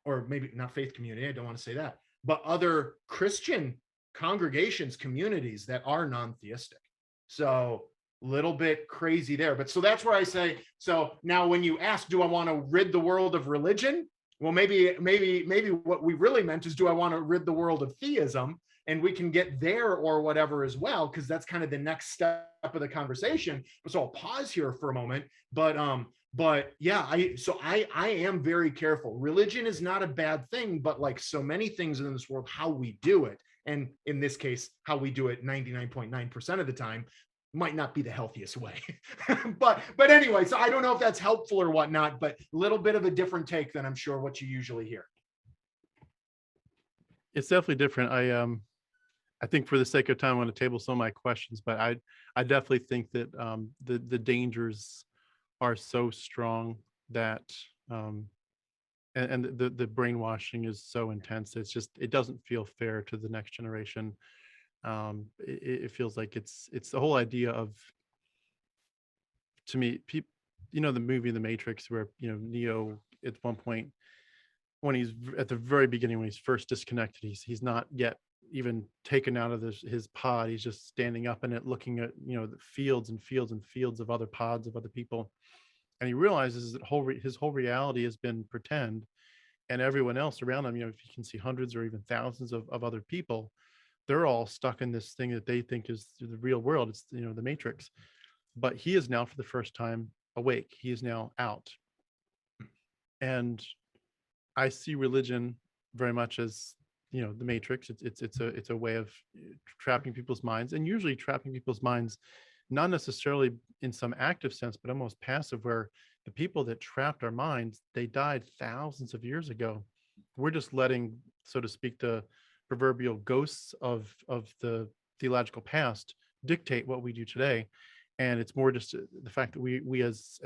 Speaker 4: or maybe not faith community, I don't want to say that, but other Christian congregations, communities that are non-theistic. So little bit crazy there. But so that's where I say, so now when you ask, do I want to rid the world of religion? Well, maybe what we really meant is, do I want to rid the world of theism? And we can get there or whatever as well, because that's kind of the next step of the conversation. So I'll pause here for a moment. But yeah, I am very careful. Religion is not a bad thing, but like so many things in this world, how we do it, and in this case, how we do it 99.9% of the time, might not be the healthiest way. but anyway, so I don't know if that's helpful or whatnot, but a little bit of a different take than I'm sure what you usually hear.
Speaker 1: It's definitely different. I think for the sake of time, I want to table some of my questions, but I definitely think that the dangers are so strong that and the brainwashing is so intense. It's just, it doesn't feel fair to the next generation. It feels like it's the whole idea of, to me, people, the movie The Matrix, where Neo at one point, when he's at the very beginning, when he's first disconnected, he's not yet even taken out of his pod. He's just standing up in it, looking at the fields and fields and fields of other pods of other people, and he realizes that his whole reality has been pretend, and everyone else around him, if you can see hundreds or even thousands of other people, they're all stuck in this thing that they think is the real world. It's, the matrix. But he is now for the first time awake. He is now out. And I see religion very much as, the matrix. It's a way of trapping people's minds, and usually trapping people's minds, not necessarily in some active sense, but almost passive, where the people that trapped our minds, they died thousands of years ago. We're just letting, so to speak, the proverbial ghosts of the theological past dictate what we do today. And it's more just the fact that we as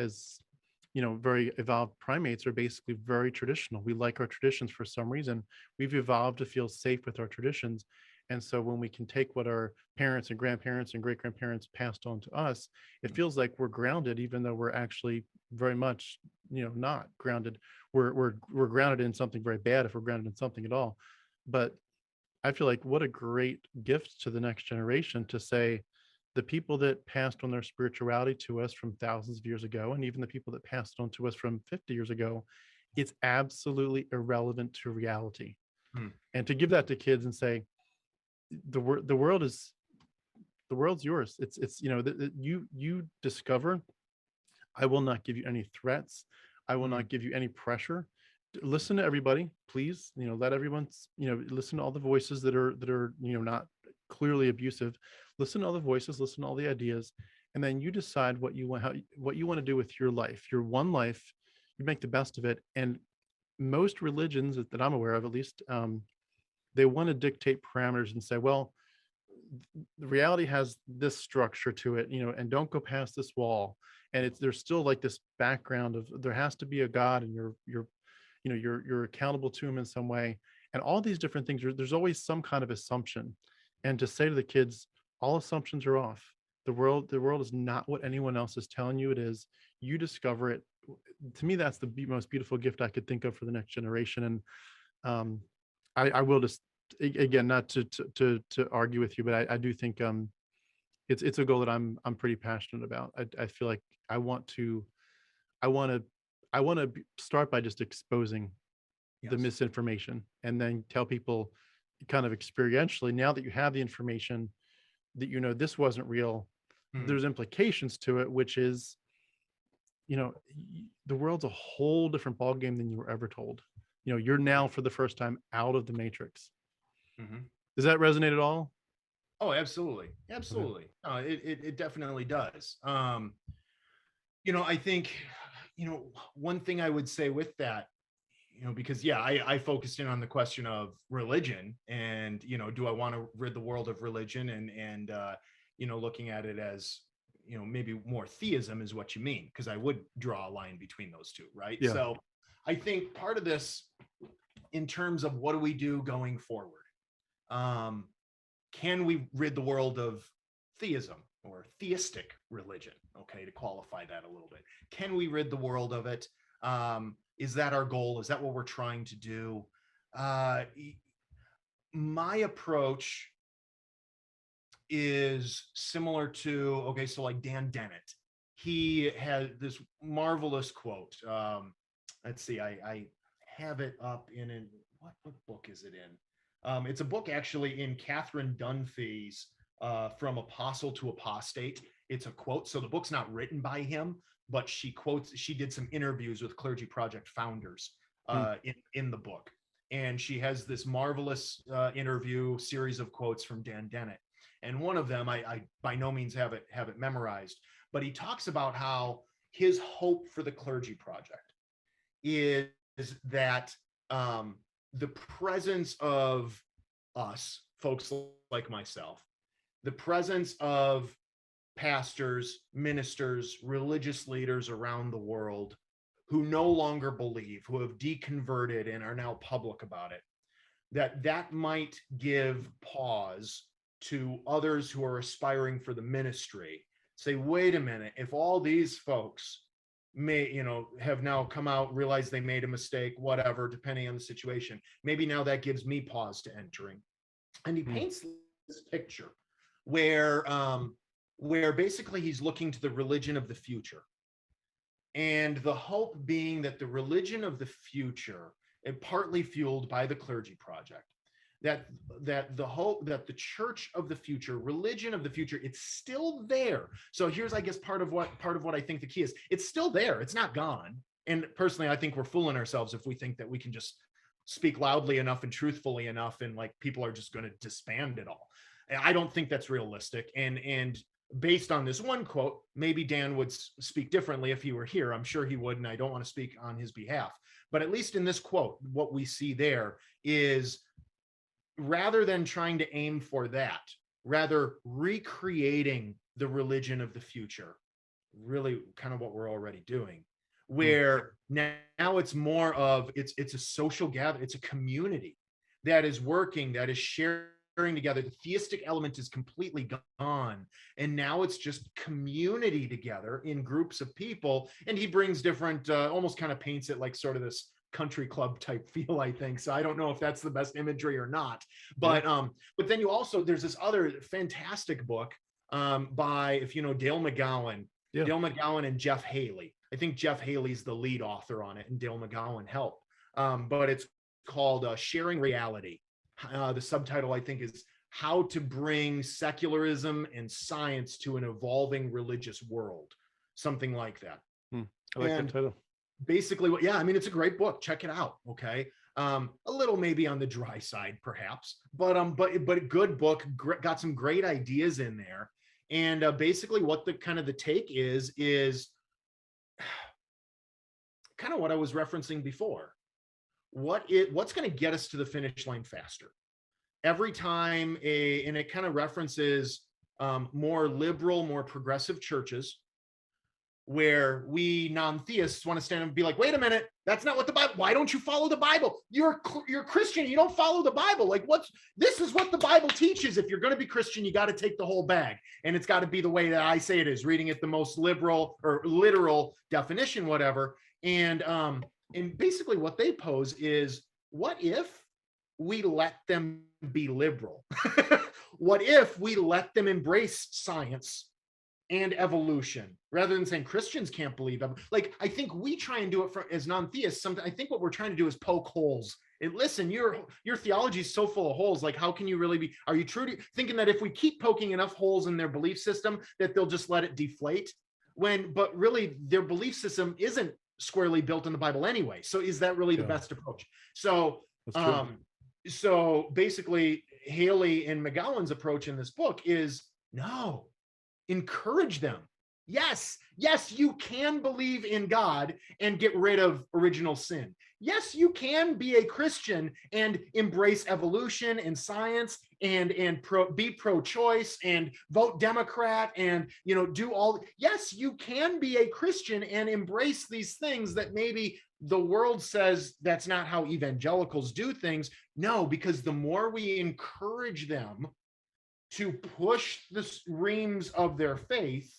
Speaker 1: very evolved primates are basically very traditional. We like our traditions for some reason. We've evolved to feel safe with our traditions. And so when we can take what our parents and grandparents and great-grandparents passed on to us, it feels like we're grounded, even though we're actually very much, not grounded. We're grounded in something very bad if we're grounded in something at all. But I feel like what a great gift to the next generation to say, the people that passed on their spirituality to us from thousands of years ago, and even the people that passed on to us from 50 years ago, it's absolutely irrelevant to reality. And to give that to kids and say, the world's yours. It's you discover. I will not give you any threats. I will not give you any pressure. Listen to everybody, please. Let everyone, listen to all the voices that are not clearly abusive. Listen to all the voices, listen to all the ideas, and then you decide what you want to do with your life. Your one life, you make the best of it. And most religions that I'm aware of, at least, they want to dictate parameters and say, well, the reality has this structure to it, and don't go past this wall. And there's still like this background of there has to be a God, and you're accountable to him in some way. And all these different things, there's always some kind of assumption. And to say to the kids, all assumptions are off. The world is not what anyone else is telling you it is. You discover it. To me, that's the most beautiful gift I could think of for the next generation. And I will just, again, not to argue with you, but I do think it's a goal that I'm pretty passionate about. I feel like I want to start by just exposing the misinformation, and then tell people kind of experientially, now that you have the information, that this wasn't real. There's implications to it, which is, the world's a whole different ballgame than you were ever told. You're now for the first time out of the matrix. Does that resonate at all?
Speaker 4: Oh, absolutely. Absolutely. It definitely does. I think, one thing I would say with that, because I focused in on the question of religion and, do I want to rid the world of religion and looking at it as, maybe more theism is what you mean, because I would draw a line between those two, right?
Speaker 1: Yeah.
Speaker 4: So I think part of this, in terms of what do we do going forward, can we rid the world of theism or theistic religion? Okay, to qualify that a little bit. Can we rid the world of it? Is that our goal? Is that what we're trying to do? My approach is similar to, okay, so like Dan Dennett. He had this marvelous quote. Let's see, I have it up in what book is it in? It's a book actually in Catherine Dunphy's From Apostle to Apostate. It's a quote. So the book's not written by him, but she did some interviews with Clergy Project founders in the book. And she has this marvelous interview series of quotes from Dan Dennett. And one of them, I by no means have it memorized, but he talks about how his hope for the Clergy Project is that the presence of us, folks like myself, the presence of pastors, ministers, religious leaders around the world who no longer believe, who have deconverted and are now public about it, that might give pause to others who are aspiring for the ministry. Say, wait a minute, if all these folks have now come out, realize they made a mistake, whatever, depending on the situation, maybe now that gives me pause to entering. And he paints this picture where basically he's looking to the religion of the future. And the hope being that the religion of the future, and partly fueled by the Clergy Project, that the hope, that the church of the future, religion of the future, it's still there. So here's, I guess, part of what I think the key is. It's still there. It's not gone. And personally, I think we're fooling ourselves if we think that we can just speak loudly enough and truthfully enough and like people are just going to disband it all. I don't think that's realistic. And based on this one quote, maybe Dan would speak differently if he were here. I'm sure he would, and I don't want to speak on his behalf. But at least in this quote, what we see there is, rather than trying to aim for that, rather recreating the religion of the future, really kind of what we're already doing, where now it's more of, it's a social gathering, it's a community that is working, that is sharing together. The theistic element is completely gone, and now it's just community together in groups of people. And he brings different, almost kind of paints it like sort of this country club type feel, I think. So I don't know if that's the best imagery or not, but then you also, there's this other fantastic book by, if you know, Dale McGowan and Jeff Haley. I think Jeff Haley's the lead author on it and Dale McGowan helped. But it's called Sharing Reality. The subtitle, I think, is How to Bring Secularism and Science to an Evolving Religious World. Something like that.
Speaker 1: I like that title.
Speaker 4: Basically, yeah, I mean, it's a great book. Check it out. Okay. A little maybe on the dry side, perhaps, but a good book, got some great ideas in there. And basically what the kind of the take is kind of what I was referencing before. What's going to get us to the finish line faster? Every time and it kind of references more liberal, more progressive churches, where we non-theists want to stand and be like, wait a minute, that's not what the Bible, why don't you follow the Bible? You're Christian, you don't follow the Bible. Like, this is what the Bible teaches. If you're going to be Christian, you got to take the whole bag. And it's got to be the way that I say it is, reading it the most liberal or literal definition, whatever. And basically what they pose is, what if we let them be liberal? What if we let them embrace science and evolution, rather than saying Christians can't believe them? Like, I think we try and do it as non-theists. I think what we're trying to do is poke holes. And listen, your theology is so full of holes. Like, how can you really be? Are you truly thinking that if we keep poking enough holes in their belief system, that they'll just let it deflate? But really, their belief system isn't squarely built in the Bible anyway. So is that really the best approach? So, so basically, Haley and McGowan's approach in this book is, no, encourage them. Yes, you can believe in God and get rid of original sin. Yes, you can be a Christian and embrace evolution and science and be pro-choice and vote Democrat and, you know, do all. Yes, you can be a Christian and embrace these things that maybe the world says that's not how evangelicals do things. No, because the more we encourage them to push the reams of their faith,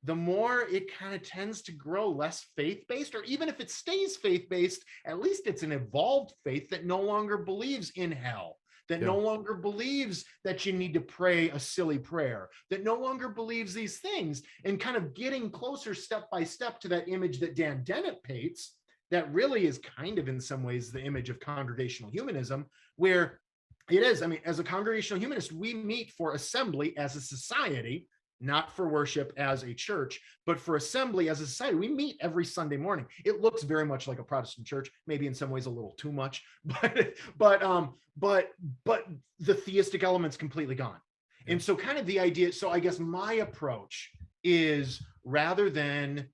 Speaker 4: the more it kind of tends to grow less faith-based, or even if it stays faith-based, at least it's an evolved faith that no longer believes in hell, that no longer believes that you need to pray a silly prayer, that no longer believes these things, and kind of getting closer step by step to that image that Dan Dennett paints, that really is kind of in some ways the image of congregational humanism, where it is, I mean, as a congregational humanist, we meet for assembly as a society, not for worship as a church, but for assembly as a society. We meet every Sunday morning. It looks very much like a Protestant church, maybe in some ways a little too much, but the theistic element's completely gone. And so kind of the idea, so I guess my approach is, rather than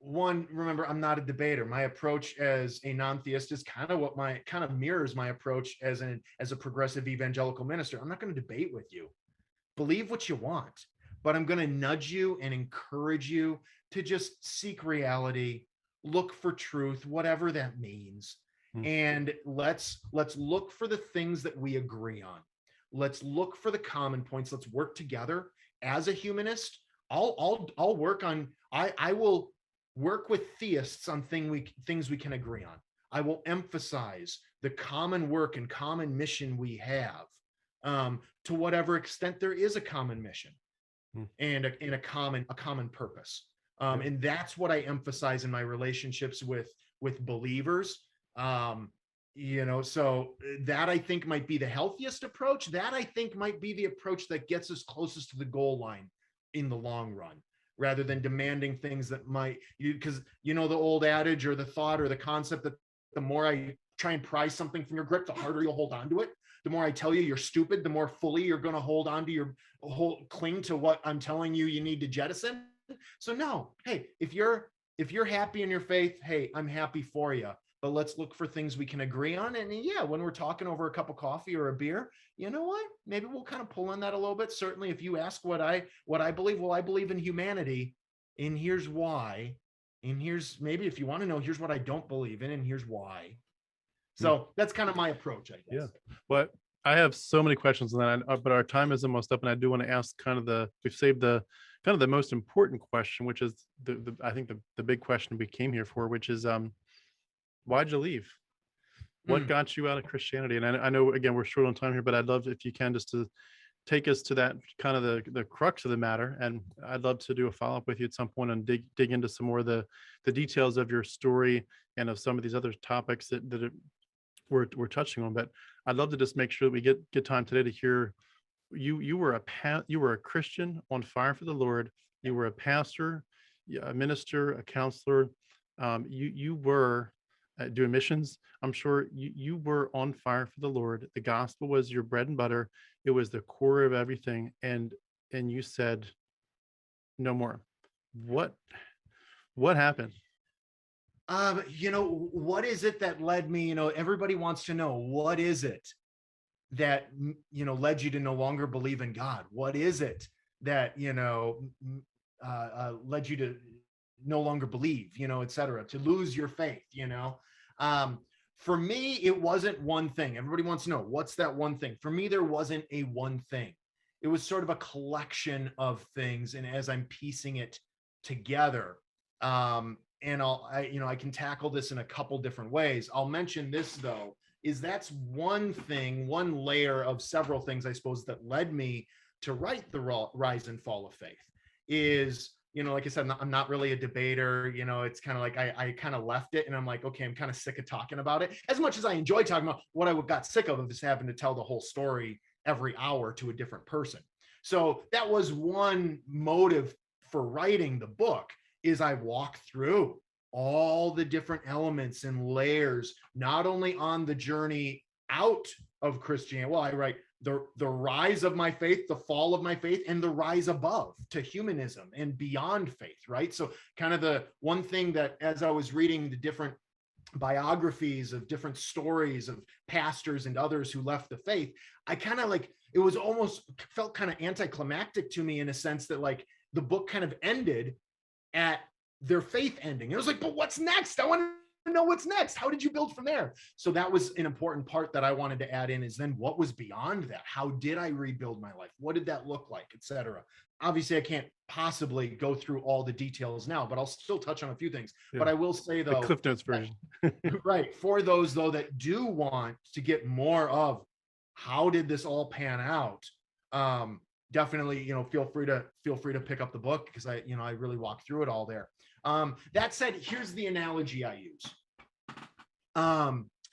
Speaker 4: remember, I'm not a debater. My approach as a non-theist is kind of mirrors my approach as a progressive evangelical minister. I'm not going to debate with you. Believe what you want, but I'm going to nudge you and encourage you to just seek reality, look for truth, whatever that means. And let's look for the things that we agree on. Let's look for the common points. Let's work together. As a humanist, I'll work on, I will work with theists on things we can agree on. I will emphasize the common work and common mission we have, to whatever extent there is a common mission and a common purpose. And that's what I emphasize in my relationships with believers. So that I think might be the healthiest approach. That I think might be the approach that gets us closest to the goal line in the long run, rather than demanding things that might, because the old adage or the thought or the concept that the more I try and pry something from your grip, the harder you'll hold on to it. The more I tell you you're stupid, the more fully you're going to hold on to cling to what I'm telling you need to jettison. So no, hey, if you're happy in your faith, hey, I'm happy for you. But let's look for things we can agree on. And yeah, when we're talking over a cup of coffee or a beer, you know what? Maybe we'll kind of pull on that a little bit. Certainly, if you ask what I believe, well, I believe in humanity, and here's why. And here's, maybe if you want to know, here's what I don't believe in, and here's why. So that's kind of my approach, I guess.
Speaker 1: Yeah. But I have so many questions on that, but our time is almost up, and I do want to ask we've saved the kind of the most important question, which is I think the big question we came here for, which is why'd you leave? What got you out of Christianity? And I know, again, we're short on time here, but I'd love if you can just to take us to that kind of the crux of the matter. And I'd love to do a follow-up with you at some point and dig into some more of the details of your story and of some of these other topics that we're touching on. But I'd love to just make sure that we get time today to hear you were a Christian on fire for the Lord. You were a pastor, a minister, a counselor. You were doing missions. I'm sure you were on fire for the Lord. The gospel was your bread and butter. It was the core of everything. And you said, no more. What happened?
Speaker 4: What is it that led me, everybody wants to know, what is it that, led you to no longer believe in God? What is it that, led you to no longer believe, et cetera, to lose your faith, For me, it wasn't one thing. Everybody wants to know, what's that one thing? For me, there wasn't a one thing. It was sort of a collection of things. And as I'm piecing it together, and I can tackle this in a couple different ways. I'll mention this though, is that's one thing, one layer of several things, I suppose, that led me to write The Rise and Fall of Faith is, like I said, I'm not really a debater. It's kind of like I kind of left it and I'm like, okay, I'm kind of sick of talking about it. As much as I enjoy talking about, what I got sick of is having to tell the whole story every hour to a different person. So that was one motive for writing the book, is I walk through all the different elements and layers, not only on the journey out of Christianity. Well, I write the rise of my faith, the fall of my faith, and the rise above to humanism and beyond faith, right? So kind of the one thing that, as I was reading the different biographies of different stories of pastors and others who left the faith, I kind of it was almost felt kind of anticlimactic to me in a sense that the book kind of ended at their faith ending. It was like, but what's next? I want to know what's next. How did you build from there? So that was an important part that I wanted to add in, is then what was beyond that? How did I rebuild my life? What did that look like, etc.? Obviously, I can't possibly go through all the details now, but I'll still touch on a few things. Yeah. But I will say, though,
Speaker 1: the Cliff Notes version.
Speaker 4: Right. For those, though, that do want to get more of how did this all pan out, definitely, feel free to pick up the book, because I really walk through it all there. That said, here's the analogy I use.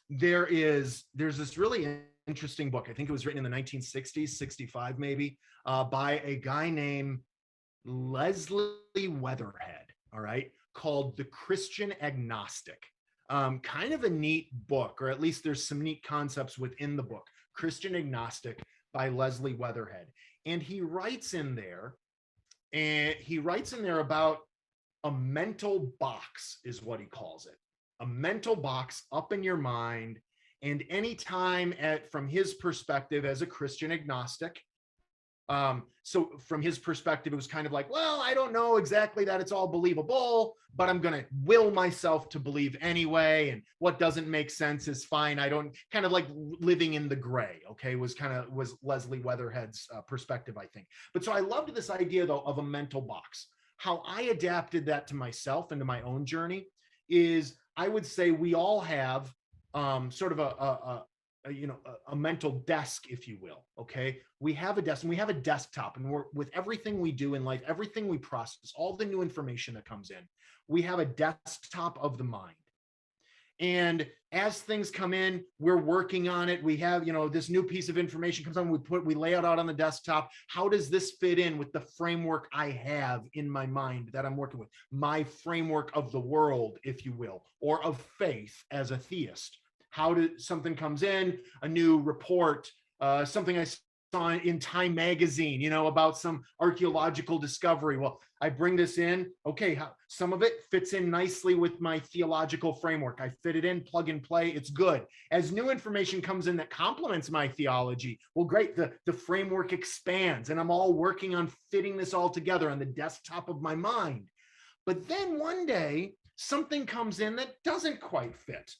Speaker 4: There's this really interesting book. I think it was written in the 1960s, 65 maybe, by a guy named Leslie Weatherhead, all right, called The Christian Agnostic. Kind of a neat book, or at least there's some neat concepts within the book, Christian Agnostic by Leslie Weatherhead. And he writes in there about a mental box, is what he calls it. A mental box up in your mind. And anytime from his perspective as a Christian agnostic, so from his perspective, it was kind of like, well, I don't know exactly that it's all believable, but I'm going to will myself to believe anyway. And what doesn't make sense is fine. I don't, kind of like living in the gray. Okay. Was Leslie Weatherhead's perspective, I think. But so I loved this idea, though, of a mental box. How I adapted that to myself and to my own journey is, I would say we all have sort of a mental desk, if you will. Okay. We have a desk and we have a desktop, and with everything we do in life, everything we process, all the new information that comes in, we have a desktop of the mind. And as things come in, we're working on it. We have, this new piece of information comes on, we lay it out on the desktop. How does this fit in with the framework I have in my mind that I'm working with? My framework of the world, if you will, or of faith as a theist. Something comes in, a new report, something I saw in Time magazine, about some archaeological discovery. Well, I bring this in. Okay, some of it fits in nicely with my theological framework. I fit it in, plug and play. It's good. As new information comes in that complements my theology, well, great. The framework expands, and I'm all working on fitting this all together on the desktop of my mind. But then one day, something comes in that doesn't quite fit.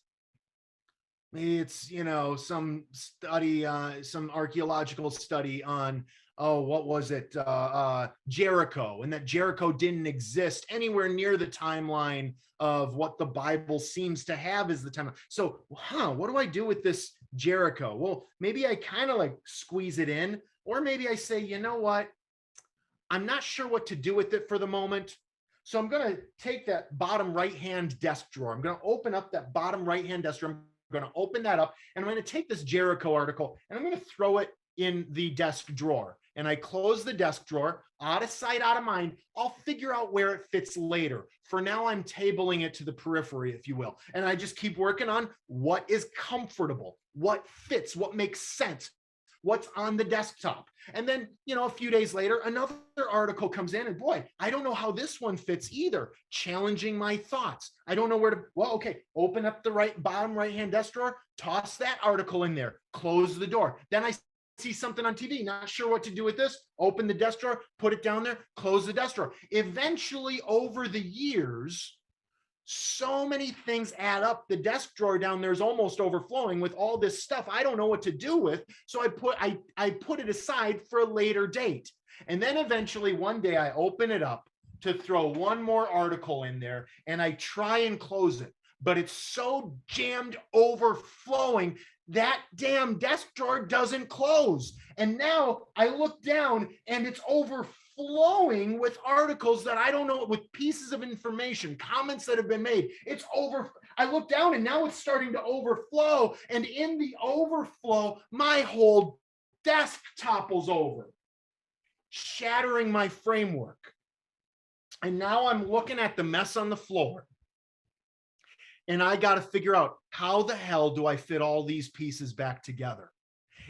Speaker 4: It's, some study, some archaeological study on, what was it? Jericho, and that Jericho didn't exist anywhere near the timeline of what the Bible seems to have as the timeline. So, what do I do with this Jericho? Well, maybe I kind of like squeeze it in, or maybe I say, you know what? I'm not sure what to do with it for the moment. So I'm going to take that bottom right-hand desk drawer. I'm going to open up that bottom right-hand desk drawer. I'm going to open that up, and I'm going to take this Jericho article, and I'm going to throw it in the desk drawer. And I close the desk drawer, out of sight, out of mind. I'll figure out where it fits later. For now, I'm tabling it to the periphery, if you will. And I just keep working on what is comfortable, what fits, what makes sense, what's on the desktop. And then, a few days later, another article comes in, and boy, I don't know how this one fits either. Challenging my thoughts. I don't know where to, open up the bottom right-hand desk drawer, toss that article in there, close the door. Then I see something on TV, not sure what to do with this, open the desk drawer, put it down there, close the desk drawer. Eventually, over the years, so many things add up. The desk drawer down there is almost overflowing with all this stuff I don't know what to do with. So I put it aside for a later date. And then eventually one day I open it up to throw one more article in there, and I try and close it. But it's so jammed overflowing, that damn desk drawer doesn't close. And now I look down, and it's overflowing with articles that I don't know, with pieces of information, comments that have been made. I look down, and now it's starting to overflow. And in the overflow, my whole desk topples over, shattering my framework. And now I'm looking at the mess on the floor. And I got to figure out, how the hell do I fit all these pieces back together?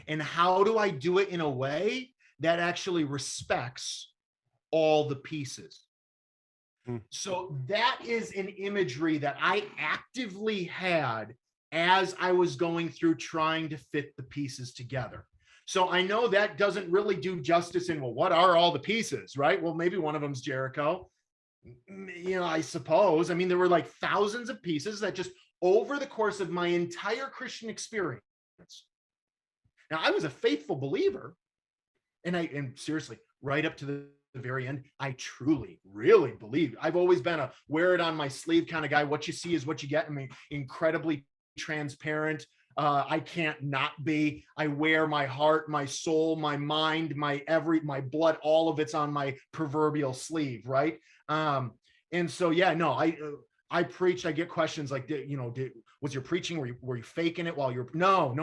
Speaker 4: And how do I do it in a way that actually respects all the pieces? So that is an imagery that I actively had as I was going through trying to fit the pieces together. So I know that doesn't really do justice in, well, what are all the pieces, right? Well, maybe one of them's Jericho. I suppose. I mean, there were like thousands of pieces that just over the course of my entire Christian experience. Now, I was a faithful believer, and seriously, right up to the very end, I truly, really believed. I've always been a wear it on my sleeve kind of guy. What you see is what you get. I mean, incredibly transparent. I can't not be. I wear my heart, my soul, my mind, my blood, all of it's on my proverbial sleeve, right? And so, I preached. I get questions like, was your preaching, were you faking it while you're? No.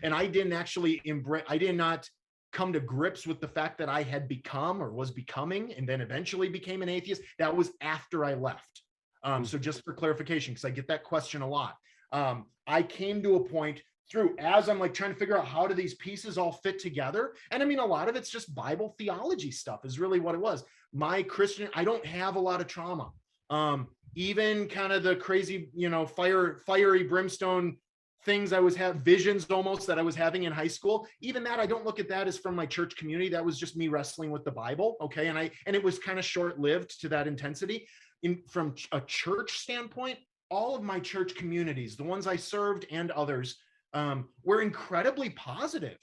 Speaker 4: And I didn't actually embrace. I did not come to grips with the fact that I had become, or was becoming, and then eventually became an atheist. That was after I left. So just for clarification, because I get that question a lot. I came to a point as I'm like trying to figure out, how do these pieces all fit together? And I mean, a lot of it's just Bible theology stuff is really what it was. My Christian, I don't have a lot of trauma. Even kind of the crazy, fiery brimstone things visions almost that I was having in high school. Even that, I don't look at that as from my church community. That was just me wrestling with the Bible. Okay. And it was kind of short-lived to that intensity. From a church standpoint, all of my church communities, the ones I served and others, were incredibly positive.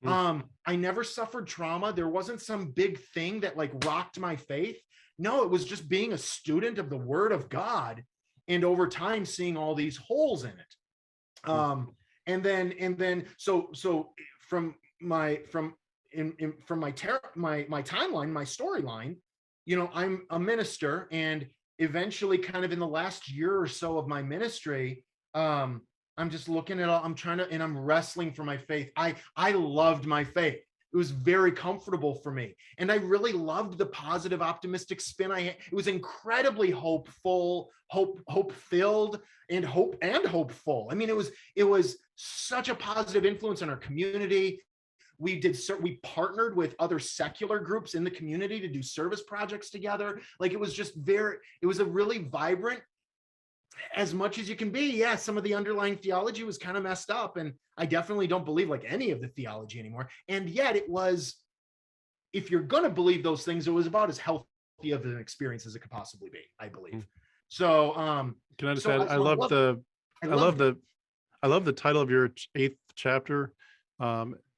Speaker 4: I never suffered trauma. There wasn't some big thing that like rocked my faith. No, it was just being a student of the Word of God, and over time seeing all these holes in it. And then so from my timeline, my storyline, I'm a minister, and eventually, kind of in the last year or so of my ministry, I'm just looking at all, I'm trying to, and I'm wrestling for my faith. I loved my faith. It was very comfortable for me. And I really loved the positive, optimistic spin I had. It was incredibly hopeful, hope-filled, and hopeful. I mean, it was such a positive influence on our community. We partnered with other secular groups in the community to do service projects together. Like, it was just it was a really vibrant, as much as you can be. Yeah, some of the underlying theology was kind of messed up, and I definitely don't believe like any of the theology anymore. And yet it was, if you're going to believe those things, it was about as healthy of an experience as it could possibly be, I believe. So
Speaker 1: can I just
Speaker 4: so
Speaker 1: add, I love the title of your 8th chapter.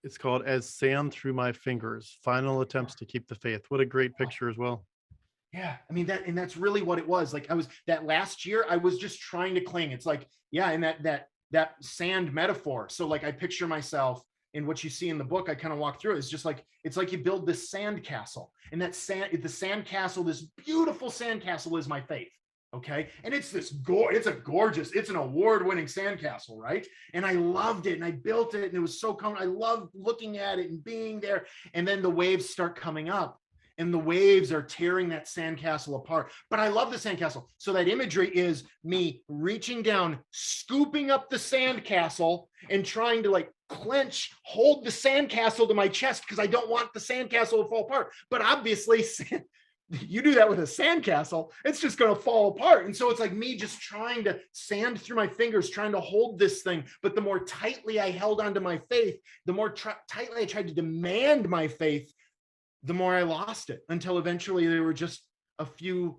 Speaker 1: It's called As Sand Through My Fingers, Final Attempts to Keep the Faith. What a great picture as well.
Speaker 4: Yeah, I mean, that's really what it was. Like, that last year, I was just trying to cling. It's like, yeah, and that sand metaphor. So like, I picture myself in what you see in the book. I kind of walk through it. It's just like, it's like you build this sand castle, and the sand castle, this beautiful sand castle, is my faith. Okay. And it's it's an award-winning sandcastle, right? And I loved it, and I built it, and it was so I loved looking at it and being there. And then the waves start coming up, and the waves are tearing that sandcastle apart. But I love the sandcastle. So that imagery is me reaching down, scooping up the sandcastle, and trying to like hold the sandcastle to my chest, because I don't want the sandcastle to fall apart. But obviously, you do that with a sandcastle, it's just going to fall apart. And so it's like me just trying to sand through my fingers, trying to hold this thing. But the more tightly I held onto my faith, the more tightly I tried to demand my faith, the more I lost it, until eventually there were just a few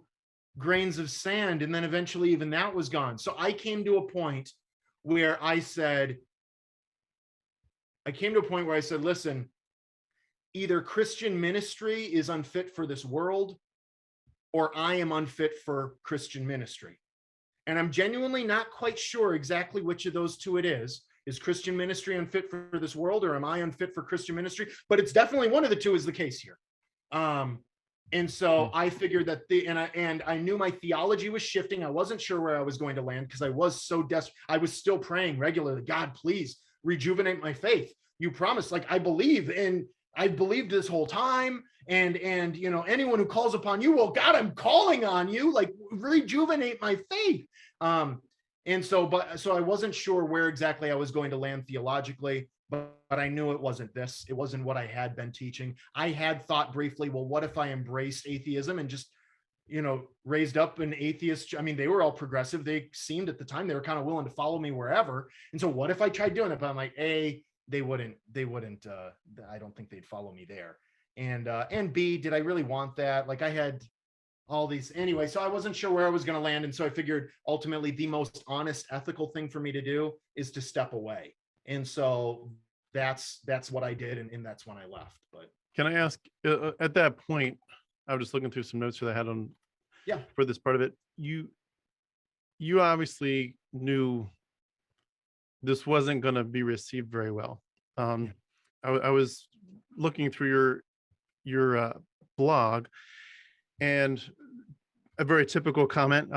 Speaker 4: grains of sand. And then eventually even that was gone. So I came to a point where I said, listen, either Christian ministry is unfit for this world, or I am unfit for Christian ministry. And I'm genuinely not quite sure exactly which of those two it is. Is Christian ministry unfit for this world, or am I unfit for Christian ministry? But it's definitely one of the two is the case here. And so I figured that I knew my theology was shifting. I wasn't sure where I was going to land, because I was so desperate. I was still praying regularly, God, please rejuvenate my faith. You promised, like, I believe, and I believed this whole time. And anyone who calls upon you, well, God, I'm calling on you, like, rejuvenate my faith. So I wasn't sure where exactly I was going to land theologically, but I knew it wasn't this. It wasn't what I had been teaching. I had thought briefly, well, what if I embraced atheism and just, raised up an atheist? I mean, they were all progressive. They seemed at the time, they were kind of willing to follow me wherever. And so what if I tried doing it? But I'm like, they wouldn't, I don't think they'd follow me there. And B, did I really want that? Like, I had all these anyway, so I wasn't sure where I was going to land. And so I figured ultimately the most honest, ethical thing for me to do is to step away. And so that's what I did. And that's when I left. But
Speaker 1: can I ask, at that point, I was just looking through some notes that I had on for this part of it. You obviously knew this wasn't going to be received very well. I was looking through your blog, and a very typical comment,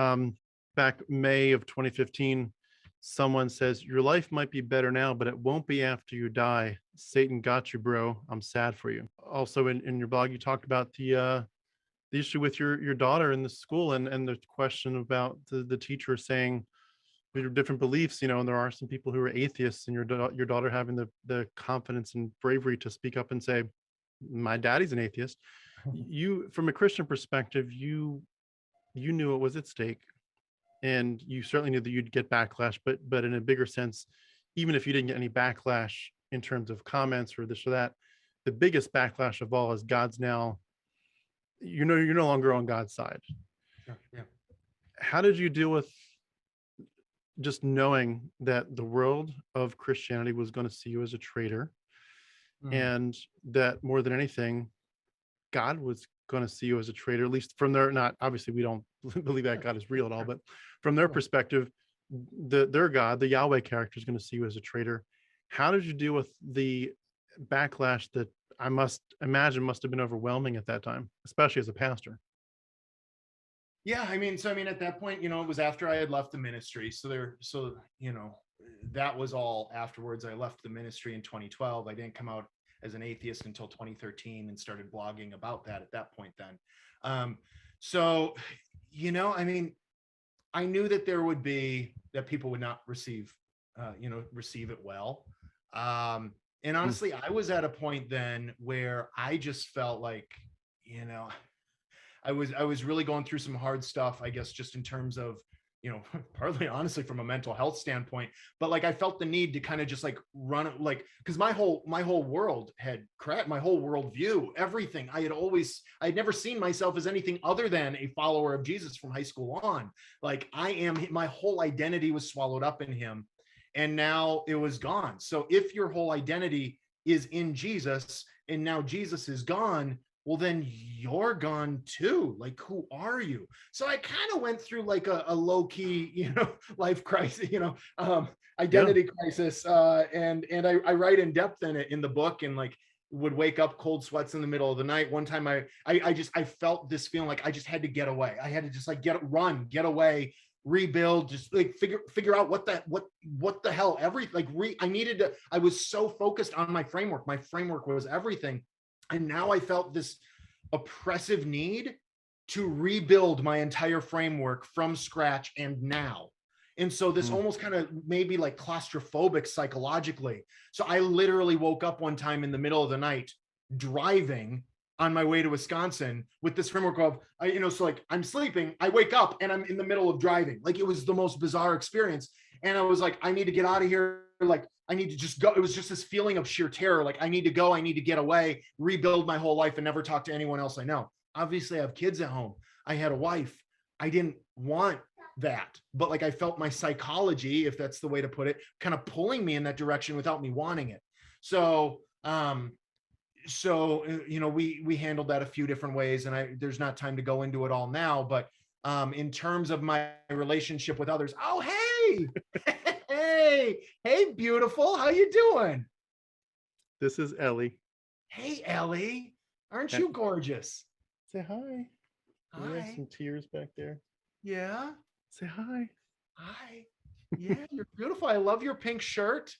Speaker 1: back May of 2015, someone says, your life might be better now, but it won't be after you die. Satan got you, bro. I'm sad for you. Also in your blog, you talked about the issue with your daughter in the school, and the question about the teacher saying your different beliefs, and there are some people who are atheists, and your daughter having the confidence and bravery to speak up and say, my daddy's an atheist. You, from a Christian perspective, you knew it was at stake, and you certainly knew that you'd get backlash, but in a bigger sense, even if you didn't get any backlash in terms of comments or this or that, the biggest backlash of all is God's now, you're no longer on God's side.
Speaker 4: Yeah.
Speaker 1: How did you deal with just knowing that the world of Christianity was going to see you as a traitor, and that more than anything, God was going to see you as a traitor, at least from their, not obviously we don't believe that God is real at all, but from their perspective, their God, the Yahweh character, is going to see you as a traitor. How did you deal with the backlash that I must imagine must have been overwhelming at that time, especially as a pastor?
Speaker 4: Yeah, I mean, so I mean, at that point, it was after I had left the ministry. So that was all afterwards. I left the ministry in 2012. I didn't come out as an atheist until 2013 and started blogging about that at that point then. So, I mean, I knew that that people would not receive it well. And honestly, I was at a point then where I just felt like, I was really going through some hard stuff, I guess, just in terms of, partly honestly from a mental health standpoint, but like I felt the need to kind of just like run it, like, because my whole world had cracked, my whole worldview, everything. I had never seen myself as anything other than a follower of Jesus from high school on. Like my whole identity was swallowed up in him, and now it was gone. So if your whole identity is in Jesus and now Jesus is gone, well, then you're gone too. Like, who are you? So I kind of went through like a low key, life crisis, identity crisis. And I write in depth in it in the book, and like would wake up cold sweats in the middle of the night. One time I felt this feeling like I just had to get away. I had to just like get away, rebuild, just like figure out what the hell, everything, like I was so focused on my framework. My framework was everything. And now I felt this oppressive need to rebuild my entire framework from scratch and now. And so this almost kind of made me like claustrophobic psychologically. So I literally woke up one time in the middle of the night driving on my way to Wisconsin with this framework of, so like I'm sleeping, I wake up and I'm in the middle of driving. Like it was the most bizarre experience. And I was like, I need to get out of here. Like I need to just go. It was just this feeling of sheer terror. Like I need to go, I need to get away, rebuild my whole life and never talk to anyone else I know. Obviously I have kids at home. I had a wife. I didn't want that, but like I felt my psychology, if that's the way to put it, kind of pulling me in that direction without me wanting it. So, we handled that a few different ways, and there's not time to go into it all now, but in terms of my relationship with others, oh, hey, hey, beautiful. How you doing?
Speaker 1: This is Ellie.
Speaker 4: Hey, Ellie. Aren't you gorgeous?
Speaker 1: Say hi.
Speaker 4: Hi.
Speaker 1: We have some tears back there.
Speaker 4: Yeah.
Speaker 1: Say hi.
Speaker 4: Hi. Yeah, you're beautiful. I love your pink shirt.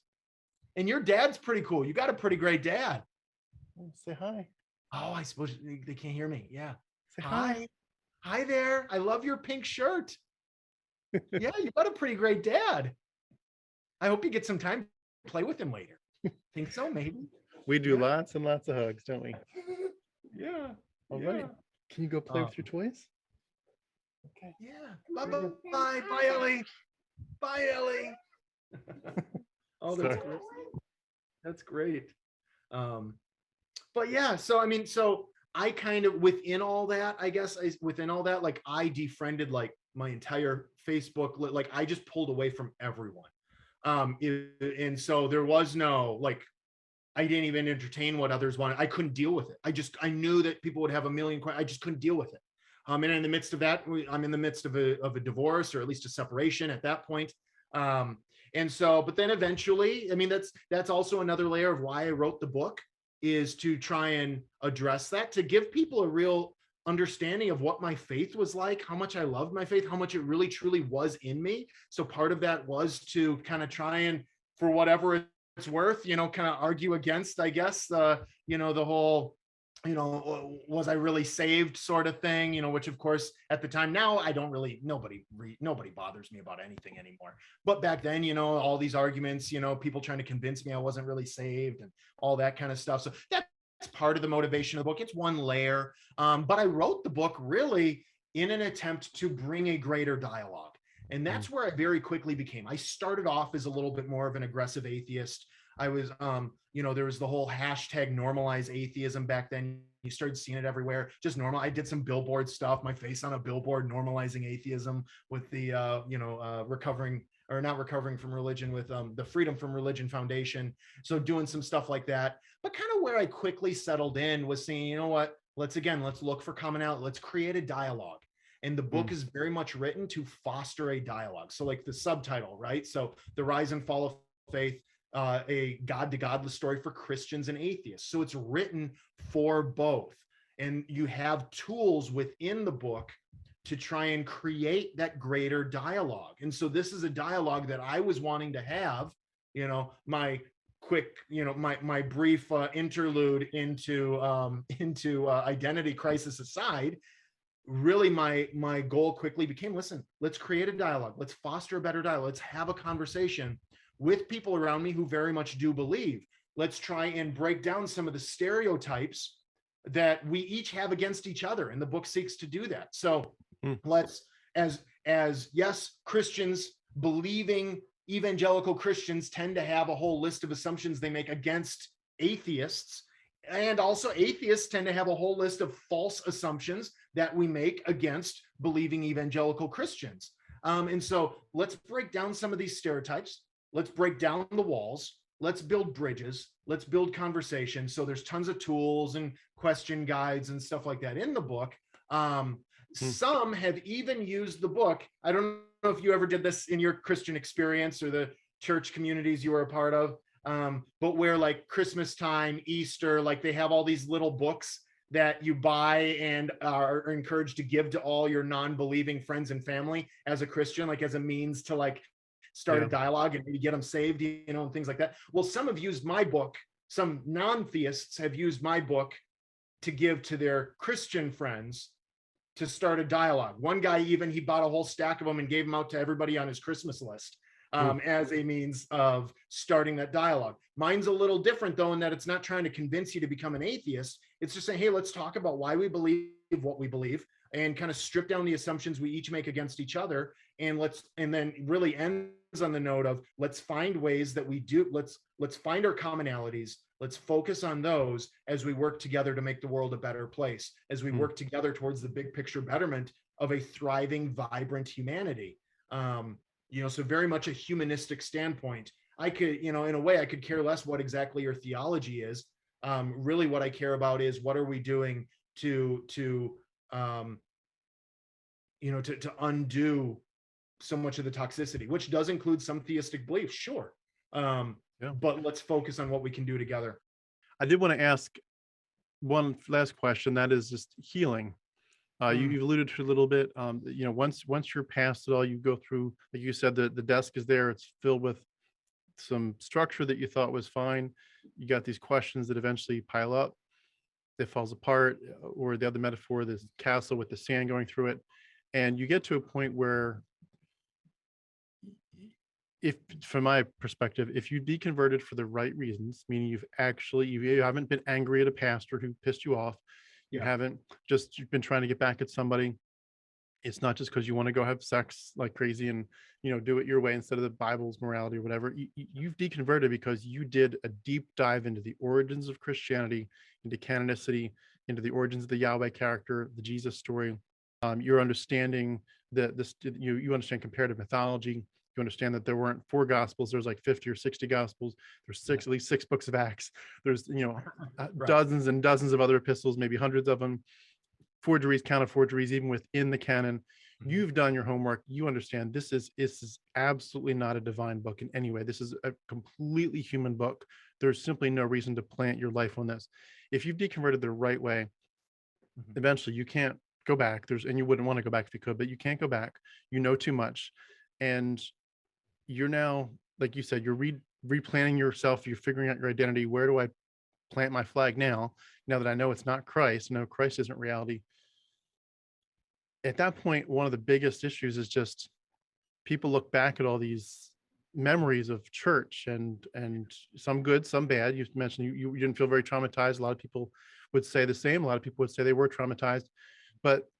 Speaker 4: And your dad's pretty cool. You got a pretty great dad.
Speaker 1: Say hi.
Speaker 4: Oh, I suppose they can't hear me. Yeah.
Speaker 1: Say hi.
Speaker 4: Hi there. I love your pink shirt. Yeah, you got a pretty great dad. I hope you get some time to play with him later. Think so, maybe.
Speaker 1: We do lots and lots of hugs, don't we?
Speaker 4: Yeah.
Speaker 1: All right. Can you go play with your toys? Okay.
Speaker 4: Yeah. Bye. Bye, Ellie. Bye, Ellie. Oh, that's great. That's great. But yeah, so I mean, so I kind of within all that, I guess like I defriended like my entire Facebook, like I just pulled away from everyone. And so there was no, like, I didn't even entertain what others wanted. I couldn't deal with it. I knew that people would have a million questions. I just couldn't deal with it. And in the midst of that, I'm in the midst of a divorce, or at least a separation at that point. And so, but then eventually, I mean, that's also another layer of why I wrote the book, is to try and address that, to give people a real understanding of what my faith was like, how much I loved my faith, how much it really truly was in me. So part of that was to kind of try and, for whatever it's worth, kind of argue against, I guess, the whole, was I really saved sort of thing, which of course at the time, now I don't really, nobody bothers me about anything anymore. But back then, all these arguments, people trying to convince me I wasn't really saved and all that kind of stuff. So that's part of the motivation of the book. It's one layer. But I wrote the book really in an attempt to bring a greater dialogue. And that's where I very quickly became. I started off as a little bit more of an aggressive atheist. I was, there was the whole hashtag normalize atheism back then. You started seeing it everywhere, just normal. I did some billboard stuff, my face on a billboard normalizing atheism with the, not recovering from religion, with the Freedom from Religion Foundation. So doing some stuff like that. But kind of where I quickly settled in was saying, you know what, let's look for commonality. Let's create a dialogue. And the book is very much written to foster a dialogue. So like the subtitle, right? So The Rise and Fall of Faith, a God-to-Godless story for Christians and atheists. So it's written for both. And you have tools within the book to try and create that greater dialogue. And so this is a dialogue that I was wanting to have, my quick, my brief interlude into identity crisis aside. Really, my goal quickly became, listen, let's create a dialogue. Let's foster a better dialogue. Let's have a conversation with people around me who very much do believe. Let's try and break down some of the stereotypes that we each have against each other. And the book seeks to do that. So let's, as yes, Christians, believing evangelical Christians tend to have a whole list of assumptions they make against atheists. And also atheists tend to have a whole list of false assumptions that we make against believing evangelical Christians. And so let's break down some of these stereotypes. Let's break down the walls. Let's build bridges. Let's build conversation. So there's tons of tools and question guides and stuff like that in the book. Some have even used the book. I don't know if you ever did this in your Christian experience or the church communities you were a part of, but where like Christmas time, Easter, like they have all these little books that you buy and are encouraged to give to all your non-believing friends and family as a Christian, like as a means to like start a dialogue and maybe get them saved, and things like that. Well, some have used my book. Some non-theists have used my book to give to their Christian friends to start a dialogue. One guy even, he bought a whole stack of them and gave them out to everybody on his Christmas list as a means of starting that dialogue. Mine's a little different though, in that it's not trying to convince you to become an atheist. It's just saying, hey, let's talk about why we believe what we believe and kind of strip down the assumptions we each make against each other. And then really ends on the note of, let's find ways that we do, let's find our commonalities. Let's focus on those as we work together to make the world a better place, as we work together towards the big picture betterment of a thriving, vibrant humanity. So very much a humanistic standpoint. I could, in a way, I could care less what exactly your theology is. Really what I care about is, what are we doing to undo so much of the toxicity, which does include some theistic beliefs, sure. But let's focus on what we can do together.
Speaker 1: I did want to ask one last question, that is just healing. You alluded to a little bit, once you're past it all, you go through, like you said, the desk is there, it's filled with some structure that you thought was fine. You got these questions that eventually pile up, it falls apart, or the other metaphor, this castle with the sand going through it. And you get to a point where, if from my perspective, if you deconverted for the right reasons, meaning you haven't been angry at a pastor who pissed you off, you've been trying to get back at somebody, it's not just because you want to go have sex like crazy and do it your way instead of the Bible's morality or whatever. You've deconverted because you did a deep dive into the origins of Christianity, into canonicity, into the origins of the Yahweh character, the Jesus story. You're understanding that you understand comparative mythology. You understand that there weren't 4 gospels, there's like 50 or 60 gospels, there's at least 6 books of Acts, there's dozens and dozens of other epistles, maybe hundreds of them, forgeries, counter forgeries, even within the canon. You've done your homework, you understand this is absolutely not a divine book in any way. This is a completely human book. There's simply no reason to plant your life on this. If you've deconverted the right way, eventually you can't go back. And you wouldn't want to go back if you could, but you can't go back. You know too much. And you're now, like you said, you're replanning yourself. You're figuring out your identity. Where do I plant my flag now that I know it's not Christ? No, Christ isn't reality. At that point, one of the biggest issues is just people look back at all these memories of church, and some good, some bad. You mentioned you didn't feel very traumatized. A lot of people would say the same. A lot of people would say they were traumatized. But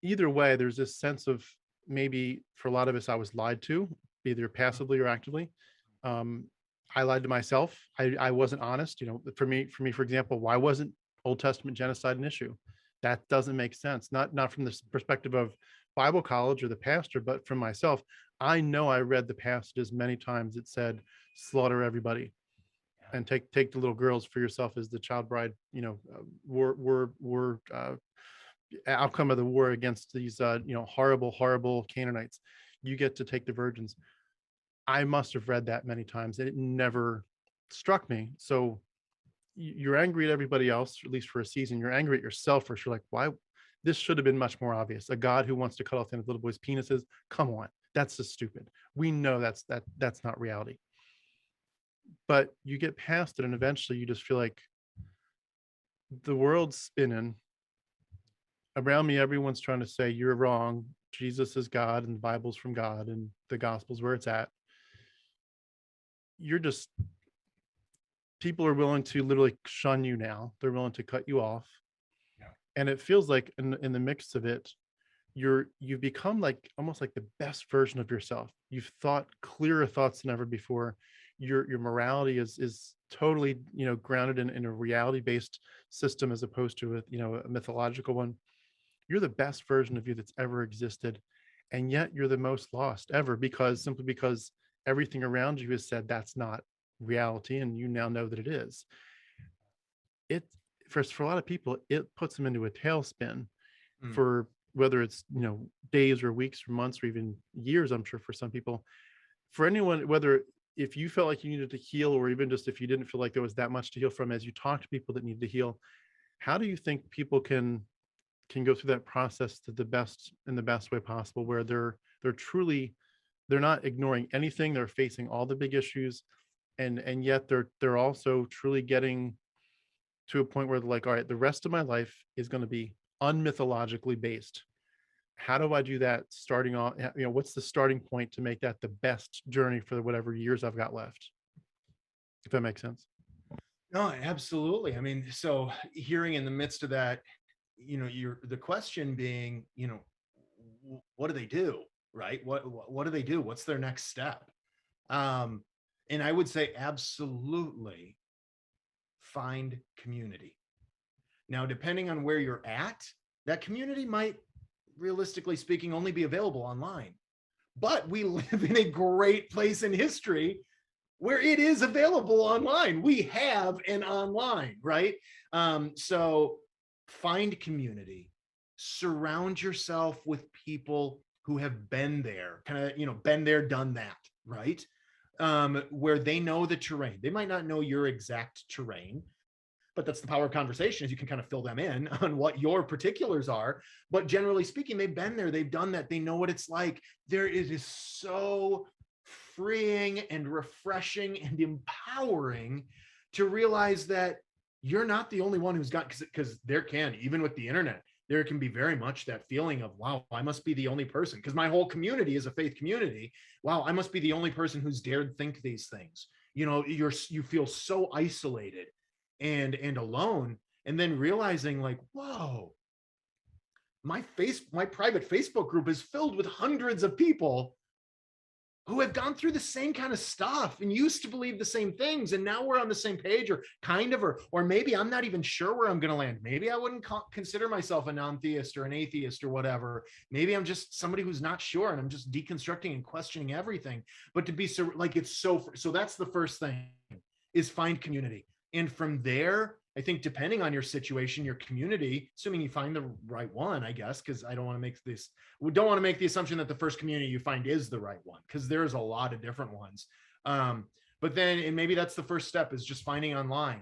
Speaker 1: either way, there's this sense of, maybe for a lot of us, I was lied to, either passively or actively. I lied to myself. I wasn't honest. For me, for example, why wasn't Old Testament genocide an issue? That doesn't make sense. Not from the perspective of Bible college or the pastor, but from myself. I know I read the passages many times that said, slaughter everybody, and take the little girls for yourself as the child bride. War outcome of the war against these horrible Canaanites. You get to take the virgins. I must have read that many times and it never struck me. So you're angry at everybody else, at least for a season. You're angry at yourself, for sure. Like, why? This should have been much more obvious. A God who wants to cut off little boys' penises. Come on, that's just stupid. We know that's not reality. But you get past it, and eventually you just feel like the world's spinning around me. Everyone's trying to say you're wrong. Jesus is God, and the Bible's from God, and the gospel's where it's at. You're just, people are willing to literally shun you now. They're willing to cut you off.
Speaker 4: Yeah.
Speaker 1: And it feels like in the mix of it, you've become like almost like the best version of yourself. You've thought clearer thoughts than ever before. Your morality is totally, grounded in a reality-based system as opposed to a mythological one. You're the best version of you that's ever existed. And yet you're the most lost ever, simply because everything around you has said that's not reality, and you now know that it is. It for a lot of people, it puts them into a tailspin for whether it's days or weeks or months or even years. I'm sure for some people, for anyone, whether if you felt like you needed to heal, or even just if you didn't feel like there was that much to heal from, as you talk to people that need to heal, how do you think people can go through that process in the best way possible, where they're not ignoring anything, they're facing all the big issues, and yet they're also truly getting to a point where they're like, all right, the rest of my life is going to be unmythologically based. How do I do that starting off? What's the starting point to make that the best journey for whatever years I've got left? If that makes sense.
Speaker 4: No, absolutely. I mean, so hearing in the midst of that, the question being, what do they do? Right? What do they do? What's their next step? And I would say absolutely find community. Now, depending on where you're at, that community might, realistically speaking, only be available online. But we live in a great place in history where it is available online. We have an online, right? So find community, surround yourself with people who have been there, been there, done that, right? Where they know the terrain. They might not know your exact terrain, but that's the power of conversation, is you can kind of fill them in on what your particulars are. But generally speaking, they've been there, they've done that, they know what it's like. It is so freeing and refreshing and empowering to realize that you're not the only one who's got, because even with the internet, there can be very much that feeling of, wow, I must be the only person, because my whole community is a faith community. Wow, I must be the only person who's dared think these things. You feel so isolated and alone, and then realizing like, whoa, my private Facebook group is filled with hundreds of people who have gone through the same kind of stuff and used to believe the same things. And now we're on the same page, or maybe I'm not even sure where I'm going to land. Maybe I wouldn't consider myself a non-theist or an atheist or whatever. Maybe I'm just somebody who's not sure, and I'm just deconstructing and questioning everything. But to be so that's the first thing, is find community. And from there, I think, depending on your situation, your community, assuming you find the right one, I guess, because we don't want to make the assumption that the first community you find is the right one, because there's a lot of different ones. But then, and maybe that's the first step, is just finding online.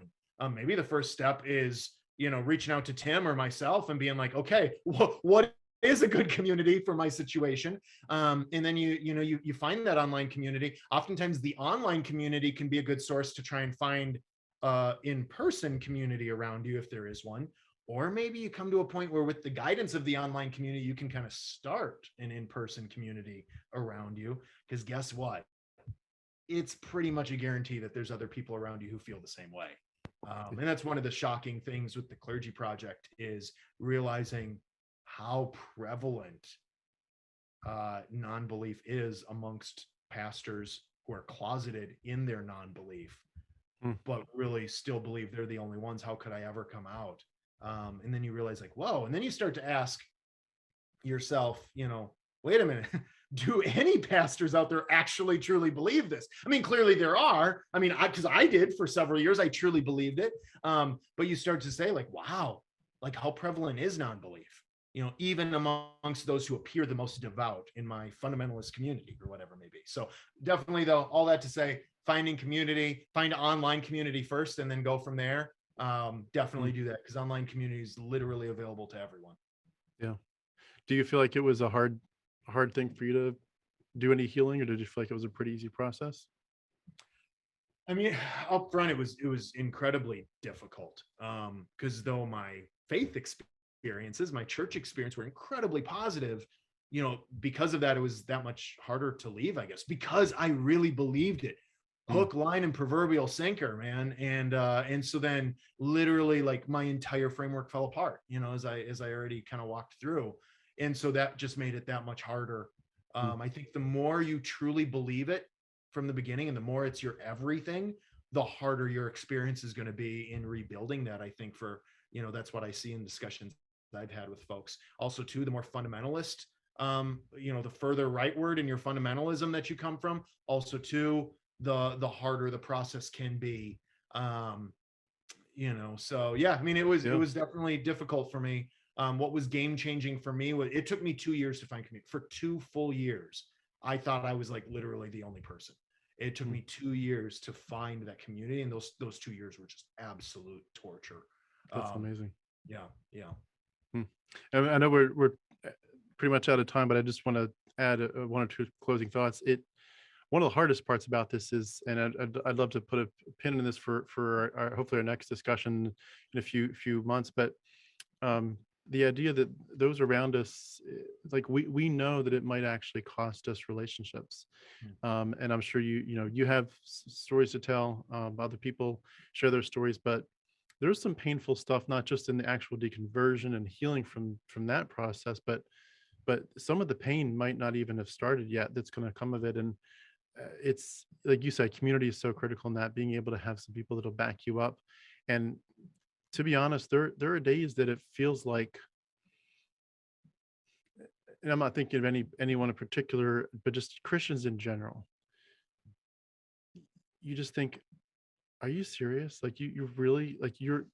Speaker 4: Maybe the first step is, reaching out to Tim or myself and being like, okay, what is a good community for my situation? And then you find that online community. Oftentimes the online community can be a good source to try and find in-person community around you, if there is one. Or maybe you come to a point where, with the guidance of the online community, you can kind of start an in-person community around you, because guess what? It's pretty much a guarantee that there's other people around you who feel the same way. And that's one of the shocking things with the Clergy Project, is realizing how prevalent non-belief is amongst pastors who are closeted in their non-belief, but really still believe they're the only ones. How could I ever come out? And then you realize, like, whoa. And then you start to ask yourself, wait a minute, do any pastors out there actually truly believe this? I mean, clearly there are. I mean, because I did for several years, I truly believed it. But you start to say, like, wow, like, how prevalent is non-belief? Even amongst those who appear the most devout in my fundamentalist community, or whatever it may be. So definitely, though, all that to say, finding community, find online community first, and then go from there. Definitely do that, because online community is literally available to everyone.
Speaker 1: Yeah. Do you feel like it was a hard thing for you to do any healing, or did you feel like it was a pretty easy process?
Speaker 4: I mean, up front, it was incredibly difficult. Because though my faith experiences, my church experience were incredibly positive, because of that, it was that much harder to leave, I guess, because I really believed it. Hook, line, and proverbial sinker, man. And so then literally like my entire framework fell apart, as I already kind of walked through. And so that just made it that much harder. I think the more you truly believe it from the beginning and the more it's your everything, the harder your experience is going to be in rebuilding that. I think that's what I see in discussions I've had with folks. Also, too, the more fundamentalist, the further rightward in your fundamentalism that you come from, also, too, the harder the process can be. So yeah, I mean, it was definitely difficult for me. What was game changing for me was it took me 2 years to find community. For 2 full years, I thought I was like literally the only person. It took me 2 years to find that community, and those 2 years were just absolute torture.
Speaker 1: That's amazing.
Speaker 4: Yeah.
Speaker 1: And I know we're pretty much out of time, but I just want to add one or two closing thoughts. One of the hardest parts about this is, and I'd love to put a pin in this for hopefully our next discussion in a few months, but the idea that those around us, like we know that it might actually cost us relationships, and I'm sure you have stories to tell. Other people share their stories, but there's some painful stuff, not just in the actual deconversion and healing from that process, but some of the pain might not even have started yet. That's going to come of it, and it's like you said, community is so critical in that, being able to have some people that'll back you up. And to be honest, there are days that it feels like, and I'm not thinking of anyone in particular, but just Christians in general, you just think, are you serious? Like you really, like you're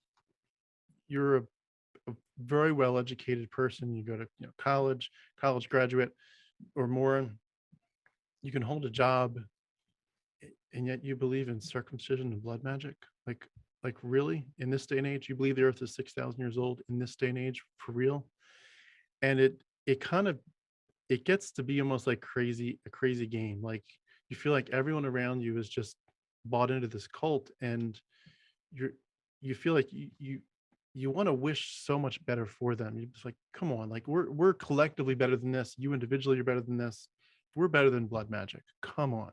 Speaker 1: a very well educated person. You go to college graduate or more, you can hold a job, and yet you believe in circumcision and blood magic. Like really, in this day and age, you believe the earth is 6,000 years old in this day and age, for real? And it kind of, it gets to be almost like a crazy game. Like you feel like everyone around you is just bought into this cult, and you feel like you want to wish so much better for them. You're just like, come on, like we're collectively better than this. You individually are better than this. We're better than blood magic. Come on.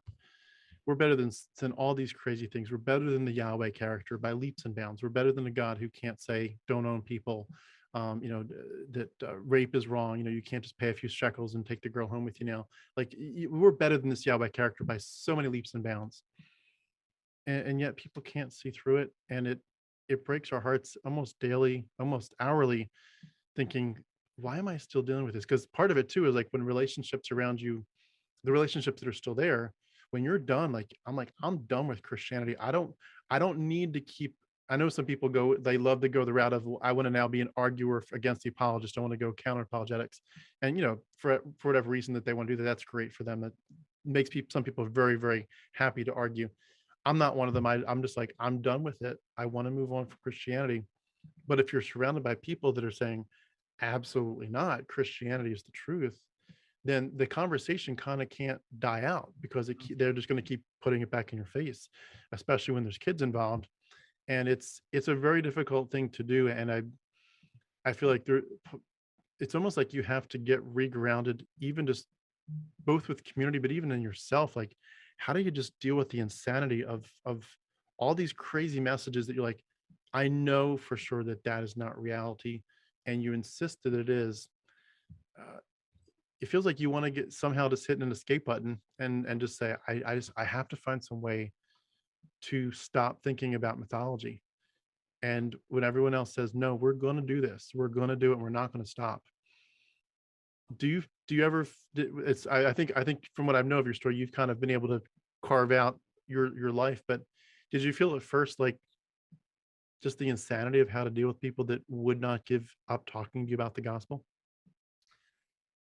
Speaker 1: We're better than all these crazy things. We're better than the Yahweh character by leaps and bounds. We're better than a God who can't say don't own people. That rape is wrong. You can't just pay a few shekels and take the girl home with you now. Like we're better than this Yahweh character by so many leaps and bounds. And yet people can't see through it, and it breaks our hearts almost daily, almost hourly, thinking, why am I still dealing with this? Because part of it too is like when relationships around you, the relationships that are still there, when you're done, I'm done with Christianity. I don't need to keep. I know some people they love to go the route of, I want to now be an arguer against the apologist. I want to go counter apologetics, and for whatever reason that they want to do that, that's great for them. That makes some people very, very happy to argue. I'm not one of them. I'm just like, I'm done with it. I want to move on from Christianity. But if you're surrounded by people that are saying, absolutely not, Christianity is the truth, then the conversation kind of can't die out, because they're just going to keep putting it back in your face, especially when there's kids involved. And it's a very difficult thing to do. And I feel like it's almost like you have to get regrounded, even just both with community, but even in yourself. Like, how do you just deal with the insanity of all these crazy messages that you're like, I know for sure that is not reality, and you insist that it is. It feels like you want to get somehow just hit an escape button and just say, I have to find some way to stop thinking about mythology. And when everyone else says, no, we're going to do this, we're going to do it, and we're not going to stop. Do you ever, I think from what I know of your story, you've kind of been able to carve out your life, but did you feel at first like just the insanity of how to deal with people that would not give up talking to you about the gospel?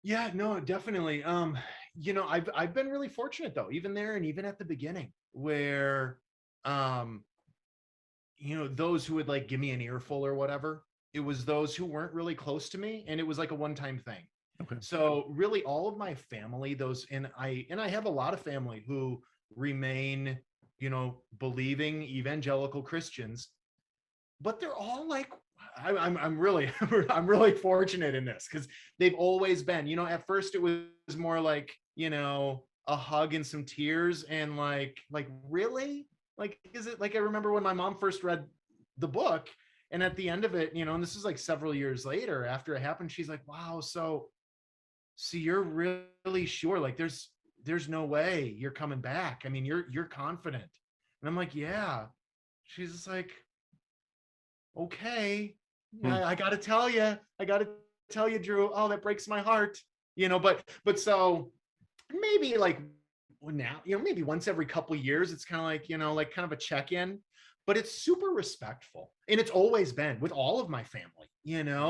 Speaker 4: Yeah, no, definitely. I've been really fortunate though, even there and even at the beginning, where those who would like give me an earful or whatever, it was those who weren't really close to me, and it was like a one-time thing.
Speaker 1: Okay.
Speaker 4: So really all of my family, and I have a lot of family who remain, believing evangelical Christians, but they're all like, I'm really I'm really fortunate in this, because they've always been, at first it was more like, a hug and some tears, and like really, like, is it like, I remember when my mom first read the book, and at the end of it, and this is like several years later after it happened, she's like, wow, so you're really sure, like there's no way you're coming back, I mean, you're confident. And I'm like, yeah. She's just like, okay, I gotta tell you, Drew, oh, that breaks my heart, but so maybe like now, maybe once every couple of years, it's kind of like, like kind of a check-in, but it's super respectful. And it's always been with all of my family,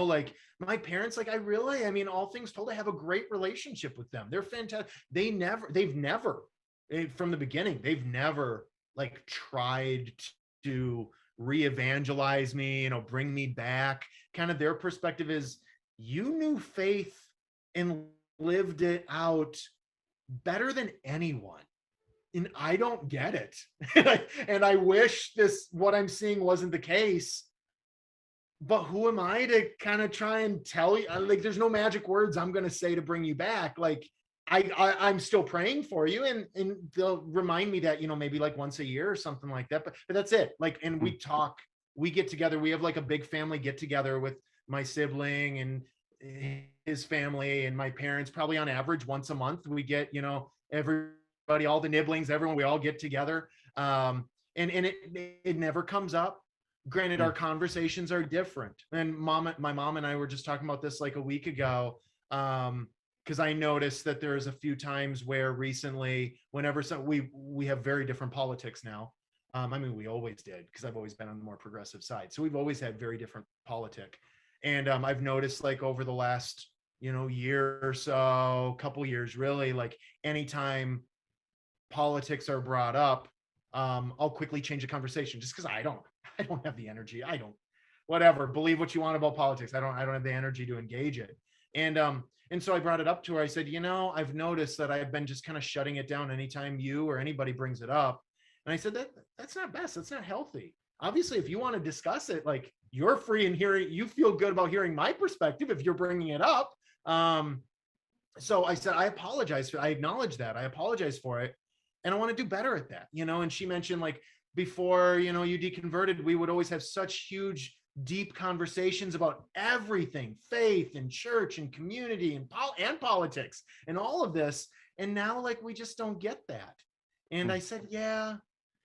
Speaker 4: like my parents, like I mean, all things told, I have a great relationship with them. They're fantastic. They've never, from the beginning, they've never like tried to re-evangelize me, bring me back. Kind of their perspective is, you knew faith and lived it out better than anyone, and I don't get it. And I wish what I'm seeing wasn't the case, but who am I to kind of try and tell you, like, there's no magic words I'm going to say to bring you back. Like, I'm still praying for you, and they'll remind me that, maybe like once a year or something like that, but that's it. Like, and we talk, we get together, we have like a big family get together with my sibling and his family and my parents, probably on average once a month. We get, everybody, all the nibblings, everyone, we all get together. And it never comes up. Granted, our conversations are different. And my mom and I were just talking about this like a week ago. Because I noticed that there's a few times where recently, whenever we have very different politics now. I mean, we always did, because I've always been on the more progressive side. So we've always had very different politic. And I've noticed, like, over the last, year or so, couple years, really, like anytime politics are brought up, I'll quickly change the conversation, just because I don't have the energy. Whatever, believe what you want about politics. I don't have the energy to engage it. And so I brought it up to her. I said, I've noticed that I've been just kind of shutting it down anytime you or anybody brings it up. And I said, that's not best. That's not healthy. Obviously, if you want to discuss it, like, you're free in hearing, you feel good about hearing my perspective if you're bringing it up. So I said, I apologize. I acknowledge that. I apologize for it. And I want to do better at that, and she mentioned, like, before, you deconverted, we would always have such huge, deep conversations about everything, faith and church and community and politics and all of this. And now, like, we just don't get that. And I said, yeah.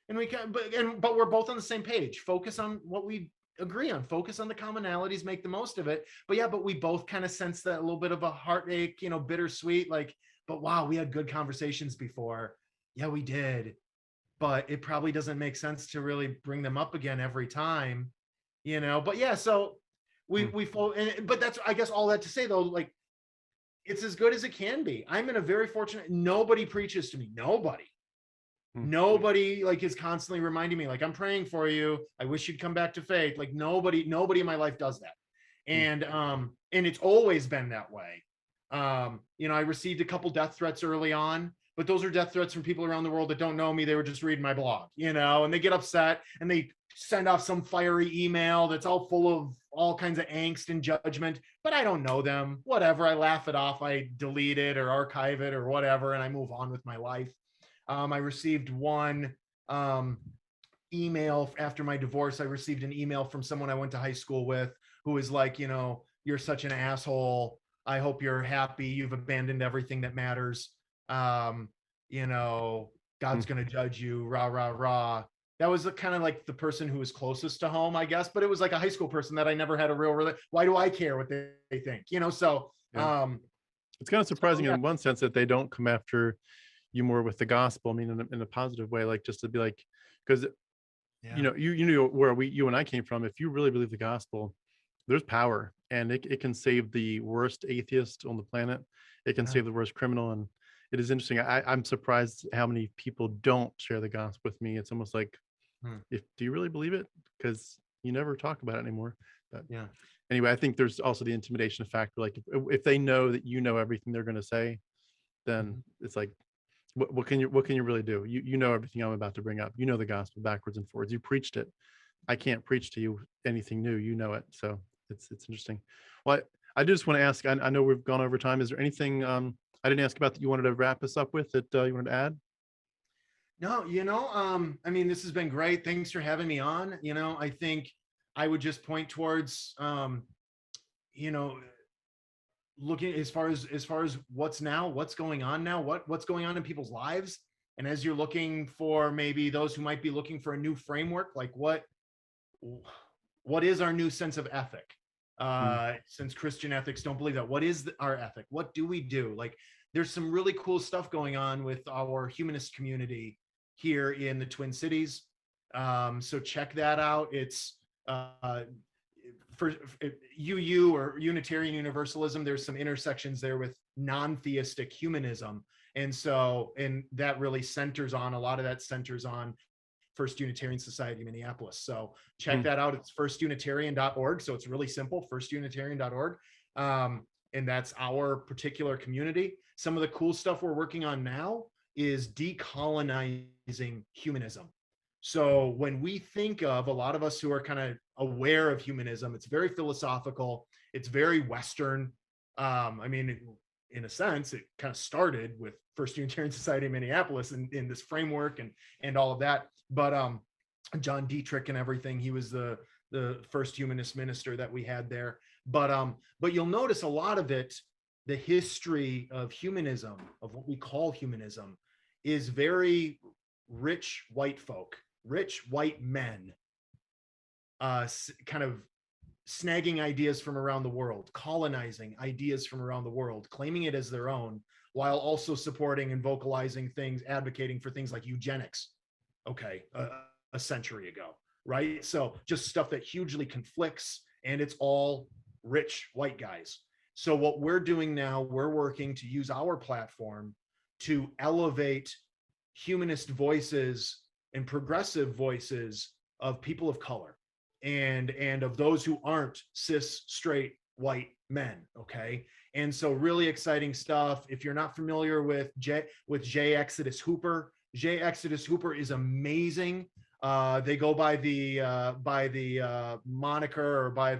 Speaker 4: And we can, but we're both on the same page. Focus on what we agree on, focus on the commonalities, make the most of it. But we both kind of sense that a little bit of a heartache, bittersweet, like, but wow, we had good conversations before. Yeah, we did. But it probably doesn't make sense to really bring them up again every time, but yeah, so but that's, I guess, all that to say, though, like, it's as good as it can be. I'm in a very fortunate, nobody preaches to me. Nobody like is constantly reminding me, like, I'm praying for you, I wish you'd come back to faith. Like, nobody in my life does that. And it's always been that way. I received a couple death threats early on, but those are death threats from people around the world that don't know me. They were just reading my blog, and they get upset and they send off some fiery email that's all full of all kinds of angst and judgment, but I don't know them. Whatever, I laugh it off, I delete it or archive it or whatever, and I move on with my life. I received one email after my divorce. I received an email from someone I went to high school with, who was like, you're such an asshole. I hope you're happy. You've abandoned everything that matters. God's going to judge you, rah, rah, rah. That was kind of like the person who was closest to home, I guess, but it was like a high school person that I never had a real, why do I care what they think? So
Speaker 1: yeah. It's kind of surprising in one sense that they don't come after you more with the gospel. I mean, in a positive way, like, just to be like, because you know where you and I came from. If you really believe the gospel, there's power, and it can save the worst atheist on the planet. It can save the worst criminal. And it is interesting. I'm surprised how many people don't share the gospel with me. It's almost like, do you really believe it? Because you never talk about it anymore. But
Speaker 4: Yeah.
Speaker 1: anyway, I think there's also the intimidation factor. Like if they know that you know everything they're going to say, then it's like, what can you really do? You know everything I'm about to bring up. You know the gospel backwards and forwards. You preached it. I can't preach to you anything new. You know it. So it's interesting. Well, I just want to ask. I know we've gone over time. Is there anything I didn't ask about that you wanted to wrap us up with that you wanted to add?
Speaker 4: No, I mean, this has been great. Thanks for having me on. I think I would just point towards, looking as far as what's going on now, what's going on in people's lives. And as you're looking for maybe those who might be looking for a new framework, like what is our new sense of ethic? Since Christian ethics don't believe that, what is our ethic? What do we do? Like, there's some really cool stuff going on with our humanist community here in the Twin Cities. So check that out. It's for UU or Unitarian Universalism. There's some intersections there with non-theistic humanism. And that really centers on, a lot of that centers on First Unitarian Society, Minneapolis. So check that out. It's firstunitarian.org. So it's really simple, firstunitarian.org. And that's our particular community. Some of the cool stuff we're working on now is decolonizing humanism. So when we think of, a lot of us who are kind of aware of humanism, it's very philosophical, it's very Western. I mean, in a sense, it kind of started with First Unitarian Society of Minneapolis in this framework and all of that. But John Dietrich and everything, he was the first humanist minister that we had there. But you'll notice a lot of it, the history of humanism, of what we call humanism, is very rich white folk, rich white men, kind of snagging ideas from around the world, colonizing ideas from around the world, claiming it as their own, while also supporting and vocalizing things, advocating for things like eugenics, a century ago, right? So just stuff that hugely conflicts, and it's all rich white guys. So what we're doing now, we're working to use our platform to elevate humanist voices and progressive voices of people of color and of those who aren't cis, straight, white men, okay? And so really exciting stuff. If you're not familiar with J. Exodus Hooper, J. Exodus Hooper is amazing. They go by the moniker, or by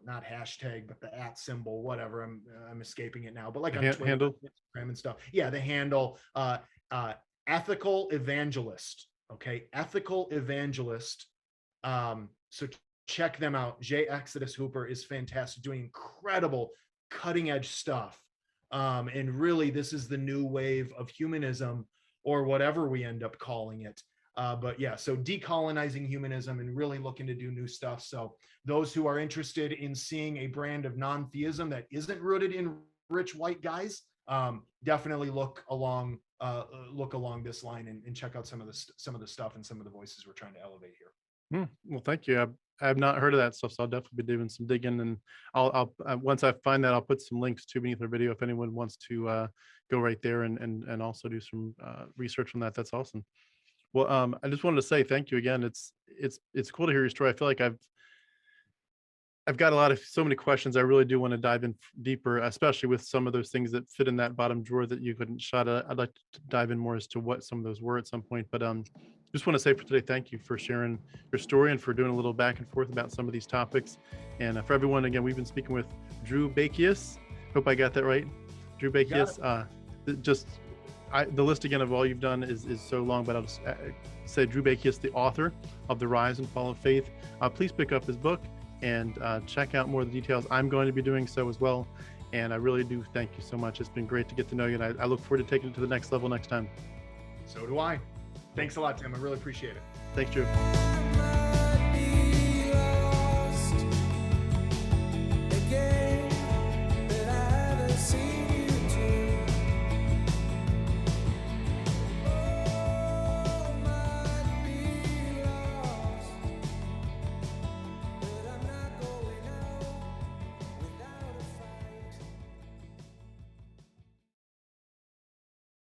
Speaker 4: not hashtag, but the @ symbol, whatever. I'm escaping it now. But like on Twitter,
Speaker 1: handle,
Speaker 4: Instagram and stuff. Yeah, the handle, ethical evangelist. Okay, ethical evangelist. So check them out. J. Exodus Hooper is fantastic, doing incredible cutting edge stuff. And really, this is the new wave of humanism, or whatever we end up calling it. But yeah, so decolonizing humanism and really looking to do new stuff. So those who are interested in seeing a brand of non-theism that isn't rooted in rich white guys, definitely look along this line and check out some of the stuff and some of the voices we're trying to elevate here.
Speaker 1: Well, thank you. I have not heard of that stuff, so I'll definitely be doing some digging, and I'll once I find that, I'll put some links to beneath our video if anyone wants to go right there and also do some research on that. That's awesome. Well, I just wanted to say thank you again. It's cool to hear your story. I feel like I've got so many questions. I really do want to dive in deeper, especially with some of those things that fit in that bottom drawer that you couldn't shut. I'd like to dive in more as to what some of those were at some point. But just want to say for today, thank you for sharing your story and for doing a little back and forth about some of these topics. And for everyone, again, we've been speaking with Drew Bekius. Hope I got that right. Drew Bekius. The list again of all you've done is so long, but I'll just say Drew Bekius, the author of The Rise and Fall of Faith. Please pick up his book and check out more of the details. I'm going to be doing so as well. And I really do thank you so much. It's been great to get to know you, and I look forward to taking it to the next level next time.
Speaker 4: So do I. Thanks a lot, Tim. I really appreciate it.
Speaker 1: Thanks, Drew.